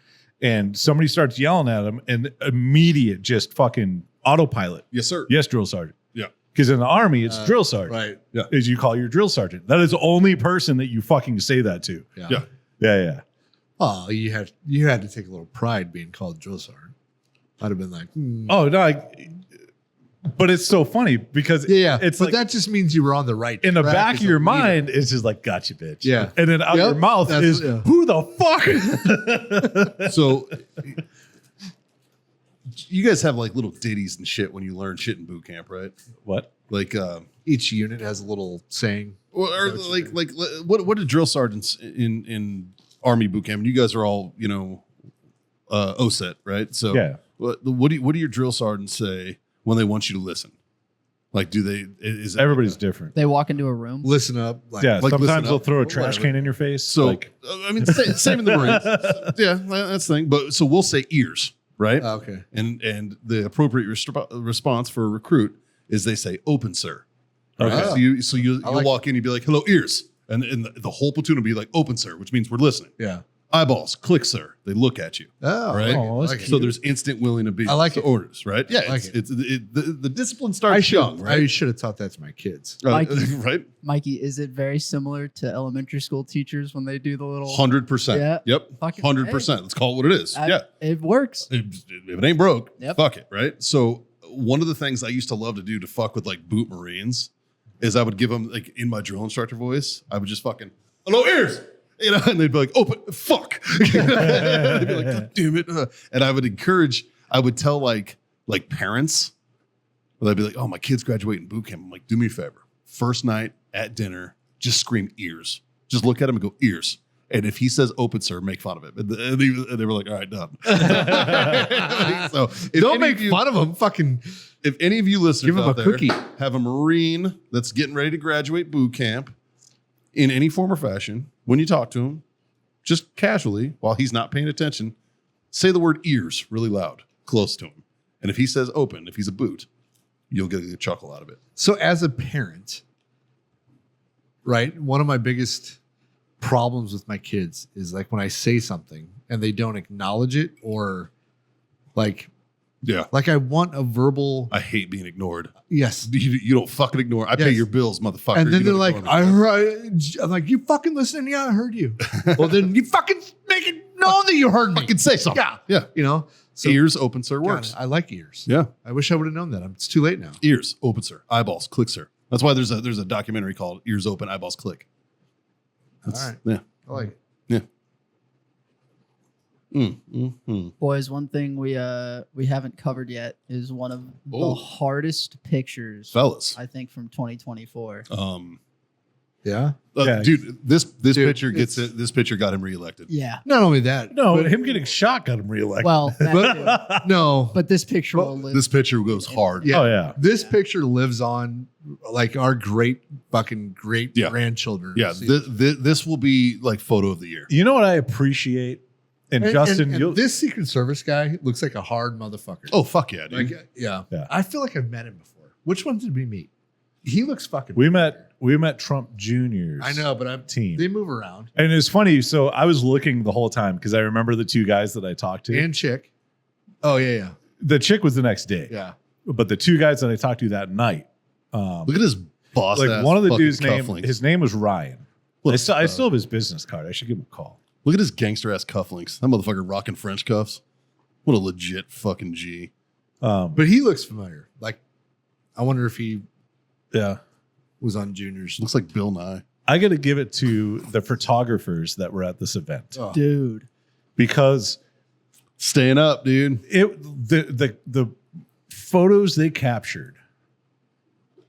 and somebody starts yelling at him and immediate just fucking autopilot. Yes, sir. Yes, drill sergeant. Yeah. Because in the Army, it's drill sergeant. Right. Is you call your drill sergeant. That is the only person that you fucking say that to. Yeah. Yeah. Yeah. Oh, you had to take a little pride being called drill sergeant. I'd have been like, Oh, no. But it's so funny because Yeah. it's But like that just means you were on the right in the track back as of a your leader. mind, it's just like, gotcha, bitch. Yeah. And then out Yep. your mouth That's- is, yeah. who the fuck? So you guys have like little ditties and shit when you learn shit in boot camp, right? What? Like, Each unit has a little saying. or like what did drill sergeants in Army boot camp? And you guys are all, you know, OSET, right? So Yeah. what do your drill sergeants say when they want you to listen? Like, do they? Is it Everybody's different. They walk into a room. Listen up. Like, Yeah. like, listen Sometimes they'll up, throw a or trash whatever. can in your face. So like, I mean, same in the Marines. Yeah, that's the thing. But so we'll say ears, right? Okay. And the appropriate response for a recruit is they say open, sir. okay. Ah. So you'll I like walk in, you'd be like, hello, ears. And the whole platoon will be like, open, sir, which means we're listening. Yeah. Eyeballs, click, sir. They look at you. Oh, Right? Oh, that's I like it. So there's instant willing obedience. I like to it. orders, right? Yeah, I like the discipline I starts should young, right? I should have taught that to my kids. Mikey. Right? Mikey, is it very similar to elementary school teachers when they do the little? 100%. Yeah. Yep. Fucking 100%. Let's call it what it is. Yeah. It works. If it ain't broke, Yep. fuck it, right? So one of the things I used to love to do to fuck with like boot Marines is I would give them like in my drill instructor voice, I would just fucking, hello, ears. You know, and they'd be like, open, fuck. They'd be like, God damn it. And I would tell like parents, they'd be like, oh, my kid's graduating boot camp. I'm like, do me a favor. First night at dinner, just scream ears. Just look at him and go, ears. And if he says open, sir, make fun of him. And they were like, all right, done. So if Don't any make of you- fun of them. Fucking If any of you listeners Give him out a there cookie. have a Marine that's getting ready to graduate boot camp in any form or fashion, when you talk to him, just casually, while he's not paying attention, say the word ears really loud, close to him. And if he says open, if he's a boot, you'll get a chuckle out of it. So as a parent, right, one of my biggest problems with my kids is like when I say something and they don't acknowledge it or like Yeah. I want a verbal I hate being ignored. yes. You don't fucking ignore. I pay Yes. your bills, motherfucker. And then You they're don't like, ignore I me. heard. I'm like, you fucking listening? Yeah, I heard you. Well, then you fucking make it known that you heard me. Fucking say something. Yeah, Yeah. you know. So Ears, open, sir, God, works. I like ears. Yeah. I wish I would have known that. It's too late now. Ears, open, sir. Eyeballs, click, sir. That's why there's a documentary called Ears Open, Eyeballs Click. That's- All right. Yeah. I like it. Boys, one thing we haven't covered yet is one of Oh. the hardest pictures Fellas. I think from 2024. Yeah. Yeah. Dude, this Dude, picture gets it's- it. This picture got him reelected. Yeah. Not only that. No, but, him getting shot got him reelected. Well, that too. no. But this picture Well, will live. This picture goes hard. Yeah. Oh, yeah. This picture lives on like our great Yeah. grandchildren. Yeah, See. this will be like photo of the year. You know what I appreciate? And, Justin, and you'll, this Secret Service guy looks like a hard motherfucker. Oh fuck yeah, dude! Like, yeah. Yeah. I feel like I've met him before. Which one did we meet? He looks fucking. we met Trump Jr.'s I know, but I'm team. They move around. And it's funny. So I was looking the whole time because I remember the two guys that I talked to. And chick. Oh yeah, The chick was the next day. yeah. But the two guys that I talked to that night, Look at his boss. like ass one of the fucking dudes' name, cufflinks. his name was Ryan. Look, I still have his business card. I should give him a call. Look at his gangster ass cufflinks. That motherfucker rocking French cuffs. What a legit fucking G. But he looks familiar. Like, I wonder if he Yeah. was on Junior's. Looks like Bill Nye. I got to give it to the photographers that were at this event Oh. Dude. because Staying up, dude. the photos they captured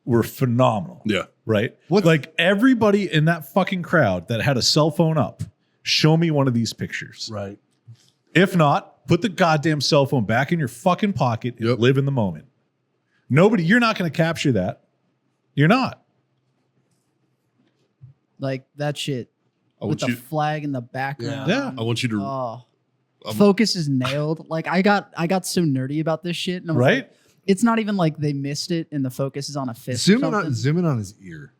were phenomenal. Yeah. Right? Like everybody in that fucking crowd that had a cell phone up, show me one of these pictures. Right. If not, put the goddamn cell phone back in your fucking pocket and Yep. live in the moment. You're not going to capture that. You're not. Like that shit I with want the you. flag in the background. Yeah. I want you to. Oh. Um, Focus is nailed. Like I got so nerdy about this shit. And I was Right? like, it's not even like they missed it and the focus is on a fist. Zoom in on his ear.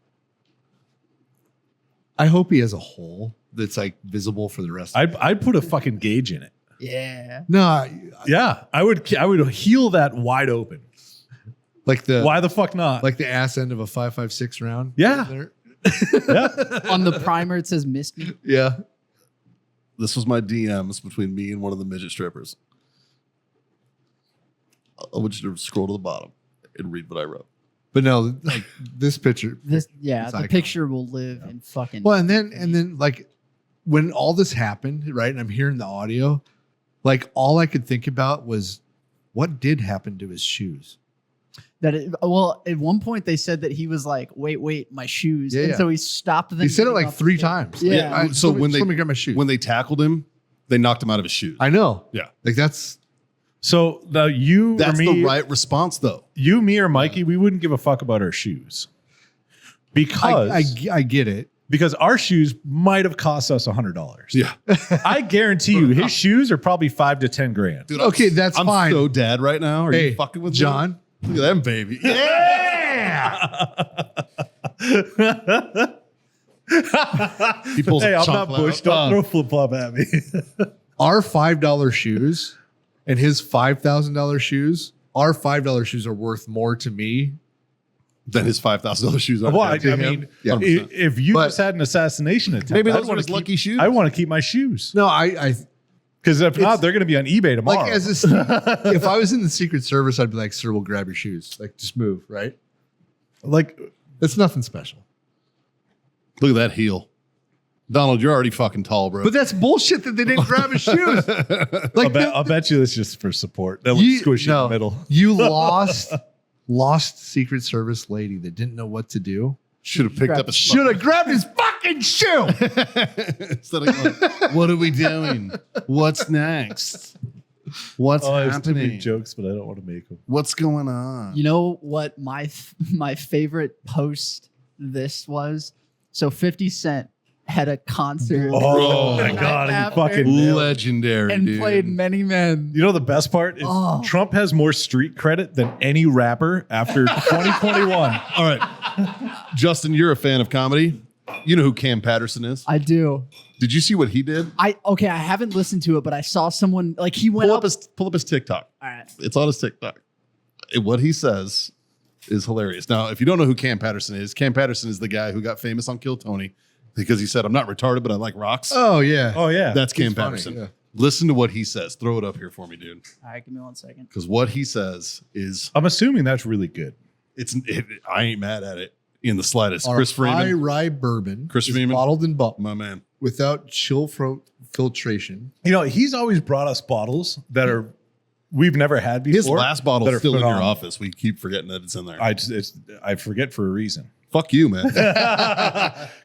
I hope he has a hole that's like visible for the rest. I'd put a fucking gauge in it. Yeah. No, Yeah. I would heal that wide open. like the Why the fuck not? like the ass end of a 5.56 round. Yeah. There. yeah. On the primer it says missed me. Yeah. This was my DMs between me and one of the midget strippers. I want you to scroll to the bottom. and read what I wrote. But no, like this picture. the iconic. picture will live in fucking. Well, and then like when all this happened, right? And I'm hearing the audio, like all I could think about was what did happen to his shoes. At one point they said that he was like, wait, my shoes. Yeah, and yeah. so he stopped them. He said it like up 3 the- times. Yeah. Like, So when let me grab my shoes. when they tackled him, they knocked him out of his shoes. I know. Yeah. Like that's So now you or That's me, the right response, though. you, me, or Mikey, we wouldn't give a fuck about our shoes because I get it. because our shoes might have cost us $100. Yeah, I guarantee you, his shoes are probably $5 to $10 grand. dude. Okay, that's I'm fine. so dad right now. Are Hey, you fucking with John? me? Look at them, baby. He pulls Hey, a I'm chunk not out. Bush. Don't throw flip flop at me. Our $5 shoes and his $5,000 shoes, our $5 shoes are worth more to me. Then his $5,000 shoes are. Well, I to him. mean, Yeah. if you But- just had an assassination attempt, Maybe I'd those were wanna his lucky shoes. I want to keep my shoes No, I because if not, It's- they're going to be on eBay tomorrow. like as if I was in the Secret Service, I'd be like, sir, we'll grab your shoes. Like just move, right? like It's nothing special. Look at that heel. Donald, you're already fucking tall, bro. But that's bullshit that they didn't grab his shoes. Like I'll bet you that's just for support. That looks squishy in the middle. You lost Secret Service lady that didn't know what to do. Should have picked up a Should have grabbed his fucking shoe. Instead of going, what are we doing? What's next? What's Oh, I have too many happening? jokes, but I don't want to make them. What's going on? You know what my favorite post this was? So 50 Cent had a concert. Oh my right god, after he fucking nailed it. Legendary, and dude. played Many Men. You know the best part is Oh. Trump has more street credit than any rapper after 2021. All right. Justin, you're a fan of comedy. You know who Cam Patterson is? I do. Did you see what he did? I haven't listened to it, but I saw someone like he went Pull up. up his TikTok. All right. It's on his TikTok. What he says is hilarious. Now, if you don't know who Cam Patterson is the guy who got famous on Kill Tony because he said, I'm not retarded, but I like rocks. Oh yeah. Oh yeah, That's Cam he's funny, Patterson. yeah. Listen to what he says. Throw it up here for me, dude. All right, give me 1 second. Because what he says is, I'm assuming that's really good. I ain't mad at it in the slightest. Our Chris high Freeman, rye bourbon Chris is Freeman. bottled in my man. without chill filtration. You know, he's always brought us bottles that are we've never had before. His last bottle that is are still in your phenomenal. office. We keep forgetting that it's in there. I forget for a reason. Fuck you, man.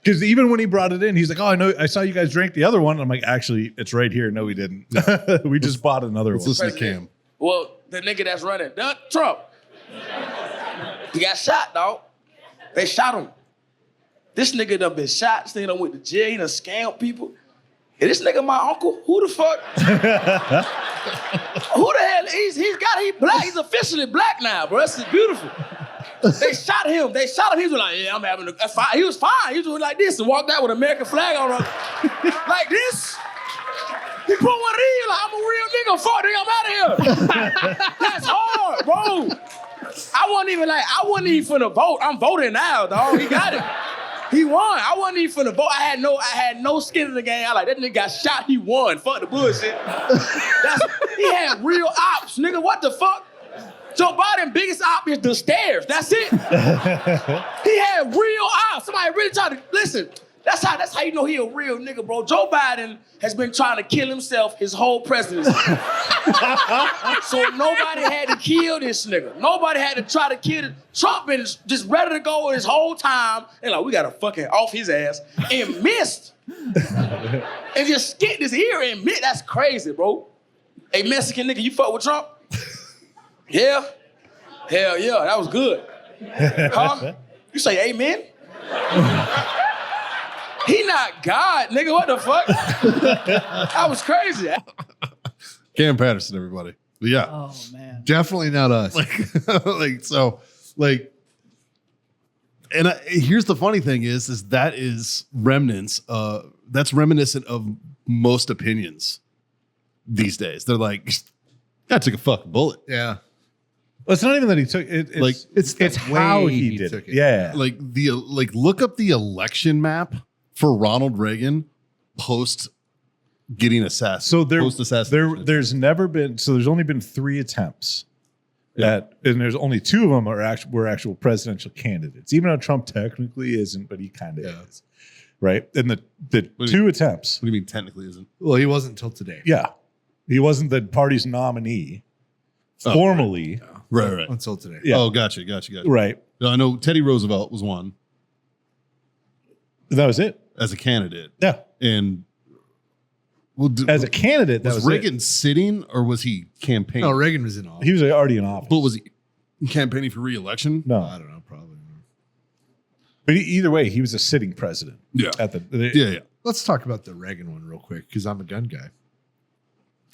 Because even when he brought it in, he's like, "Oh, I know. I saw you guys drink the other one." I'm like, "Actually, it's right here." No, we didn't. We just bought another Let's one. listen to Cam. Well, the nigga that's running, Trump, he got shot, dog. They shot him. This nigga done been shot. This nigga done went to jail. He done scammed people. And this nigga my uncle? Who the fuck? Who the hell? He's black. He's officially black now, bro. This is beautiful. They shot him. He was like, yeah, I'm having a fine. He was fine. He was doing like this and walked out with an American flag on him. Like this. He put one of these, like, I'm a real nigga. Fuck, nigga, I'm out of here. That's hard, bro. I wasn't even finna vote. I'm voting now, dog. He got it. He won. I wasn't even finna vote. I had no skin in the game. I like, that nigga got shot, he won. Fuck the bullshit. He had real ops, nigga. What the fuck? Joe Biden biggest op is the stairs. That's it. He had real ops. Somebody really tried to listen. That's how you know he a real nigga, bro. Joe Biden has been trying to kill himself his whole presidency. So nobody had to kill this nigga. Nobody had to try to kill it. Trump been just ready to go his whole time. And like, we gotta fucking off his ass. And missed. And just skit this ear and missed. That's crazy, bro. Hey, Mexican nigga, you fuck with Trump? Yeah? Hell yeah, that was good. Huh? You say amen? He not God, nigga. What the fuck? That was crazy. Cam Patterson, everybody. But yeah. Oh man. Definitely not us. Here's the funny thing is that is that's reminiscent of most opinions these days. They're like, I took a fucking bullet. Yeah. Well, it's not even that he took it. Like, It's the how way he he did took it. it. Yeah. Look up the election map for Ronald Reagan post getting assassinated. So post assassination. there's never been. So there's only been 3 attempts And there's only 2 of them were actual presidential candidates, even though Trump technically isn't, but he kind of is, right? And the 2 attempts. What do you mean technically isn't? Well, he wasn't until today. Yeah, he wasn't the party's nominee formally, Right. Until today. Yeah. Oh, gotcha. right? I know Teddy Roosevelt was one That was it. as a candidate, Yeah, and as a candidate, that was was Reagan sitting or was he campaigning? No, Reagan was in office. He was already in office. But was he campaigning for re-election? No, I don't know, probably. but either way, he was a sitting president. Yeah. Yeah. Let's talk about the Reagan one real quick because I'm a gun guy.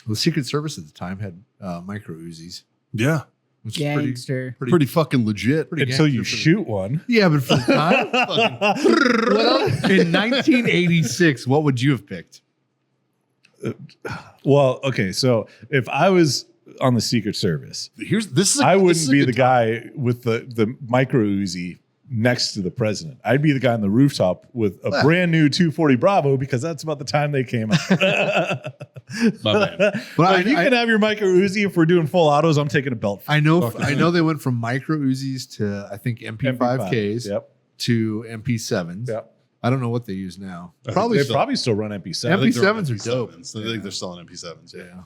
Well, the Secret Service at the time had micro Uzis. Yeah. Which is pretty, Gangster. Pretty fucking legit. pretty Until you gangster for shoot one. Yeah, but for the time, in 1986, what would you have picked? Well, okay, so if I was on the Secret Service, this I wouldn't is a be good the time. guy with the micro Uzi next to the president. I'd be the guy on the rooftop with a brand new 240 Bravo because that's about the time they came out. My man. But Like, you can have your micro Uzi if we're doing full autos. I'm taking a belt. I know they went from micro Uzis to I think MP5Ks Yep. to MP7s. Yep. I don't know what they use now. They Probably probably still run MP7. I think they're MP7s are dope. MP7s. I think they're still on MP7s. Yeah. yeah.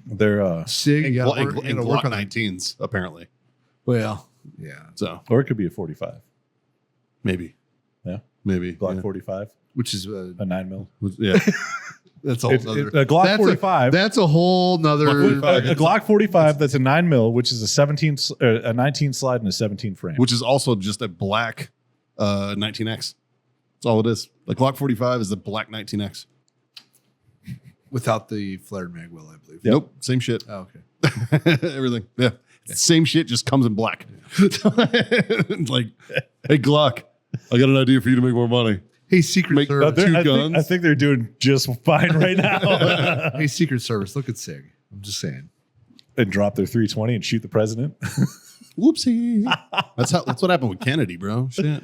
They're Sig, you And gotta work, you and gotta Glock work on that. 19s, apparently. Well, yeah, So or it could be a 45. maybe. Yeah. Maybe. Glock yeah. 45, which is a 9mm. Yeah. that's a whole nother. A Glock that's 45. That's a whole nother. Glock 45. A Glock 45 that's a 9mm, which is a 19 slide and a 17 frame. Which is also just a black 19X. That's all it is. The Glock 45 is the black 19X. Without the flared mag well, I believe. Nope. Same shit. Oh, okay. Everything. Yeah. Same shit, just comes in black. It's like, hey, Glock, I got an idea for you to make more money. Hey, Secret Make- Service. Two I guns. think they're doing just fine right now. Hey, Secret Service. Look at Sig. I'm just saying. And drop their 320 and shoot the president. Whoopsie. That's what happened with Kennedy, bro. Shit.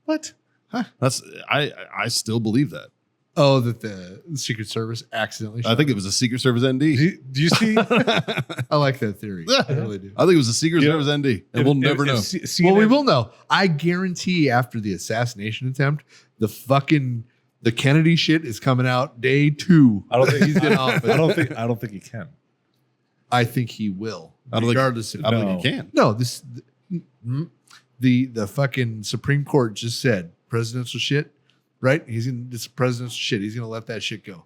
What? I still believe that. Oh, that the Secret Service accidentally. I think it was a Secret Service ND. Do you see? I like that theory. I really do. I think it was a Secret Service ND, and we'll never know. Well, we will know. I guarantee after the assassination attempt, the Kennedy shit is coming out day 2. I don't think he's getting off. I don't think he can. I think he will. I don't think- regardless of I don't think you can. No, the fucking Supreme Court just said presidential shit, right? It's presidential shit. He's gonna let that shit go.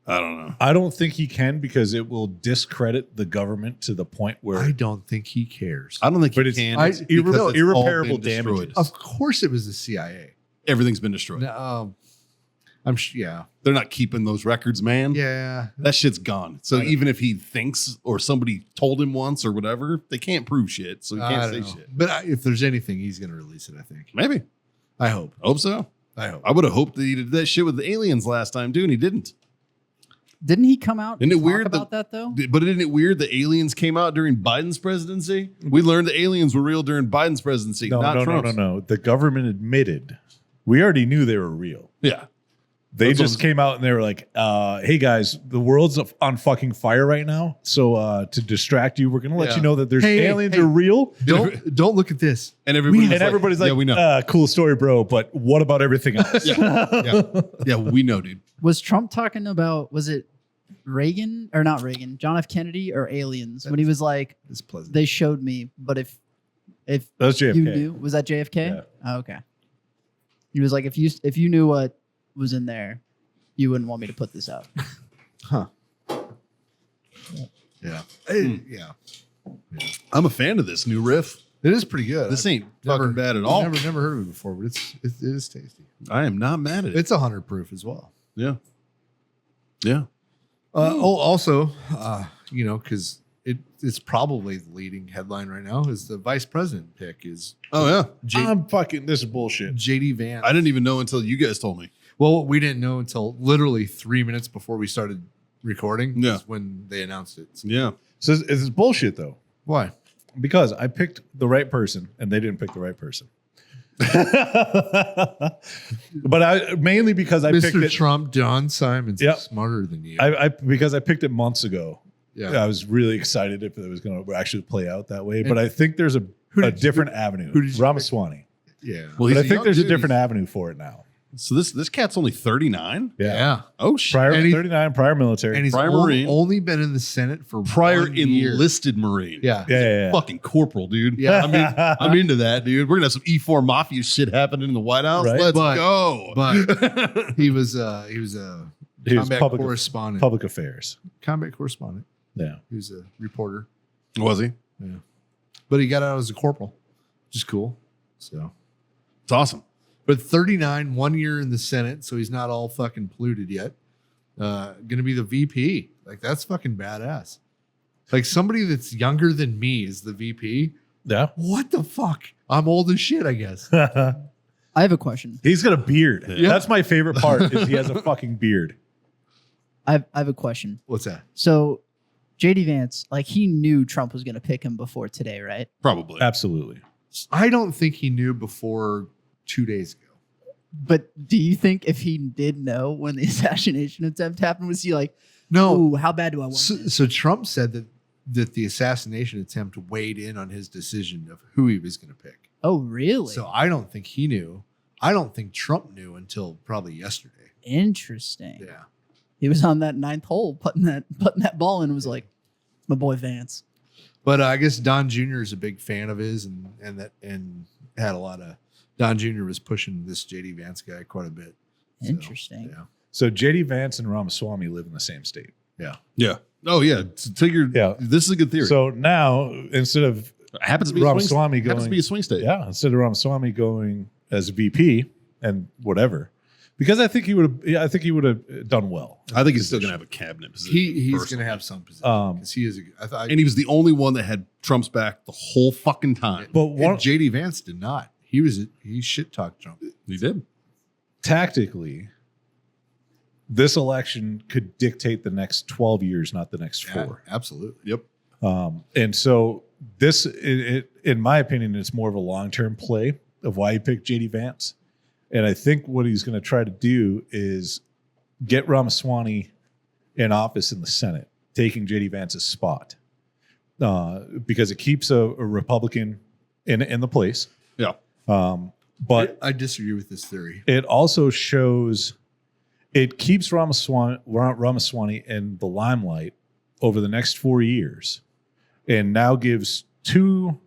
I don't know. I don't think he can because it will discredit the government to the point where I don't think he cares. I don't think But you it's- can. I- because it's all irreparable been destroyed. damages. Of course, it was the CIA. Everything's been destroyed. No, yeah, They're not keeping those records, man. yeah. That shit's gone. So even if he thinks or somebody told him once or whatever, they can't prove shit. So he I can't don't say know. shit. But if there's anything, he's gonna release it. I think. Maybe. I hope. Hope so. I hope. I would have hoped that he did that shit with the aliens last time, too, and he didn't. Didn't he come out Isn't it and talk weird about that though? But isn't it weird the aliens came out during Biden's presidency? We learned the aliens were real during Biden's presidency, not Trump's. no. The government admitted. We already knew they were real. Yeah. They That's what just came out and they were like, hey guys, the world's on fucking fire right now. So to distract you, we're going to let Yeah. you know that there's Hey, aliens hey. are real. Don't look at this. And everybody's Everybody's like, yeah, we know. Cool story, bro. But what about everything else? Yeah, we know, dude. Was Trump talking about, was it Reagan or not Reagan, John F. Kennedy or aliens? When he was like, It's pleasant. they showed me, but if That was JFK. you knew, was that JFK? Yeah. Oh, okay. He was like, if you knew what was in there, you wouldn't want me to put this out. Huh. Yeah. Yeah. I'm a fan of this new riff. It is pretty good. This ain't Never- fucking bad at all. Never heard of it before, but it is tasty. I am not mad at it. It's 100 proof as well. Yeah. Yeah. Also, because it's probably the leading headline right now is the vice president pick is Oh, yeah. This is bullshit. JD Vance. I didn't even know until you guys told me. Well, we didn't know until literally 3 minutes before we started recording. Yeah. Is when they announced it. So- Yeah. So it's bullshit though. Why? Because I picked the right person and they didn't pick the right person. But mainly because I picked Mr. it. Trump, John Simon's Yep. smarter than you. Because I picked it months ago Yeah. I was really excited if it was going to actually play out that way. But I think there's a different avenue. who did you Ramaswamy. Yeah. Well, But he's I a think young there's a dude. different avenue for it now. So this cat's only 39. Yeah. Oh shit. Prior And he- 39, prior military. And he's Prior only, Marine. been in the Senate for Prior 1 year. enlisted Marine. Yeah. yeah. Fucking corporal, dude. Yeah. I'm into that, dude. We're gonna have some E4 mafia shit happening in the White House. Right. Let's But- go. But he was a He was combat public correspondent. public affairs. Combat correspondent. Yeah. He was a reporter. Was he? But he got out as a corporal, which is cool. So, It's awesome. but 39, 1 year in the Senate, so he's not all fucking polluted yet. Gonna be the VP. Like, that's fucking badass. Like, somebody that's younger than me is the VP. Yeah. What the fuck? I'm old as shit, I guess. I have a question. He's got a beard. Yeah. That's my favorite part is he has a fucking beard. I have a question. What's that? So, JD Vance, like he knew Trump was going to pick him before today, right? Probably. Absolutely. I don't think he knew before 2 days ago. But do you think if he did know when the assassination attempt happened, was he like, No. "Ooh, how bad do I want this?" So Trump said that the assassination attempt weighed in on his decision of who he was going to pick. Oh, really? So I don't think he knew. I don't think Trump knew until probably yesterday. Interesting. Yeah. He was on that ninth hole, putting that ball in, and was like, "My boy Vance." But I guess Don Jr. is a big fan of his, and had a lot of Don Jr. was pushing this JD Vance guy quite a bit. So, Interesting. yeah. So JD Vance and Ramaswamy live in the same state. Yeah. Oh yeah. Take your. Yeah. This is a good theory. So now instead of it happens to be a swing, Ramaswamy happens going, to be a swing state. yeah, instead of Ramaswamy going as VP and whatever, because I think he would have done well. I think he's still gonna have a cabinet position. He's going personally. to have some position because he is. And he was the only one that had Trump's back the whole fucking time. But one, JD Vance did not. He shit talked Trump. He did. tactically, this election could dictate the next 12 years, not the next 4. Yeah, absolutely. Yep. And so this, in my opinion, is more of a long-term play of why he picked JD Vance. And I think what he's going to try to do is get Ramaswamy in office in the Senate, taking JD Vance's spot, because it keeps a Republican in the place. Yeah. But I disagree with this theory. it also shows it keeps Ramaswamy in the limelight over the next 4 years, and now gives 2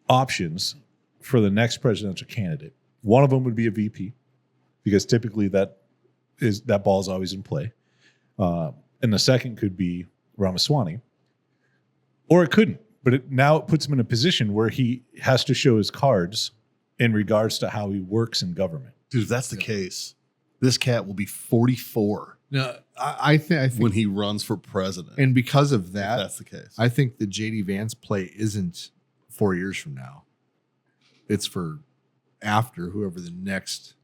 options for the next presidential candidate. One of them would be a VP, because typically that ball is always in play. And the second could be Ramaswamy, or it couldn't. But now it puts him in a position where he has to show his cards in regards to how he works in government. Dude, if that's the case, this cat will be 44 No, I think when he runs for president. and because of if that, that's the case. I think the JD Vance play isn't 4 years from now. It's for after whoever the next.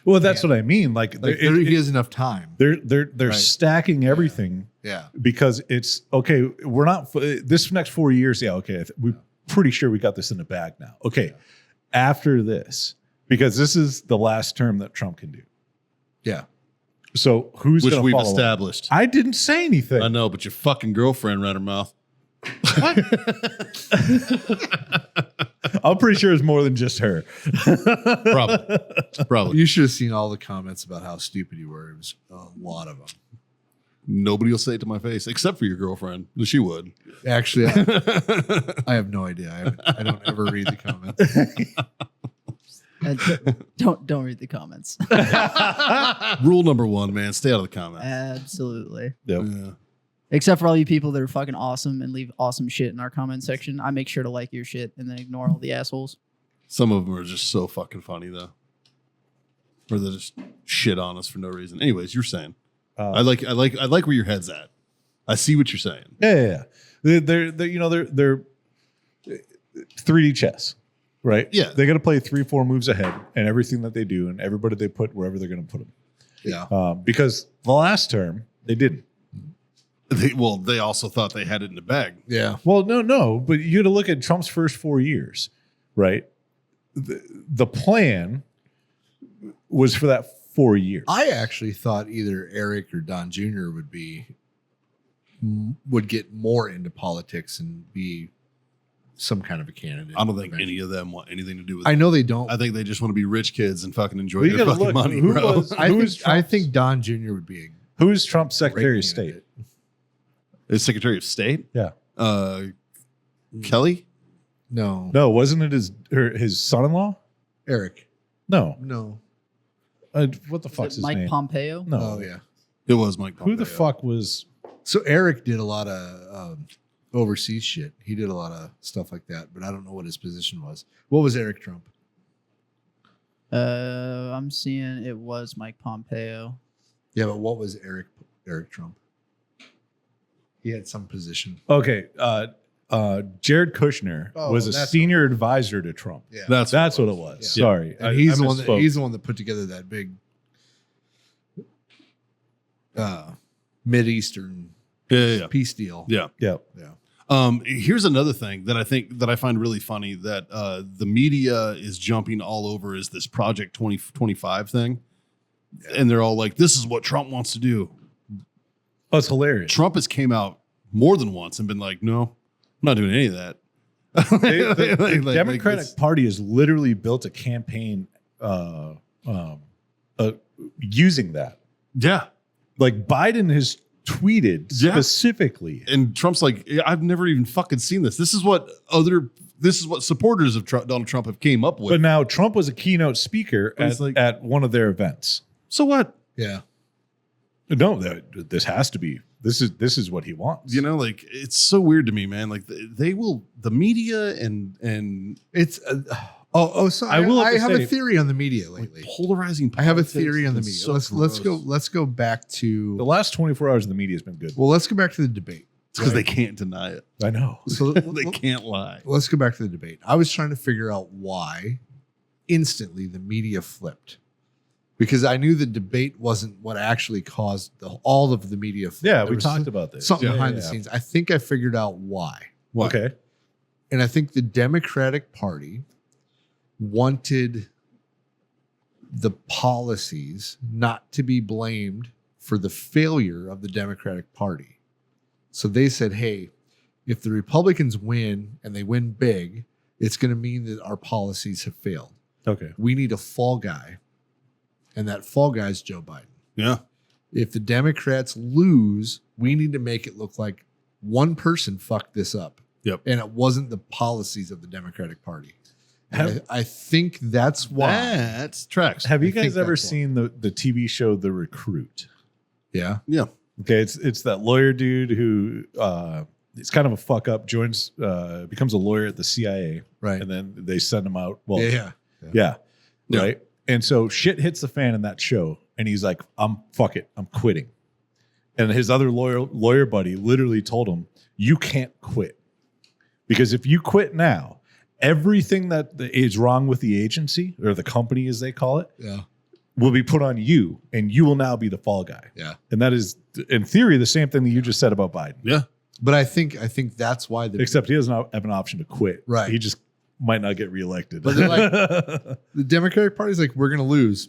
Well, that's what I mean. Like he has enough time. they're Right. stacking everything Yeah. because it's okay. We're not this next 4 years. Yeah, okay. We're pretty sure we got this in the bag now. Okay, after this, because this is the last term that Trump can do. Yeah. So who's Which going to we've follow him? established. I didn't say anything. I know, but your fucking girlfriend ran her mouth. I'm pretty sure it's more than just her. Probably. You should have seen all the comments about how stupid you were. It was a lot of them. Nobody will say it to my face except for your girlfriend. She would. Actually, I have no idea. I don't ever read the comments. Don't read the comments. Rule number 1, man, stay out of the comments. Absolutely. Yep. Yeah. Except for all you people that are fucking awesome and leave awesome shit in our comment section. I make sure to like your shit and then ignore all the assholes. Some of them are just so fucking funny though. Or they just shit on us for no reason. Anyways, you're saying. I like where your head's at. I see what you're saying. Yeah. They're 3D chess, right? Yeah. They got to play 3-4 moves ahead, and everything that they do, and everybody they put wherever they're going to put them. Yeah. Because the last term they didn't. They also thought they had it in the bag. Yeah. Well, no, but you got to look at Trump's first 4 years, right? The plan was for that 4 years. I actually thought either Eric or Don Jr. would be would get more into politics and be some kind of a candidate. I don't think any of them want anything to do with it. I know they don't. I think they just want to be rich kids and fucking enjoy Well, you their gotta fucking look, money, who bro. was- I think Don Jr. would be a Who is Trump's great Secretary of State? candidate. Is Secretary of State? Yeah. Kelly? No, No, wasn't it his son-in-law? Eric. No. No. What the Is fuck's it his Mike name? Pompeo? No. Oh yeah. It was Mike Pompeo. Who the fuck was? So Eric did a lot of overseas shit. He did a lot of stuff like that, but I don't know what his position was. What was Eric Trump? I'm seeing it was Mike Pompeo. Yeah, but what was Eric Trump? He had some position. Okay, Jared Kushner Oh, was a that's senior advisor to Trump. Yeah. That's what it was. Yeah. Sorry, And he's the one misspoke. he's the one that put together that big Mid-Eastern Yeah. peace deal. Yeah. Yeah. Yeah. Here's another thing that I find really funny that the media is jumping all over is this Project 2025 thing. And they're all like, this is what Trump wants to do. Oh, it's hilarious. Trump has came out more than once and been like, no, I'm not doing any of that. The Democratic Party has literally built a campaign using that. Yeah. Like Biden has tweeted Yeah. specifically. And Trump's like, I've never even fucking seen this. This is what supporters of Donald Trump have came up with. But now Trump was a keynote speaker But it's like- at one of their events. So what? Yeah. No, this has to be. This is what he wants. You know, like it's so weird to me, man. Like the media and It's so I will I have say- a theory on the media like lately. polarizing. I have a politics. theory on the It's media. so Let's gross. go back The to last 24 hours of the media has been good. well, let's go back to the debate. It's because they can't deny it. I know. So They can't lie. let's go back to the debate. I was trying to figure out why instantly the media flipped. Because I knew the debate wasn't what actually caused all of the media flip. Yeah, There we was talked about this. something Yeah, behind yeah, the yeah. scenes. I think I figured out why. Why? Okay. And I think the Democratic Party wanted the policies not to be blamed for the failure of the Democratic Party. So they said, hey, if the Republicans win and they win big, it's going to mean that our policies have failed. Okay. We need a fall guy, and that fall guy is Joe Biden. Yeah. If the Democrats lose, we need to make it look like one person fucked this up. Yep. And it wasn't the policies of the Democratic Party. Have- I think that's why. That's tracks. Have you I think guys ever that's why. seen the TV show The Recruit? Yeah. Yeah. Okay, it's that lawyer dude who it's kind of a fuck up, becomes a lawyer at the CIA, Right. and then they send him out. Well, Yeah. yeah, Yeah. right. And so shit hits the fan in that show, and he's like, fuck it, I'm quitting. And his other lawyer buddy literally told him, you can't quit. Because if you quit now, everything that is wrong with the agency or the company, as they call it, Yeah. will be put on you, and you will now be the fall guy. Yeah. And that is, in theory, the same thing that you just said about Biden. Yeah. But I think that's why the Except he doesn't have an option to quit. Right. He just might not get reelected. But they're like, the Democratic Party's like, we're gonna lose.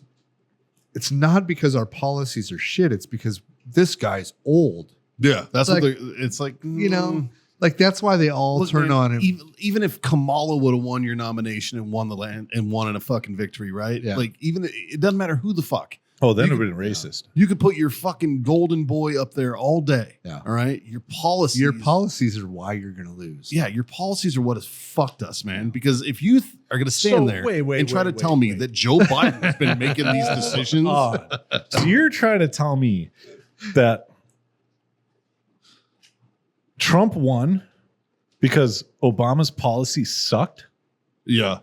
It's not because our policies are shit, it's because this guy's old. Yeah. That's Like, what it's like. You know, like that's why they all Look, turn man, on him. Even if Kamala would have won your nomination and won the land and won in a fucking victory, right? Yeah. Like even it doesn't matter who the fuck. oh, then You it would could- have been racist. You could put your fucking golden boy up there all day. Yeah. All right. Your policies. Your policies are why you're gonna lose. Yeah, your policies are what has fucked us, man. Because if you are going to stand So, there wait, and try to tell me that Joe Biden has been making these decisions, So you're trying to tell me that Trump won because Obama's policy sucked? yeah,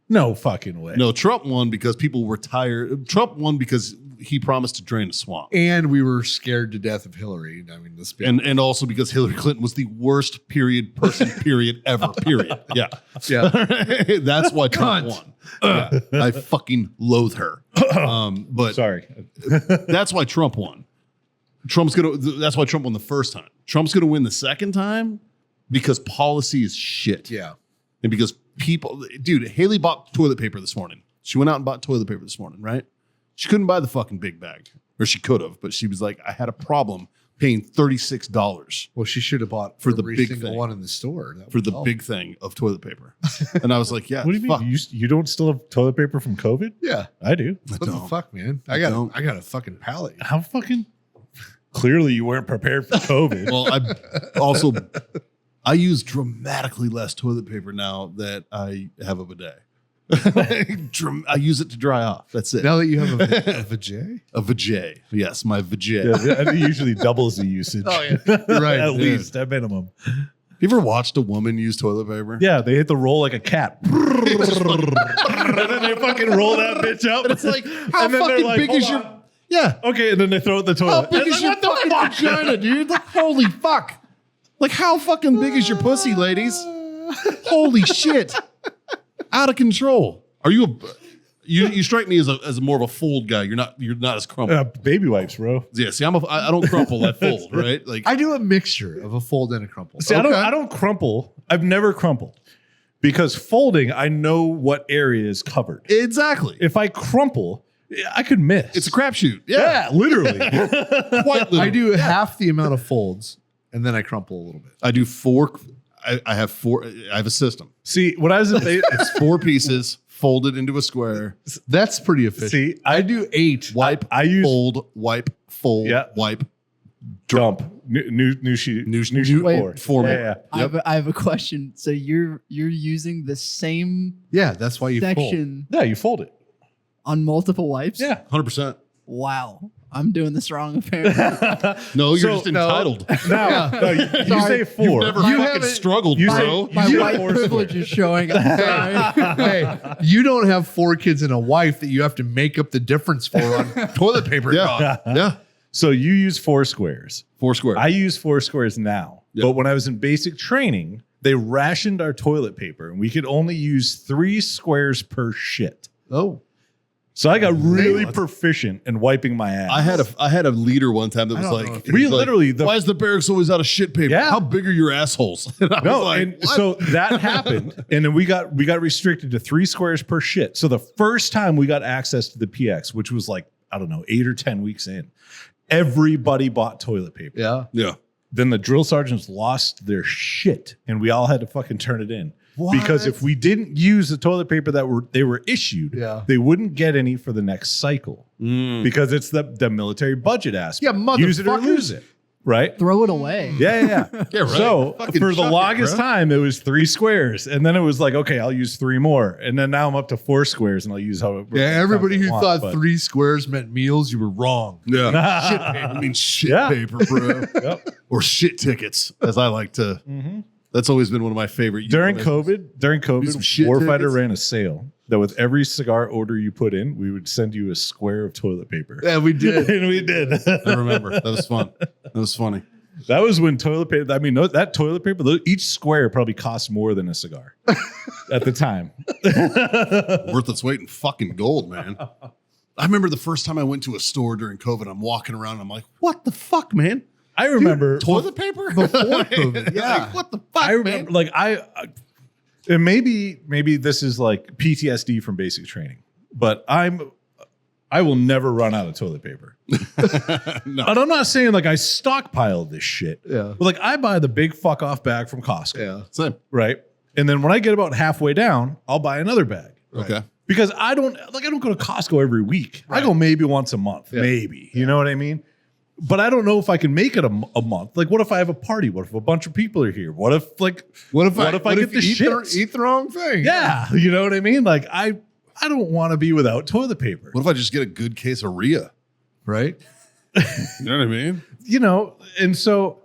No fucking way. no, Trump won because people were tired. Trump won because he promised to drain a swamp, And we were scared to death of Hillary. I mean, let's be and also because Hillary Clinton was the worst person ever. Yeah, yeah. that's why Trump won. Yeah, I fucking loathe her. But Sorry. that's why Trump won. That's why Trump won the first time. Trump's gonna win the second time because policy is shit. Yeah. And because people, dude, Haley bought toilet paper this morning. She went out and bought toilet paper this morning, right? She couldn't buy the fucking big bag, or she could have, but she was like, I had a problem paying $36 Well, she should have bought For the every big single thing. one in the store. That for would the help. big thing of toilet paper. And I was like, yeah, What do you fuck. mean? You don't still have toilet paper from COVID? Yeah. I do. I What the don't. fuck, man? I I got don't. a fucking pallet. How fucking clearly you weren't prepared for COVID. Well, I use dramatically less toilet paper now that I have a bidet. I use it to dry off. That's it. Now that you have a vajay? A vajay. Yes, my vajay. Yeah, it usually doubles the usage. Oh, yeah. Right. At yeah. least, at minimum. You ever watched a woman use toilet paper? Yeah, they hit the roll like a cat. and then they fucking roll that bitch up. It's like, how And then they're fucking like, big is "Hold your... on." Yeah. Okay, and then they throw it in the How toilet. big And is it's your like, what the fucking fuck? vagina, dude? Like, holy fuck. Like, how fucking big is your pussy, ladies? Holy shit. Out of control. Are you you strike me as a more of a fold guy. You're not as crumpled. Baby wipes, bro. Yeah, see, I don't crumple, I fold, right? Like I do a mixture of a fold and a crumple. See, I don't crumple. I've never crumpled because folding, I know what area is covered. exactly. If I crumple, I could miss. It's a crapshoot. yeah, literally. Quite literally. I do half the amount of folds and then I crumple a little bit. I do four. I have four. I have a system. See, when I was at It's 4 pieces folded into a square. That's pretty efficient. see, I do 8. Wipe, I use fold, wipe, fold, Yeah. wipe. dump new sheet New sheet Wait, four. for me. Yeah, yeah. I have a question. So you're using the same Yeah, that's why you fold. section Yeah, you fold it. on multiple wipes? Yeah. 100%. Wow. I'm doing this wrong apparently. No, you're So, just entitled. Now, no, you say 4. You've never You fucking haven't- struggled, you bro. say- My You white four privilege is showing up. Sorry. Hey, you don't have 4 kids and a wife that you have to make up the difference for on toilet paper. Yeah. Yeah. So you use 4 squares. 4 square. I use 4 squares now. Yep. But when I was in basic training, they rationed our toilet paper and we could only use 3 squares per shit. Oh. So I got really proficient in wiping my ass. I had a leader one time that was don't know like, if We he's like, literally- why is the barracks always out of shit paper? Yeah. How big are your assholes? And I was No, like, and what? so that happened, and then we got restricted to 3 squares per shit. So the first time we got access to the PX, which was like, I don't know, 8 or 10 weeks in, everybody bought toilet paper. Yeah. Yeah. Then the drill sergeants lost their shit, and we all had to fucking turn it in. Because if we didn't use the toilet paper that they were issued, Yeah. they wouldn't get any for the next cycle Mm. because it's the military budget aspect. Yeah, Use it or motherfuckers. lose it, right? Throw it away. Yeah. Yeah, right. So Fucking for the chuck it, longest bro. time, it was 3 squares, and then it was like, okay, I'll use 3 more, and then now I'm up to 4 squares, and I'll use how. Yeah, everybody who thought but- 3 squares meant meals, you were wrong. Yeah. Shit paper. I mean, shit Yeah. paper, bro. Yep. Or shit tickets, as I like to. That's always been one of my favorite. During euphemisms. COVID, some shit Warfighter tickets. ran a sale that with every cigar order you put in, we would send you a square of toilet paper. Yeah, we did. And we did. I remember. That was fun. That was funny. That was when toilet paper. I mean, that toilet paper, each square probably cost more than a cigar at the time. Worth its weight in fucking gold, man. I remember the first time I went to a store during COVID. I'm walking around. I'm like, what the fuck, man? I remember Toilet paper? Before COVID, yeah. Like, what the fuck, I remember, man? like and maybe this is like PTSD from basic training, but I will never run out of toilet paper. No. And I'm not saying like I stockpile this shit. Yeah. But like I buy the big fuck off bag from Costco, Yeah. Same. right? And then when I get about halfway down, I'll buy another bag. Okay. Because I don't go to Costco every week. I go maybe once a month, Yeah. maybe. You know what I mean? But I don't know if I can make it a month. Like, what if I have a party? What if a bunch of people are here? What if I get the you shits? eat the wrong thing? Yeah, you know what I mean? Like, I don't want to be without toilet paper. What if I just get a good case of Rhea? Right? You know what I mean? You know, and so,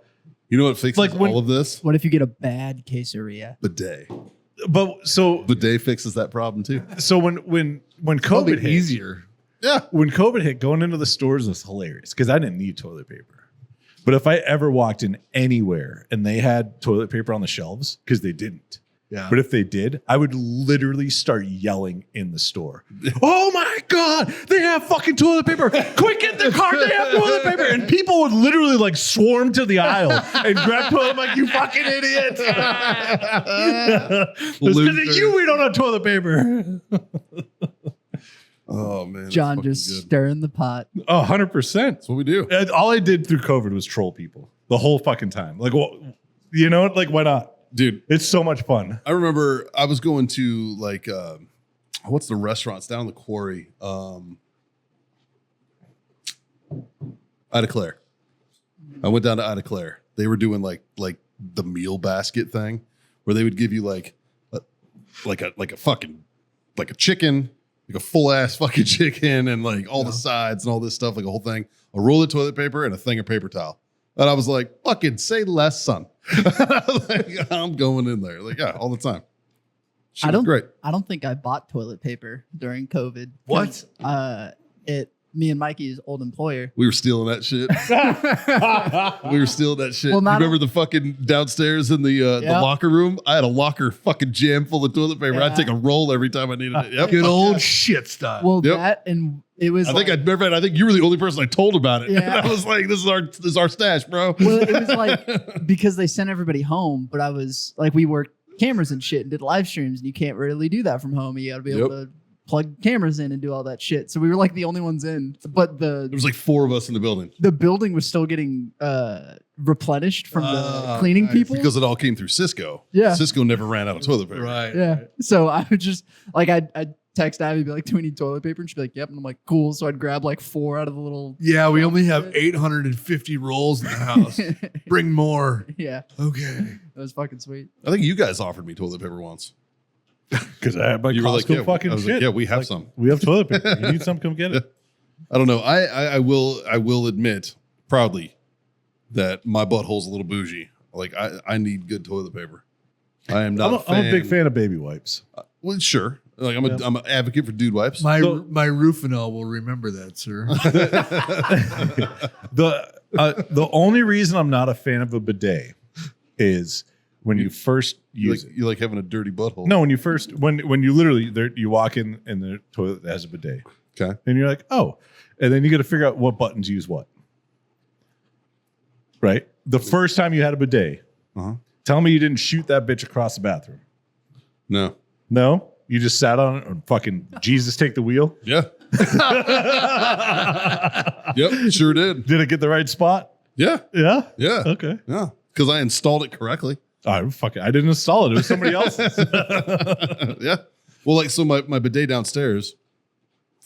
You know what fixes Like when- all of this? What if you get a bad quesadilla? Bidet. but so Bidet fixes that problem too. when Probably COVID hit, easier. Yeah. when COVID hit, going into the stores was hilarious because I didn't need toilet paper. But if I ever walked in anywhere and they had toilet paper on the shelves, because they didn't. Yeah. But if they did, I would literally start yelling in the store. Oh my God, they have fucking toilet paper. Quick, get the cart, they have toilet paper. And people would literally like swarm to the aisle and grab toilet. I'm like, you fucking idiot. It's because of you we don't have toilet paper. Oh man, that's John fucking just good. stirring the pot. Oh, 100%. That's what we do. And all I did through COVID was troll people the whole fucking time. Like, well, you know, like, why not? Dude, It's so much fun. I remember I was going to like what's the restaurants down in the quarry? Ida Claire. I went down to Ida Claire. They were doing like the meal basket thing where they would give you like a fucking like a chicken, like a full ass fucking chicken and like all the sides and all this stuff, like a whole thing, a roll of toilet paper and a thing of paper towel. And I was like, fucking say less, son. Like, I'm going in there. Like, yeah, all the time. Shit was great. I don't think I bought toilet paper during COVID. What? Me and Mikey's old employer. We were stealing that shit. We were stealing that shit. Well, You remember the fucking downstairs in the Yep. locker room? I had a locker fucking jam full of toilet paper. I'd Yeah. take a roll every time I needed it. Yep. Good old shit stuff. Well, Yep. that and it was. I think I think you were the only person I told about it. Yeah. And I was like, this is our stash, bro. Well, it was like because they sent everybody home, but I was like, we worked cameras and shit and did live streams, and you can't really do that from home. You got to be able to plug cameras in and do all that shit. So we were like the only ones in, but There was like 4 of us in the building. the building was still getting replenished from the cleaning nice. people. Because it all came through Cisco. Yeah. Cisco never ran out of toilet paper. Right. Yeah. So I would just like I'd text Abby, be like, "Do we need toilet paper?" And she'd be like, "Yep." And I'm like, "Cool." So I'd grab like 4 out of the little. Yeah, we only have 850 rolls in the house. Bring more. Yeah, Okay. that was fucking sweet. I think you guys offered me toilet paper once. Because I had my You were like, Costco yeah, fucking I was shit. like, yeah, we have some. We have toilet paper. You need some? Come get it. I don't know. I will admit proudly that my butthole's a little bougie. Like I need good toilet paper. I am not. I'm a big fan of baby wipes. Well, sure. Like I'm an advocate for dude wipes. My Rufinol will remember that, sir. The only reason I'm not a fan of a bidet is when you first use it. You like having a dirty butthole. No, when you first when you literally you walk in and the toilet that has a bidet, Okay. and you're like, oh, and then you got to figure out what buttons use what. Right, the first time you had a bidet, tell me you didn't shoot that bitch across the bathroom. No. No, you just sat on it and fucking Jesus take the wheel. Yeah. Yep. Sure did. Did it get the right spot? Yeah. Yeah. Yeah. Okay. Yeah. Because I installed it correctly. I didn't install it. It was somebody else's. Yeah. Well, like so my bidet downstairs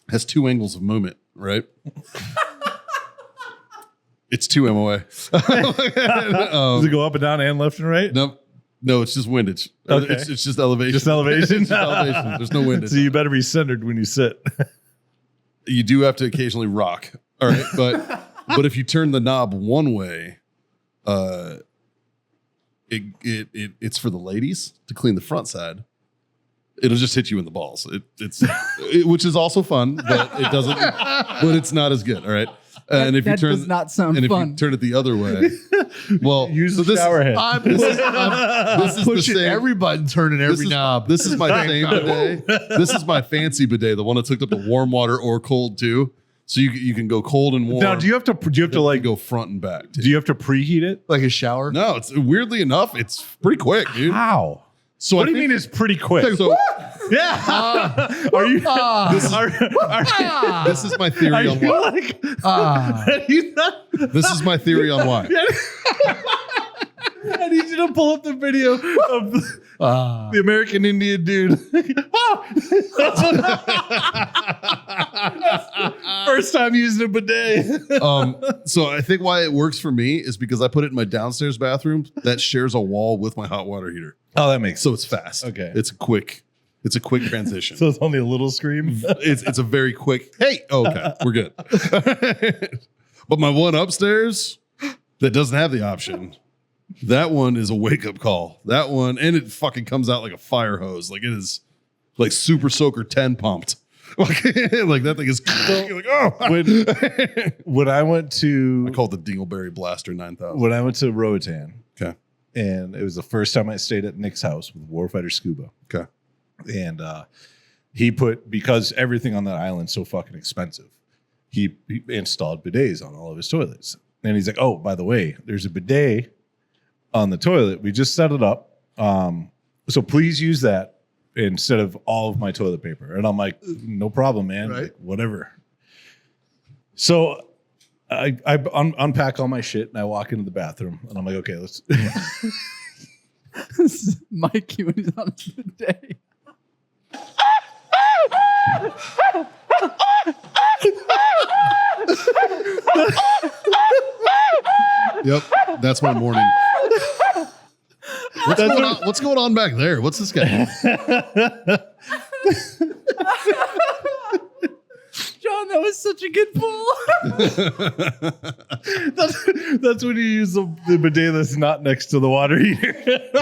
has 2 angles of movement, right? It's 2 MOA. Does it go up and down and left and right? No, it's just windage. Okay. It's just elevation. Just elevation? It's just elevation. There's no windage. So you better be centered when you sit. You do have to occasionally rock. All right. But if you turn the knob one way, it's for the ladies to clean the front side. It'll just hit you in the balls. Which is also fun, but it doesn't. But it's not as good. All right. And if you That turn, does not sound and if fun. you turn it the other way, well, Use the this shower head. This is the Pushing same. every button, turning every knob. This is my same bidet. This is my fancy bidet, the one that's hooked up to warm water or cold too. So you can go cold and warm. Now, do you have to like go front and back? Too. Do you have to preheat it? Like a shower. No, it's weirdly enough, it's pretty quick, dude. How? So What I do you mean it's pretty quick? So Yeah. Are you? this is my theory Are on you why. like? Ah. Are you not? This is my theory on why. I need you to pull up the video of the American Indian dude. First time using a bidet. So I think why it works for me is because I put it in my downstairs bathroom that shares a wall with my hot water heater. Oh, that makes sense. So it's fast. Okay. It's a quick transition. So it's only a little scream. It's a very quick, hey, okay, we're good. But my one upstairs that doesn't have the option, that one is a wake-up call. That one, and it fucking comes out like a fire hose. Like it is like Super Soaker 10 pumped. Like that thing is you're like, oh. When I went to I call it the Dingleberry Blaster 9000. when I went to Roatan, Okay. and it was the first time I stayed at Nick's house with Warfighter Scuba. Okay. And he put, because everything on that island's so fucking expensive, he installed bidets on all of his toilets. And he's like, oh, by the way, there's a bidet on the toilet. We just set it up. So please use that instead of all of my toilet paper. And I'm like, no problem, man. Right. Like, whatever. So I unpack all my shit and I walk into the bathroom and I'm like, okay, let's. This is Mikey when he's on his bidet. Yep, that's my morning. What's going on back there? What's this guy? John, that was such a good pull. That's when you use the bidet that's not next to the water heater.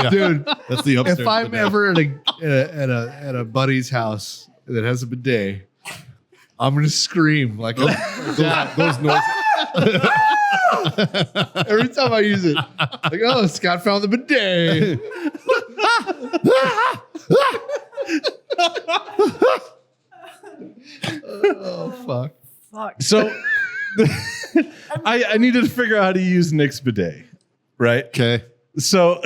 Dude, That's the upstairs. if I'm bidet. ever at a buddy's house that has a bidet, I'm gonna scream like those noises. every time I use it. Like, oh, Scott found the bidet. Oh fuck. Fuck. So I needed to figure out how to use Nick's bidet, right? Okay. So,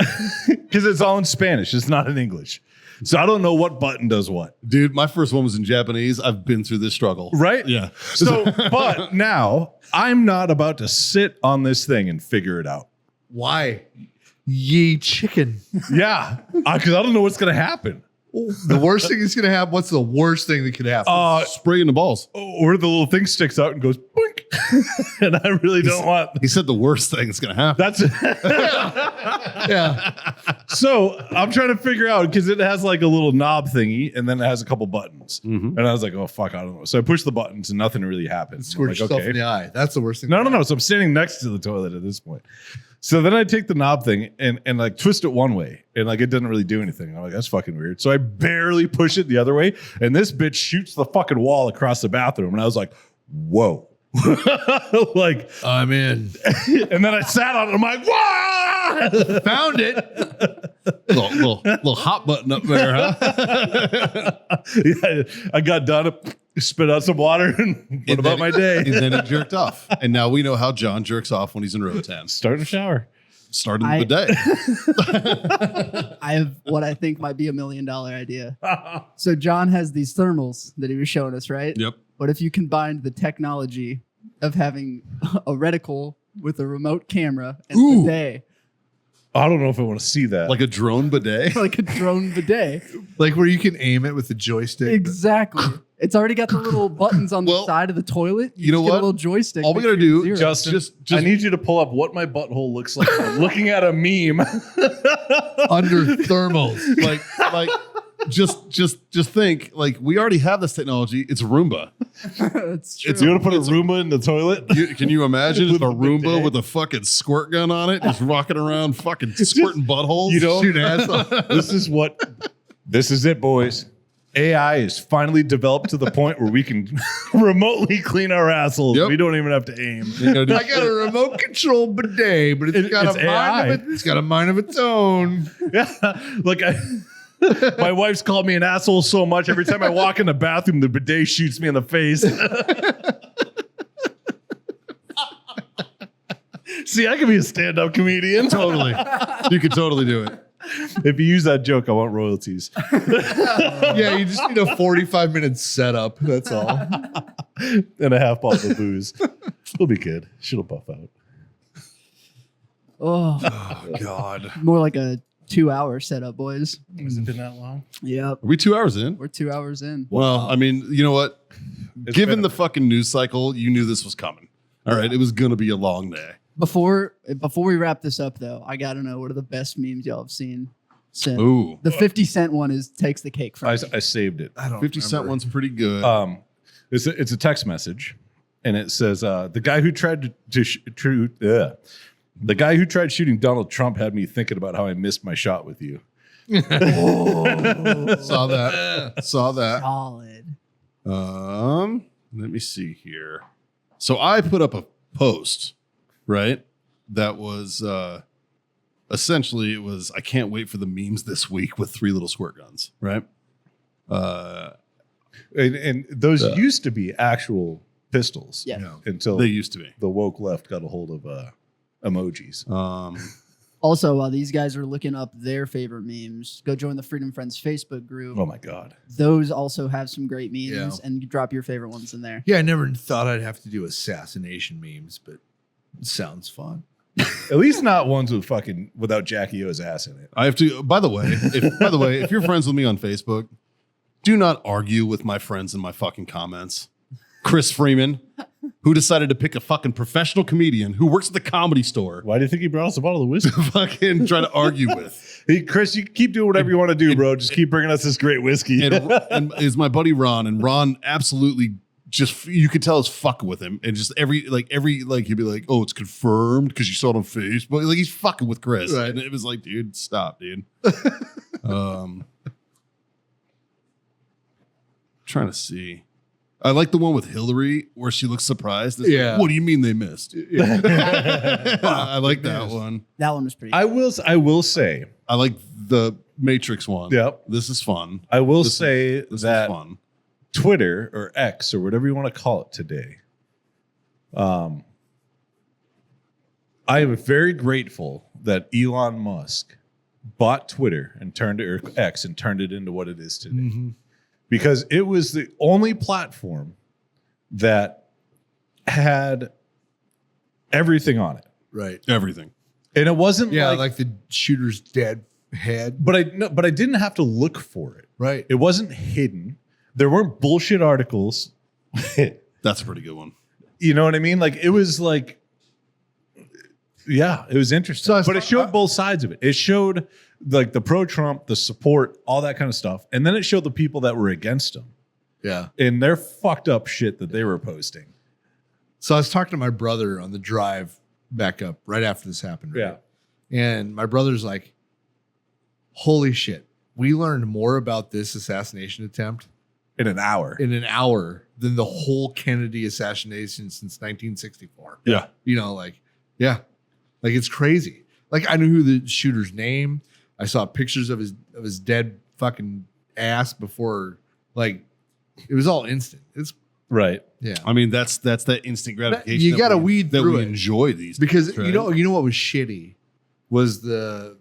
because it's all in Spanish, it's not in English. So I don't know what button does what. Dude, my first one was in Japanese. I've been through this struggle. Right? Yeah. So, but now I'm not about to sit on this thing and figure it out. Why? Ye chicken. Yeah. Because I don't know what's going to happen. The worst thing that's gonna happen. What's the worst thing that could happen? Spray in the balls. Or the little thing sticks out and goes boink. And I really don't want. He said the worst thing that's going to happen. That's Yeah. so I'm trying to figure out because it has like a little knob thingy and then it has a couple buttons. Mhm. And I was like, oh, fuck, I don't know. So I push the buttons and nothing really happens. I'm Squirt like, yourself okay. in the eye. That's the worst thing. No. So I'm standing next to the toilet at this point. So then I take the knob thing and like twist it one way and like it doesn't really do anything. I'm like, that's fucking weird. So I barely push it the other way and this bitch shoots the fucking wall across the bathroom. And I was like, whoa. Like, I'm in. and then I sat on it. I'm like, whoa! Found it. little hot button up there, huh? Yeah, I got done, spit out some water, and what about my day? And then he jerked off. And now we know how John jerks off when he's in Rotan. Start a shower. Starting the day. I have what I think might be $1 million idea. So John has these thermals that he was showing us, right? Yep. What if you combined the technology of having a reticle with a remote camera and Ooh. bidet, I don't know if I want to see that. Like a drone bidet. like a drone bidet? Like where you can aim it with the joystick. Exactly. It's already got the little buttons on the Well, side of the toilet. you know just get what? A little joystick. All we make gotta sure do, it's zero. Justin, just I need you to pull up what my butthole looks like. I'm looking at a meme. Under thermals. like just think, like, we already have this technology. It's Roomba. That's true. You want to put a Roomba in the toilet? Can you imagine With a a Roomba bidet. with a fucking squirt gun on it, just rocking around, fucking squirting buttholes? You know, Shoot asshole. this is it, boys. AI is finally developed to the point where we can remotely clean our assholes. Yep. We don't even have to aim. You know, I got a remote control bidet, but it's got it's a mind AI. of it. It's got a mind of its own. Yeah, like my wife's called me an asshole so much. Every time I walk in the bathroom, the bidet shoots me in the face. See, I could be a stand-up comedian. totally. You could totally do it. If you use that joke, I want royalties. Yeah, you just need a 45-minute setup. That's all. And a half bottle of booze. It'll be good. Shit'll buff out. Oh, God. more like a 2-hour setup, boys. Has it been that long? Yep. Are we 2 hours in? We're 2 hours in. Well, I mean, you know what? It's Given been the fucking news cycle, you knew this was coming. All right. It was going to be a long day. Before we wrap this up, though, I gotta know what are the best memes y'all have seen since. Ooh. The 50 Cent one takes the cake from I me. saved it. I don't 50 Cent remember. one's pretty good. It's a text message, and it says the guy who tried the guy who tried shooting Donald Trump had me thinking about how I missed my shot with you. Saw that. Saw that. Solid. Let me see here. So I put up a post, right? That was essentially it was I can't wait for the memes this week with 3 little squirt guns, right? And those used to be actual pistols. Yeah. No. Until They used to be. the woke left got a hold of emojis. Also, while these guys are looking up their favorite memes, go join the Freedom Friends Facebook group. Oh my God. Those also have some great memes, Yeah. and you drop your favorite ones in there. Yeah, I never thought I'd have to do assassination memes, but it sounds fun. At least not ones with fucking without Jackie O's ass in it. I have to. By the way, if you're friends with me on Facebook, do not argue with my friends in my fucking comments. Chris Freeman, who decided to pick a fucking professional comedian who works at the Comedy Store, Why do you think he brought us a bottle of whiskey? fucking try to argue with. Hey, Chris, you keep doing whatever you want to do, bro. Just keep bringing us this great whiskey. And is my buddy Ron, and Ron absolutely just, you could tell is fucking with him, and just every he'd be like, oh, it's confirmed because you saw it on Facebook. Like, he's fucking with Chris, Right. and it was like, dude, stop, dude. Trying to see. I like the one with Hillary where she looks surprised. It's like, Yeah. what do you mean they missed? I like that one. That one was pretty. I will say, I like the Matrix one. Yep. This is fun. I will This is- say This that is fun. Twitter or X or whatever you want to call it today. I am very grateful that Elon Musk bought Twitter and turned it, or X and turned it into what it is today. Mm-hmm. Because it was the only platform that had everything on it. Right. Everything. And it wasn't Yeah, like the shooter's dead head. but I didn't have to look for it. Right. It wasn't hidden. There weren't bullshit articles. That's a pretty good one. You know what I mean? Like, it was like, yeah, it was interesting. So But it showed both sides of it. It showed like the pro-Trump, the support, all that kind of stuff. And then it showed the people that were against him Yeah. and their fucked up shit that they were posting. So I was talking to my brother on the drive back up right after this happened. Right? Yeah. And my brother's like, holy shit. We learned more about this assassination attempt In an hour. in an hour than the whole Kennedy assassination since 1964. Yeah. You know, like, yeah. Like, it's crazy. Like, I knew who the shooter's name. I saw pictures of his dead fucking ass before, like, it was all instant. It's Right. yeah. I mean, that's that instant gratification. You that gotta we- weed that through we it. enjoy these Because days, right? you know what was shitty was the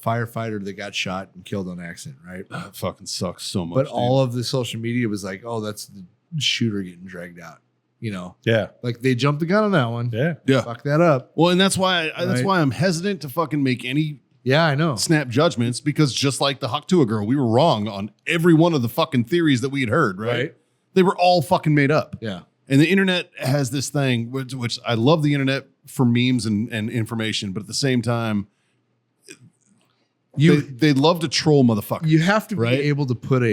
firefighter that got shot and killed on accident, right? That fucking sucks so much. But dude. all of the social media was like, oh, that's the shooter getting dragged out. You know, Yeah. like they jumped the gun on that one. Yeah. yeah. Fuck that up. Well, and that's why Right. I'm hesitant to fucking make any Yeah, I know. snap judgments, because just like the Hauktua Girl, we were wrong on every one of the fucking theories that we had heard. Right? They were all fucking made up. Yeah. And the internet has this thing, which I love the internet for memes and information, but at the same time, they love to troll motherfuckers. You have to Right? be able to put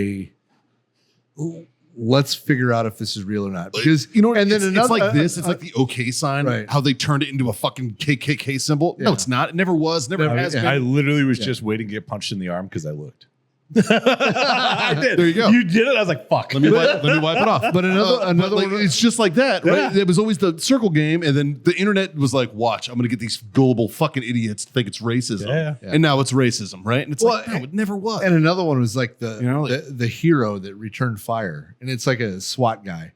let's figure out if this is real or not. Because you know, and then it's like this. It's like the OK sign, Right. how they turned it into a fucking KKK symbol. No, Yeah. it's not. It never was. Never Never- has yeah. been. I literally was Yeah. just waiting to get punched in the arm because I looked. I did. There you go. You did it. I was like, fuck. Let me wipe it off. But another like, one- it's just like that, right? Yeah. It was always the circle game, and then the internet was like, "Watch, I'm going to get these gullible fucking idiots to think it's racism." Yeah. And now it's racism, right? And it's Well, like, no, it never was. and another one was like the You know, like- the hero that returned fire, and it's like a SWAT guy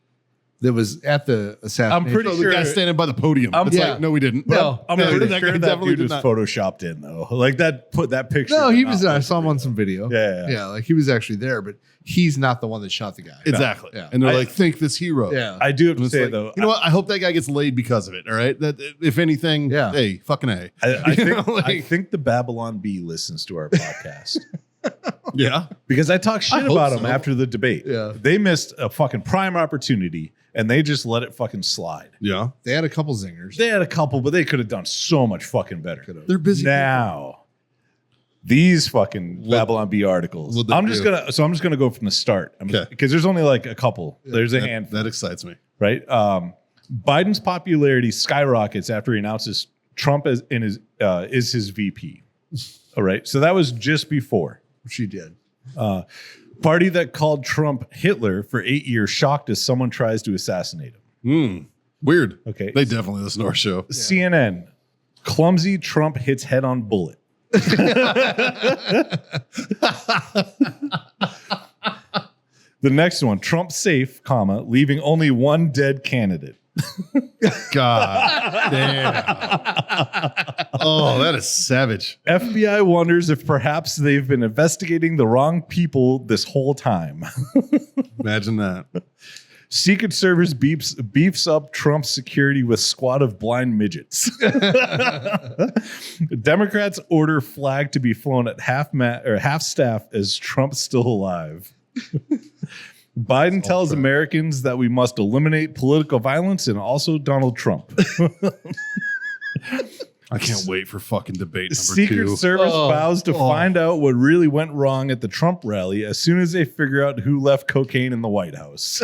that was at the assassination. I'm pretty So sure- the guy standing by the podium. I'm- it's yeah. like, no, we didn't. No. I'm No, pretty that sure guy that definitely dude did was not. photoshopped in though. Like that picture. No, he did was. not I look saw him real. on some video. Yeah. Like he was actually there, but he's not the one that shot the guy. Exactly. Yeah. And they're I- like, think this hero. Yeah. I do have And to it's say like, though, you know what? I hope that guy gets laid because of it. All right. That if anything, Yeah. hey, fucking A. I You know, think like- I think the Babylon Bee listens to our podcast Yeah. because I talked shit I hope about so. them after the debate. Yeah. They missed a fucking prime opportunity and they just let it fucking slide. Yeah. They had a couple zingers. They had a couple, but they could have done so much fucking better. They're busy. Now, these fucking Babylon Bee articles. What'd they I'm just do? gonna go from the start. Okay. Because there's only like a couple. There's a That, handful, that excites me. right? Biden's popularity skyrockets after he announces Trump is his VP. All right. So that was just before. She did. Party that called Trump Hitler for 8 years shocked as someone tries to assassinate him. Weird. Okay. They definitely listen to our show. CNN, clumsy Trump hits head on bullet. The next one, Trump safe, comma, leaving only one dead candidate. God damn. Oh, that is savage. FBI wonders if perhaps they've been investigating the wrong people this whole time. Imagine that. Secret Service beefs up Trump's security with squad of blind midgets. Democrats order flag to be flown at half staff as Trump's still alive. Biden tells Americans that we must eliminate political violence and also Donald Trump. I can't wait for fucking debate number Secret 2. Service vows to find out what really went wrong at the Trump rally as soon as they figure out who left cocaine in the White House.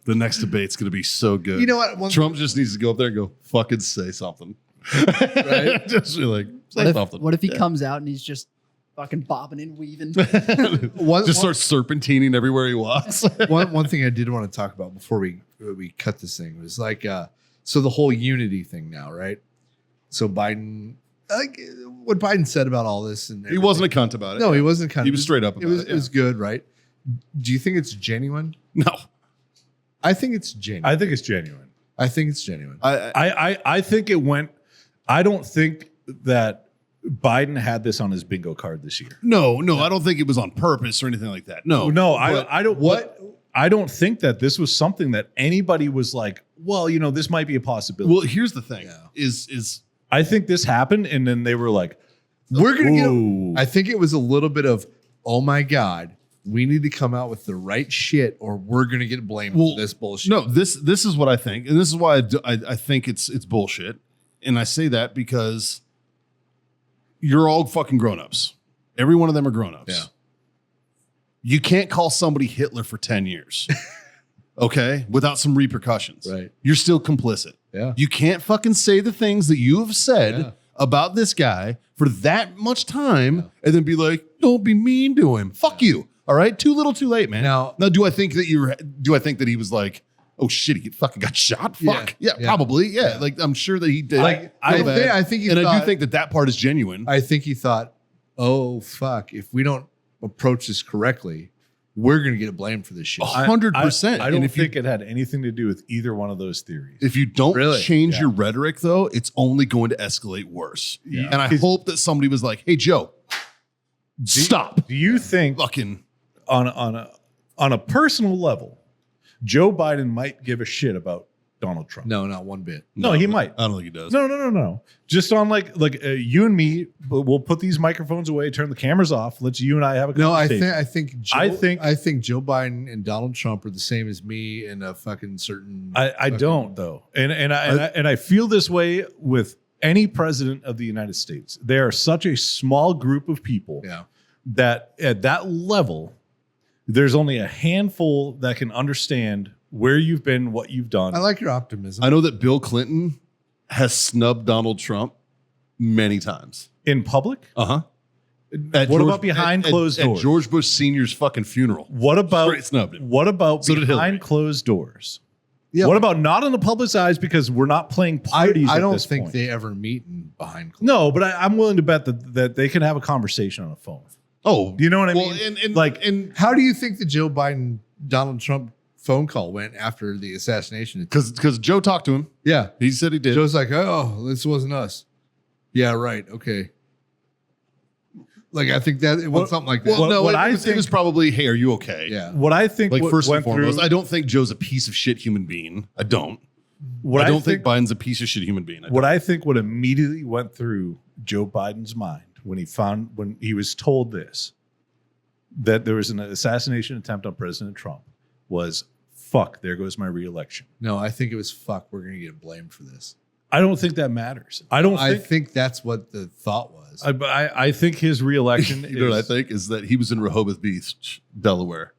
The next debate's going to be so good. You know what? Trump just needs to go up there and go, fucking say something. Right? Just be like, say something. What if he comes out and he's just fucking bobbing and weaving? Just starts serpentining everywhere he walks. one thing I did want to talk about before we cut this thing was like, so the whole unity thing now, right? So Biden, like what Biden said about all this, and He wasn't a cunt about it. no, he wasn't kind He of. was straight up about it. It was good, right? Do you think it's genuine? No. I think it's genuine. I think it's genuine. I think it's genuine. I think it went. I don't think that Biden had this on his bingo card this year. No, I don't think it was on purpose or anything like that. No. I don't. I don't think that this was something that anybody was like, well, this might be a possibility. Well, here's the thing: is I think this happened, and then they were like, We're gonna "Ooh." get. I think it was a little bit of, oh my god, we need to come out with the right shit, or we're gonna get blamed for this bullshit. No, this is what I think, and this is why I think it's bullshit, and I say that because you're all fucking grown-ups. Every one of them are grown-ups. Yeah. You can't call somebody Hitler for 10 years, okay, without some repercussions. Right. You're still complicit. Yeah. You can't fucking say the things that you have said Yeah. about this guy for that much time and then be like, don't be mean to him. Fuck you. All right. Too little, too late, man. Now, do I think that he was like, oh shit, he fucking got shot? Fuck. Yeah, Yeah. probably. Yeah. Like I'm sure that he did. I think he and I thought- do think that part is genuine. I think he thought, oh fuck, if we don't approach this correctly, we're gonna get blamed for this shit. 100%. I don't think it had anything to do with either one of those theories. If you don't Really? change Yeah. your rhetoric, though, it's only going to escalate worse. Yeah. And I hope that somebody was like, "Hey, Joe, stop." Do you think Fucking on a personal level, Joe Biden might give a shit about Donald Trump? No, not one bit. No, he might. I don't think he does. No. Just on like you and me, we'll put these microphones away, turn the cameras off. Let's you and I have a No, conversation. I think Joe Biden and Donald Trump are the same as me in a fucking certain. I don't though, and I feel this way with any president of the United States. They are such a small group of people Yeah. that at that level, there's only a handful that can understand where you've been, what you've done. I like your optimism. I know that Bill Clinton has snubbed Donald Trump many times. In public. Uh-huh. What about behind closed doors? At George Bush Sr.'s fucking funeral. What about Straight snubbed him. What about So did Hillary. behind closed doors? Yeah. What about not in the public's eyes because we're not playing parties? I at don't this think point? they ever meet in behind closed. No, but I'm willing to bet that they can have a conversation on a phone. Oh, Do you know what I well, mean? and Like- and How do you think the Joe Biden Donald Trump phone call went after the assassination? because Joe talked to him, Yeah. he said he did. Joe's like, oh, this wasn't us. Yeah, right. Okay. Like, I think that it was something like that. well, no, what I it was think- probably, hey, are you okay? yeah. What I think, Like what first and went foremost, through, I don't think Joe's a piece of shit human being. I don't. what I don't think Biden's a piece of shit human being. what I think what immediately went through Joe Biden's mind when he was told this, that there was an assassination attempt on President Trump, was fuck, there goes my reelection. No, I think it was fuck. We're going to get blamed for this. I don't think that matters. I think that's what the thought was. I think his reelection You know what I think is that he was in Rehoboth Beach, Delaware.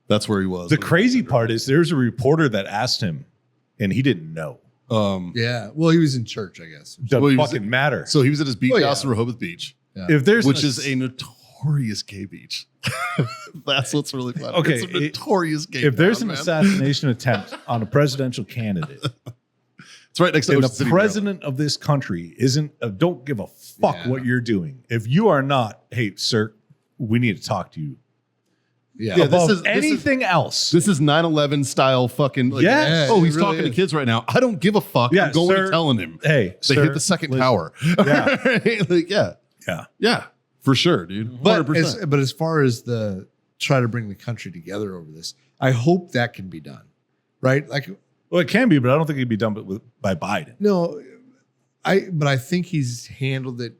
That's where he was. The crazy part is there's a reporter that asked him and he didn't know. Yeah. Well, he was in church, I guess. Doesn't Well, he was- fucking matter. So he was at his beach Oh, yeah. house in Rehoboth Beach, If there's which is a notorious gay beach. That's what's really funny. Okay, It's a notorious gay if there's town, an man. assassination attempt on a presidential candidate, It's right next to and Ocean the City, president of this country don't give a fuck Yeah. what you're doing. If you are not, hey, sir, we need to talk to you. Yeah. above anything else. This is 9/11 style fucking. Like, Yes. oh, he's It really talking to is. kids right now. I don't give a fuck. Yeah, I'm going sir. and telling him. Hey, They sir, hit the second listen. tower. Yeah. Like, yeah. Yeah. Yeah. For sure, dude. But 100%. as far as the try to bring the country together over this, I hope that can be done. Right? Like, Well, it can be, but I don't think it'd be done by Biden. no, but I think he's handled it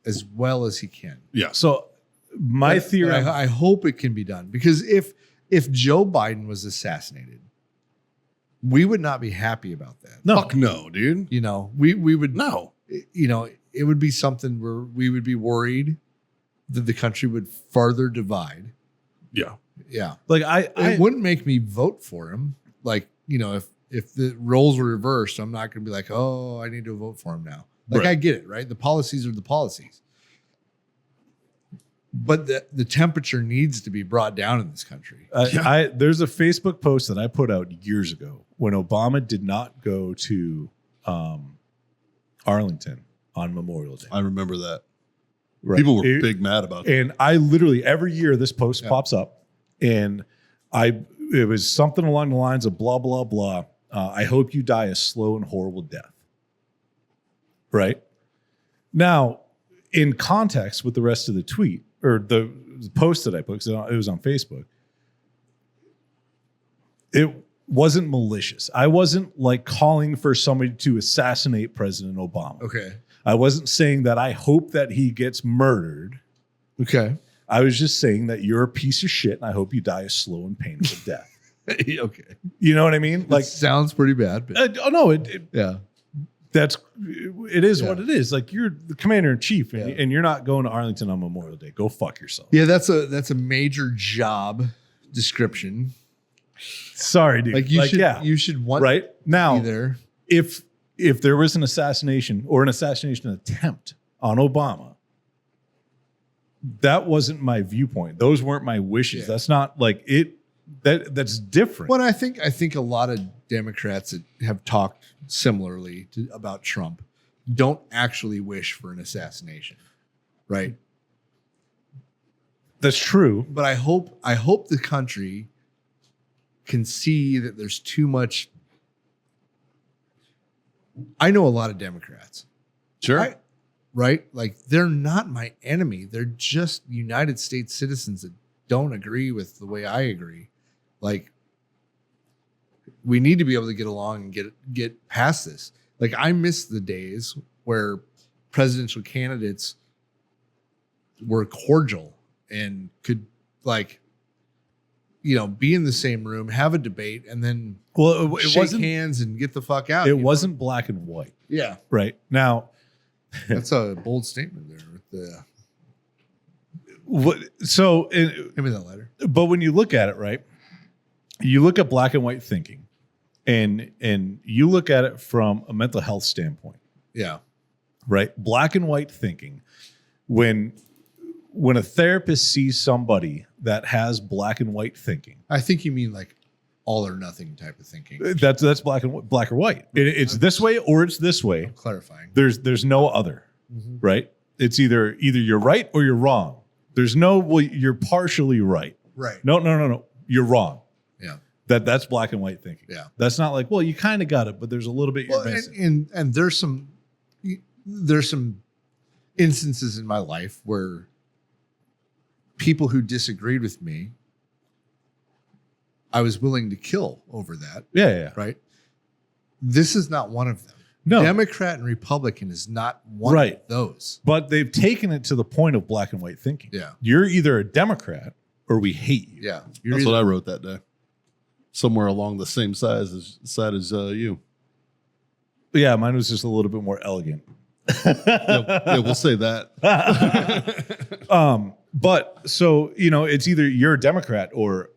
as well as he can. Yeah. So my But theory, I hope it can be done because if Joe Biden was assassinated, we would not be happy about that. no, Fuck no, dude. You know, we would No. you know, it would be something where we would be worried that the country would further divide. Yeah. Yeah. like It wouldn't make me vote for him. Like, you know, if the roles were reversed, I'm not going to be like, oh, I need to vote for him now. Like, Right. I get it, right? The policies are the policies. But the temperature needs to be brought down in this country. there's a Facebook post that I put out years ago when Obama did not go to Arlington on Memorial Day. I remember that. Right. People were big mad about that. And I literally every year this post Yeah. pops up, and it was something along the lines of blah blah blah. I hope you die a slow and horrible death. Right now, in context with the rest of the tweet or the post that I put, 'cause it was on Facebook. It wasn't malicious. I wasn't like calling for somebody to assassinate President Obama. Okay. I wasn't saying that I hope that he gets murdered. Okay. I was just saying that you're a piece of shit and I hope you die a slow and painful death. Okay. You know what I mean? Like, Like, sounds pretty bad, but oh no, yeah. it is Yeah. what it is. Like you're the commander in chief and, Yeah. and you're not going to Arlington on Memorial Day. Go fuck yourself. Yeah, that's a major job description. Sorry, dude. Like you should want right to now, be there. if there was an assassination or an assassination attempt on Obama, that wasn't my viewpoint. Those weren't my wishes. Yeah. That's not like it. That's different. Well, I think a lot of Democrats that have talked similarly about Trump don't actually wish for an assassination, right? That's true. But I hope the country can see that there's too much. I know a lot of Democrats, Sure. right? Like they're not my enemy. They're just United States citizens that don't agree with the way I agree. Like we need to be able to get along and get past this. Like I miss the days where presidential candidates were cordial and could like, you know, be in the same room, have a debate, and then Well, it shake wasn't. hands and get the fuck out. It you know? wasn't black and white, Yeah, right? Now, that's a bold statement there. With the give me that letter. but when you look at it, right, you look at black and white thinking, and you look at it from a mental health standpoint, Yeah, right? Black and white thinking, when a therapist sees somebody that has black and white thinking, I think you mean like all or nothing type of thinking. that's black or white. It's this way or it's this way. I'm clarifying. There's no other, right? It's either you're right or you're wrong. There's no, well, you're partially right. Right. No. You're wrong. Yeah. That's black and white thinking. Yeah. That's not like, well, you kind of got it, but there's a little bit you're Well, missing. and there's some instances in my life where people who disagreed with me, I was willing to kill over that. Yeah. Right. This is not one of them. No. Democrat and Republican is not one Right. of those. But they've taken it to the point of black and white thinking. Yeah. You're either a Democrat or we hate you. Yeah. That's what I wrote that day. Somewhere along the same side as you. Yeah, mine was just a little bit more elegant. Yeah, we'll say that. But so, it's either you're a Democrat or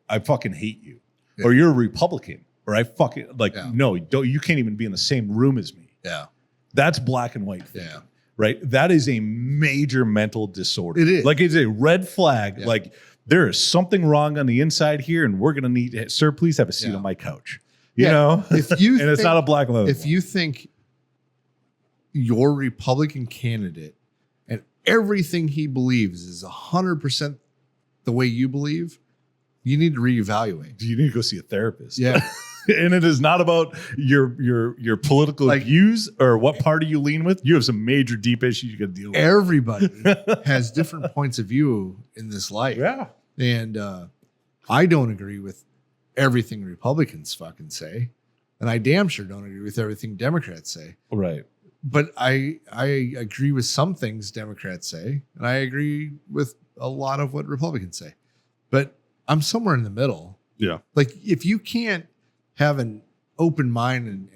I fucking hate you. Yeah. Or you're a Republican or I fucking Yeah. no, you can't even be in the same room as me. Yeah. That's black and white thinking. Yeah. Right? That is a major mental disorder. It is. Like it's a red flag. Yeah. Like there is something wrong on the inside here, and we're gonna need sir, please have a seat Yeah. on my couch. You Yeah. know? If you and it's not a black leather. if you think your Republican candidate and everything he believes is 100% the way you believe, You need to reevaluate. You need to go see a therapist. Yeah. And it is not about your political views or what party you lean with. You have some major deep issues you got to deal with. Everybody has different points of view in this life. Yeah. And I don't agree with everything Republicans fucking say. And I damn sure don't agree with everything Democrats say. Right. But I agree with some things Democrats say, and I agree with a lot of what Republicans say. But I'm somewhere in the middle. Yeah. Like if you can't have an open mind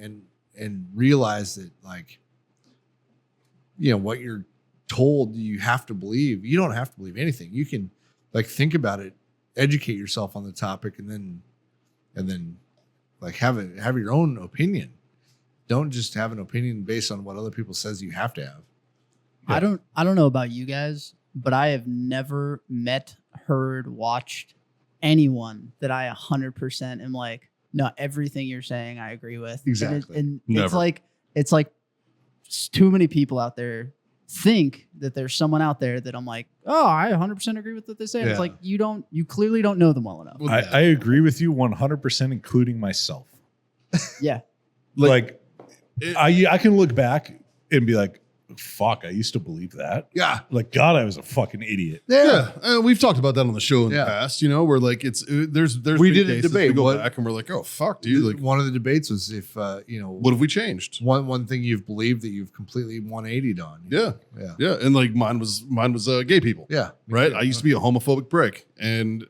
and realize that, like, you know, what you're told you have to believe, you don't have to believe anything. You can like think about it, educate yourself on the topic, and then like have your own opinion. Don't just have an opinion based on what other people says you have to have. Yeah. I don't know about you guys, but I have never met, heard, watched anyone that I 100% am like, no, everything you're saying I agree with. Exactly. And Never. it's like too many people out there think that there's someone out there that I'm like, oh, I 100% agree with what they say. And it's Yeah. like you clearly don't know them well enough. I agree with you 100%, including myself. Yeah. Like I can look back and be like, fuck, I used to believe that. Yeah. Like, God, I was a fucking idiot. Yeah, we've talked about that on the show in Yeah. the past. You know, where like there's We big did a cases debate. We go What- back and we're like, oh fuck, dude. Like, One of the debates was if you know, what have we changed? one thing you've believed that you've completely 180'd on. Yeah, Yeah. yeah, and like mine was gay people. Yeah. me Right. too. I used to be a homophobic prick, and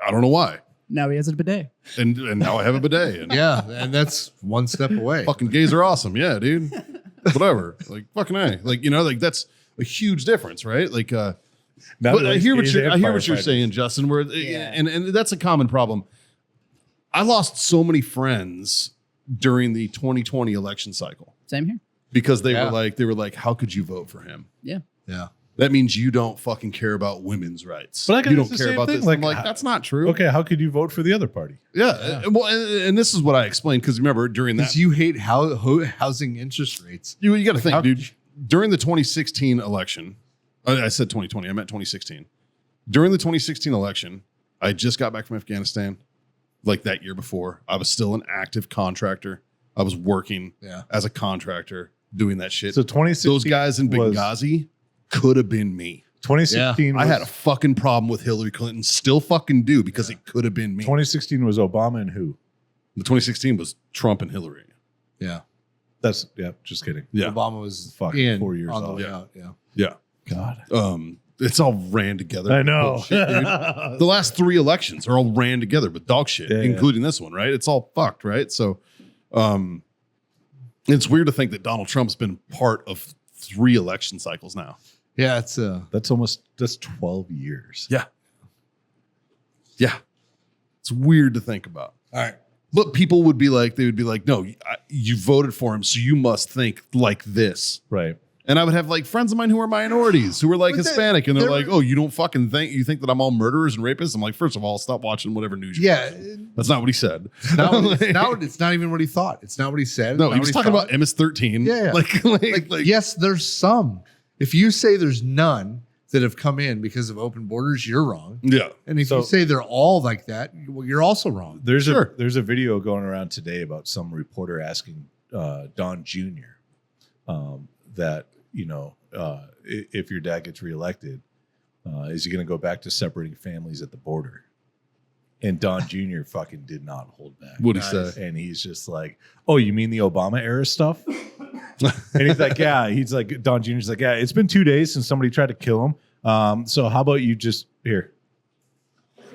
I don't know why. Now he has a bidet. And now I have a bidet. And Yeah, and that's one step away. fucking gays are awesome. Yeah, dude. Whatever. Like fucking A. Like, you know, like that's a huge difference, right? Like Now but they're I like hear what gays you're and saying, firefighters. Justin. Where Yeah. and that's a common problem. I lost so many friends during the 2020 election cycle Same here. because they Yeah. were like, how could you vote for him? Yeah. Yeah. That means you don't fucking care about women's rights. But I got you the don't care same about thing. this. Like, I'm like, that's not true. Okay, how could you vote for the other party? Yeah. Well, and this is what I explained because remember during that Because you hate housing interest rates. you got to think, how- dude. During the 2016 election, I said 2020. I meant 2016. During the 2016 election, I just got back from Afghanistan. Like that year before, I was still an active contractor. I was working Yeah. as a contractor doing that shit. So 2016 Those guys in was- Benghazi could have been me. 2016 I was, had a fucking problem with Hillary Clinton. Still fucking do because it could have been me. 2016 was Obama and who? The 2016 was Trump and Hillary. Yeah. That's just kidding. Yeah. Obama was Fucking in 4 years on the off. way Yeah. out. Yeah. Yeah. God. It's all ran together. I know. Bullshit, dude. The last 3 elections are all ran together with dog shit, Yeah, including this one, right? It's all fucked, right? So it's weird to think that Donald Trump's been part of 3 election cycles now. Yeah. It's That's 12 years. Yeah. Yeah. It's weird to think about. all right. But people would be like, no, you voted for him, so you must think like this. Right. And I would have like friends of mine who are minorities who are like But Hispanic, and they're there like, were- "Oh, you don't fucking think that I'm all murderers and rapists?" I'm like, first of all, stop watching whatever news. You're Yeah. watching. That's not what he said. It's not even what he thought. It's not what he said. No, Not he what was talking thought. about MS-13. Yeah. Like, Yes, there's some. If you say there's none that have come in because of open borders, you're wrong. yeah, And if So- you say they're all like that, well, you're also wrong. There's Sure. there's a video going around today about some reporter asking Don Jr. That if your dad gets reelected, is he going to go back to separating families at the border? And Don Jr. fucking did not hold back. what'd he say? And he's just like, "Oh, you mean the Obama era stuff?" And he's like, "Yeah." He's like, Don Jr.'s like, "Yeah, it's been 2 days since somebody tried to kill him. So how about you just here?"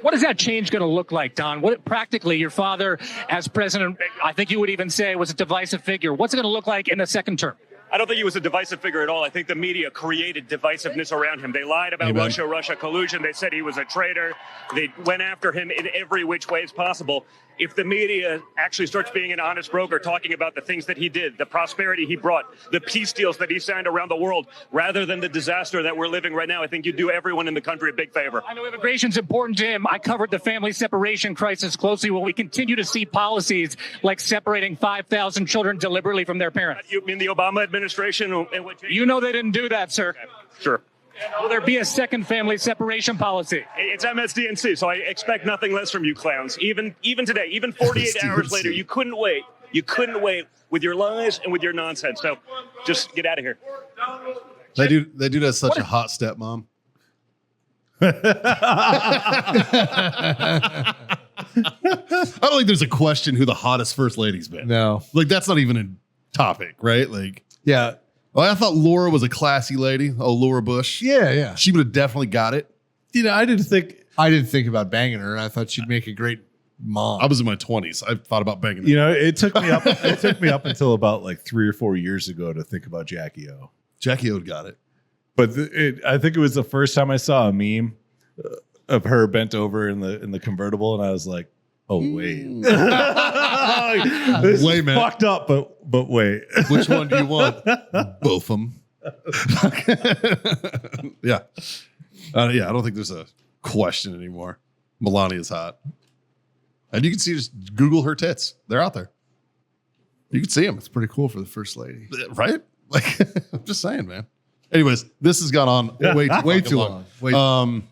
What is that change going to look like, Don? What practically your father as president, I think you would even say, was a divisive figure. What's it going to look like in the second term? I don't think he was a divisive figure at all. I think the media created divisiveness around him. They lied about Amen. Russia collusion. They said he was a traitor. They went after him in every which way as possible. If the media actually starts being an honest broker, talking about the things that he did, the prosperity he brought, the peace deals that he signed around the world, rather than the disaster that we're living right now, I think you'd do everyone in the country a big favor. I know immigration's important to him. I covered the family separation crisis closely. Will we continue to see policies like separating 5,000 children deliberately from their parents? You mean the Obama administration? In which You know they didn't do that, sir. Sure. Will there be a second family separation policy? It's MSDNC, so I expect nothing less from you clowns. Even today, even 48 hours later, you couldn't wait. You couldn't wait with your lies and with your nonsense. So just get out of here. That dude has such a hot stepmom. I don't think there's a question who the hottest first lady's been. No. Like, that's not even a topic, right? Like, Yeah. well, I thought Laura was a classy lady. Oh, Laura Bush. Yeah, yeah. She would have definitely got it. I didn't think about banging her. I thought she'd make a great mom. I was in my 20s. I thought about banging her. You know, it took me up. It took me up until about like 3 or 4 years ago to think about Jackie O. Jackie O got it. But I think it was the first time I saw a meme of her bent over in the convertible, and I was like, "Oh wait, this Wait, is man. fucked up." But wait, Which one do you want? Both of them. Yeah. Yeah, I don't think there's a question anymore. Melania's hot. And you can see, just Google her tits. They're out there. You can see them. It's pretty cool for the first lady. Right? Like, I'm just saying, man. Anyways, this has gone on way too long.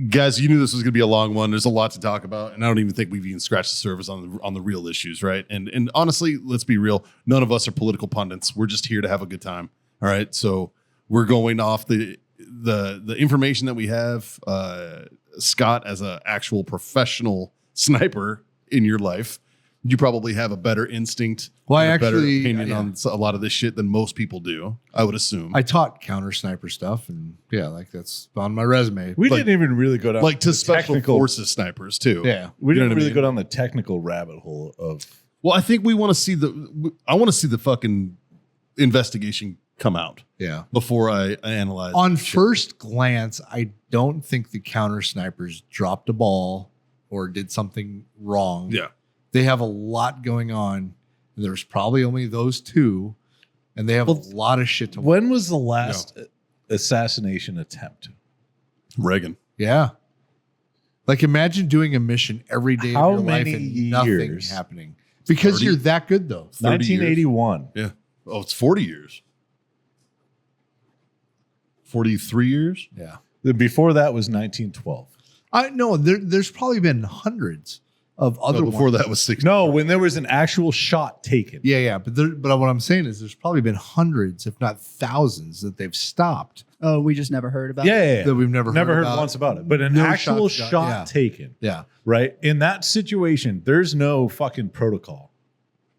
Guys, you knew this was going to be a long one. There's a lot to talk about, and I don't even think we've even scratched the surface on the real issues, right? And honestly, let's be real. None of us are political pundits. We're just here to have a good time. All right, so we're going off the information that we have. Scott, as an actual professional sniper in your life, you probably have a better instinct, a better opinion on a lot of this shit than most people do, I would assume. I taught counter sniper stuff, and that's on my resume. we didn't even really go down like to the special technical forces snipers too. Yeah. We You know didn't what I really mean? go down the technical rabbit hole of. Well, I think we want to see I want to see the fucking investigation come out Yeah. before I analyze. On shit. first glance, I don't think the counter snipers dropped a ball or did something wrong. Yeah. They have a lot going on. And there's probably only those two, and they have a lot of shit to. When was the last assassination attempt? Reagan. Yeah. Like, imagine doing a mission every day How of your life many and nothing years? happening because 30? you're that good, though. 30 years. 1981. Yeah. Oh, it's 40 years. 43 years? Yeah. Before that was 1912. I know there's probably been hundreds of other before ones. that was 60. No, when there was an actual shot taken. Yeah, but what I'm saying is there's probably been hundreds, if not thousands, that they've stopped Oh, we just never heard about it. Yeah. that we've never Never heard about. once about it. But an No actual shots shot yeah. taken, Yeah, right? In that situation, there's no fucking protocol.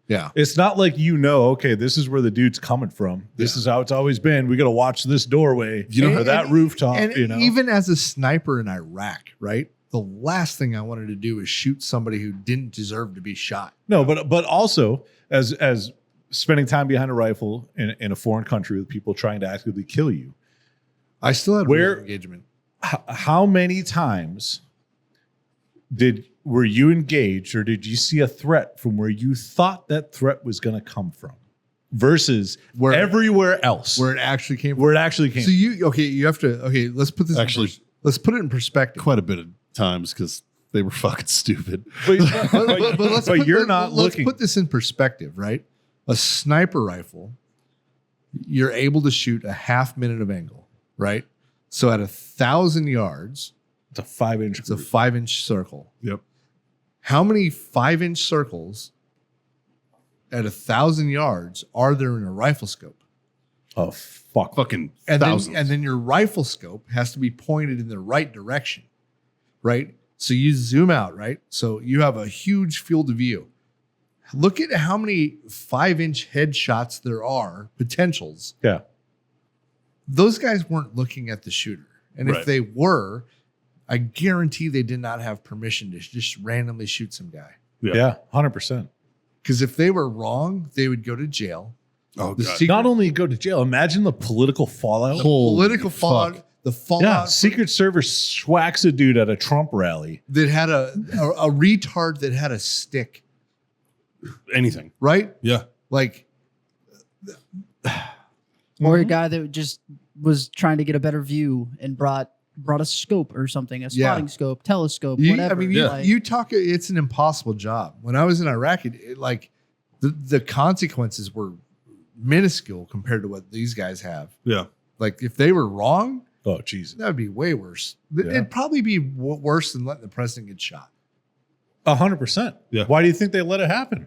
yeah. It's not like okay, this is where the dude's coming from. This is how it's always been. We got to watch this doorway, or that rooftop. And You know, even as a sniper in Iraq, right? The last thing I wanted to do is shoot somebody who didn't deserve to be shot. no, but also as spending time behind a rifle in a foreign country with people trying to actively kill you. I still had Where- real engagement. How many times were you engaged, or did you see a threat from where you thought that threat was going to come from, versus everywhere else Where it actually came from. where it actually came? So you have to let's put this Actually- let's put it in perspective. Quite a bit of times because they were fucking stupid. But, Let's but put- you're not let's looking. put this in perspective, right? A sniper rifle, you're able to shoot a half minute of angle, right? So at 1,000 yards, It's a 5-inch. it's a 5-inch circle. Yep. How many 5-inch circles at 1,000 yards are there in a rifle scope? Oh fuck! Fucking And thousands. then your rifle scope has to be pointed in the right direction, right? So you zoom out, right? So you have a huge field of view. Look at how many 5-inch headshots there are, potentials. Yeah. Those guys weren't looking at the shooter. And Right. if they were, I guarantee they did not have permission to just randomly shoot some guy. Yeah, 100%. Because if they were wrong, they would go to jail. oh, The God. secret- Not only go to jail. Imagine the political fallout. political fuck. fallout, the fallout Yeah, Secret Service swacks a dude at a Trump rally. that had a retard that had a stick, Anything. right? Yeah. Like, Or a guy that just was trying to get a better view and brought a scope or something, a spotting scope, telescope, whatever. you talk. It's an impossible job. When I was in Iraq, it like the consequences were minuscule compared to what these guys have. Yeah. Like if they were wrong, Oh, Jesus. that would be way worse. Yeah. It'd probably be worse than letting the president get shot. 100%. Yeah. Why do you think they let it happen?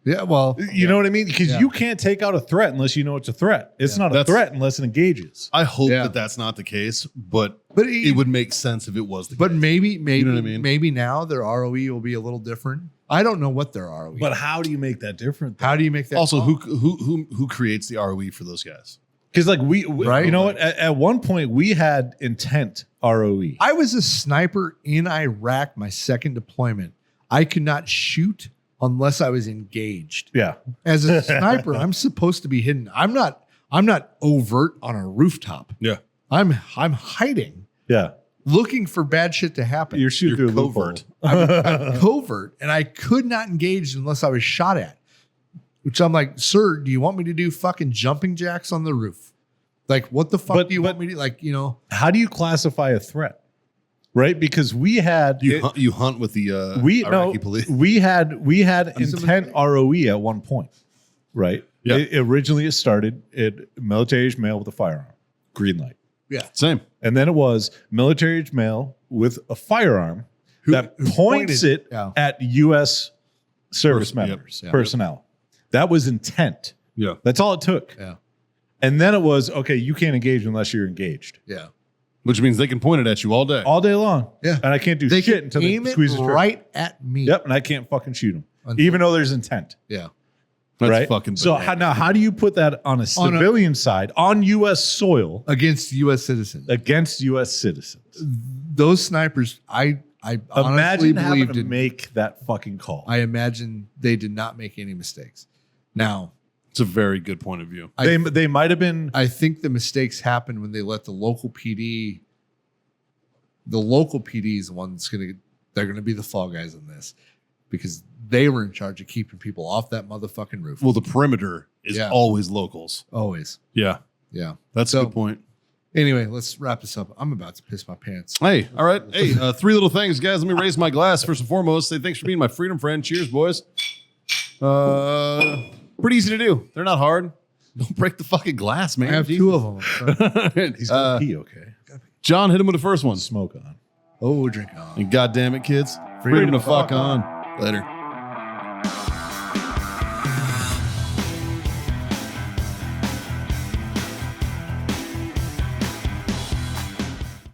Yeah, well, You know what I mean? Because Yeah. you can't take out a threat unless you know it's a threat. It's not a That's- threat unless it engages. I hope Yeah. that that's not the case, but but it would make sense if it was the But case. maybe know what I mean? maybe now their ROE will be a little different. I don't know what their ROE. But how do you make that different? how do you make that? Also, call? who creates the ROE for those guys? Because like Right. you know what? At one point we had intent ROE. I was a sniper in Iraq, my second deployment. I could not shoot unless I was engaged. Yeah. As a sniper, I'm supposed to be hidden. I'm not overt on a rooftop. Yeah. I'm hiding, Yeah. looking for bad shit to happen. You're shooting You're through a loophole. covert. I'm covert, and I could not engage unless I was shot at. Which I'm like, sir, do you want me to do fucking jumping jacks on the roof? Like, what the fuck But- do you want me to like? You know, How do you classify a threat? Right? Because we had You hunt with the Iraqi police. we had intent ROE at one point, right? Yeah. Originally, it started at military age male with a firearm, green light, Same. and then it was military age male with a firearm that who points pointed- it yeah. at U.S. service Yep. members, Yeah. personnel. That was intent. Yeah. That's all it took. Yeah. And then it was okay. You can't engage unless you're engaged yeah. Which means they can point it at you all day. all day long. Yeah. and I can't do They shit can until aim they it squeeze the trigger. right at me. Yep, and I can't fucking shoot them, Until- even though there's intent. Yeah. That's right? fucking So bananas. how do you put that on a civilian side on U.S. soil Against U.S. citizens. against U.S. citizens? Those snipers, I honestly Imagine having believe to did. make that fucking call. I imagine they did not make any mistakes. Now, It's a very good point of view. They might have been. I think the mistakes happened when they let the local PD. The local PD is the one that's they're gonna be the fall guys in this, because they were in charge of keeping people off that motherfucking roof. Well, the perimeter is Yeah. always locals. Always, Yeah. yeah. That's So- a good point. Anyway, let's wrap this up. I'm about to piss my pants. Hey, all right. Hey, three little things, guys. Let me raise my glass first and foremost. Say thanks for being my freedom friend. Cheers, boys. Pretty easy to do. They're not hard. Don't break the fucking glass, man. I have two of them. He's gonna pee, okay? John, hit him with the first one. Smoke on. Oh, drink on. And goddamn it, kids. Freedom to fuck on. Later.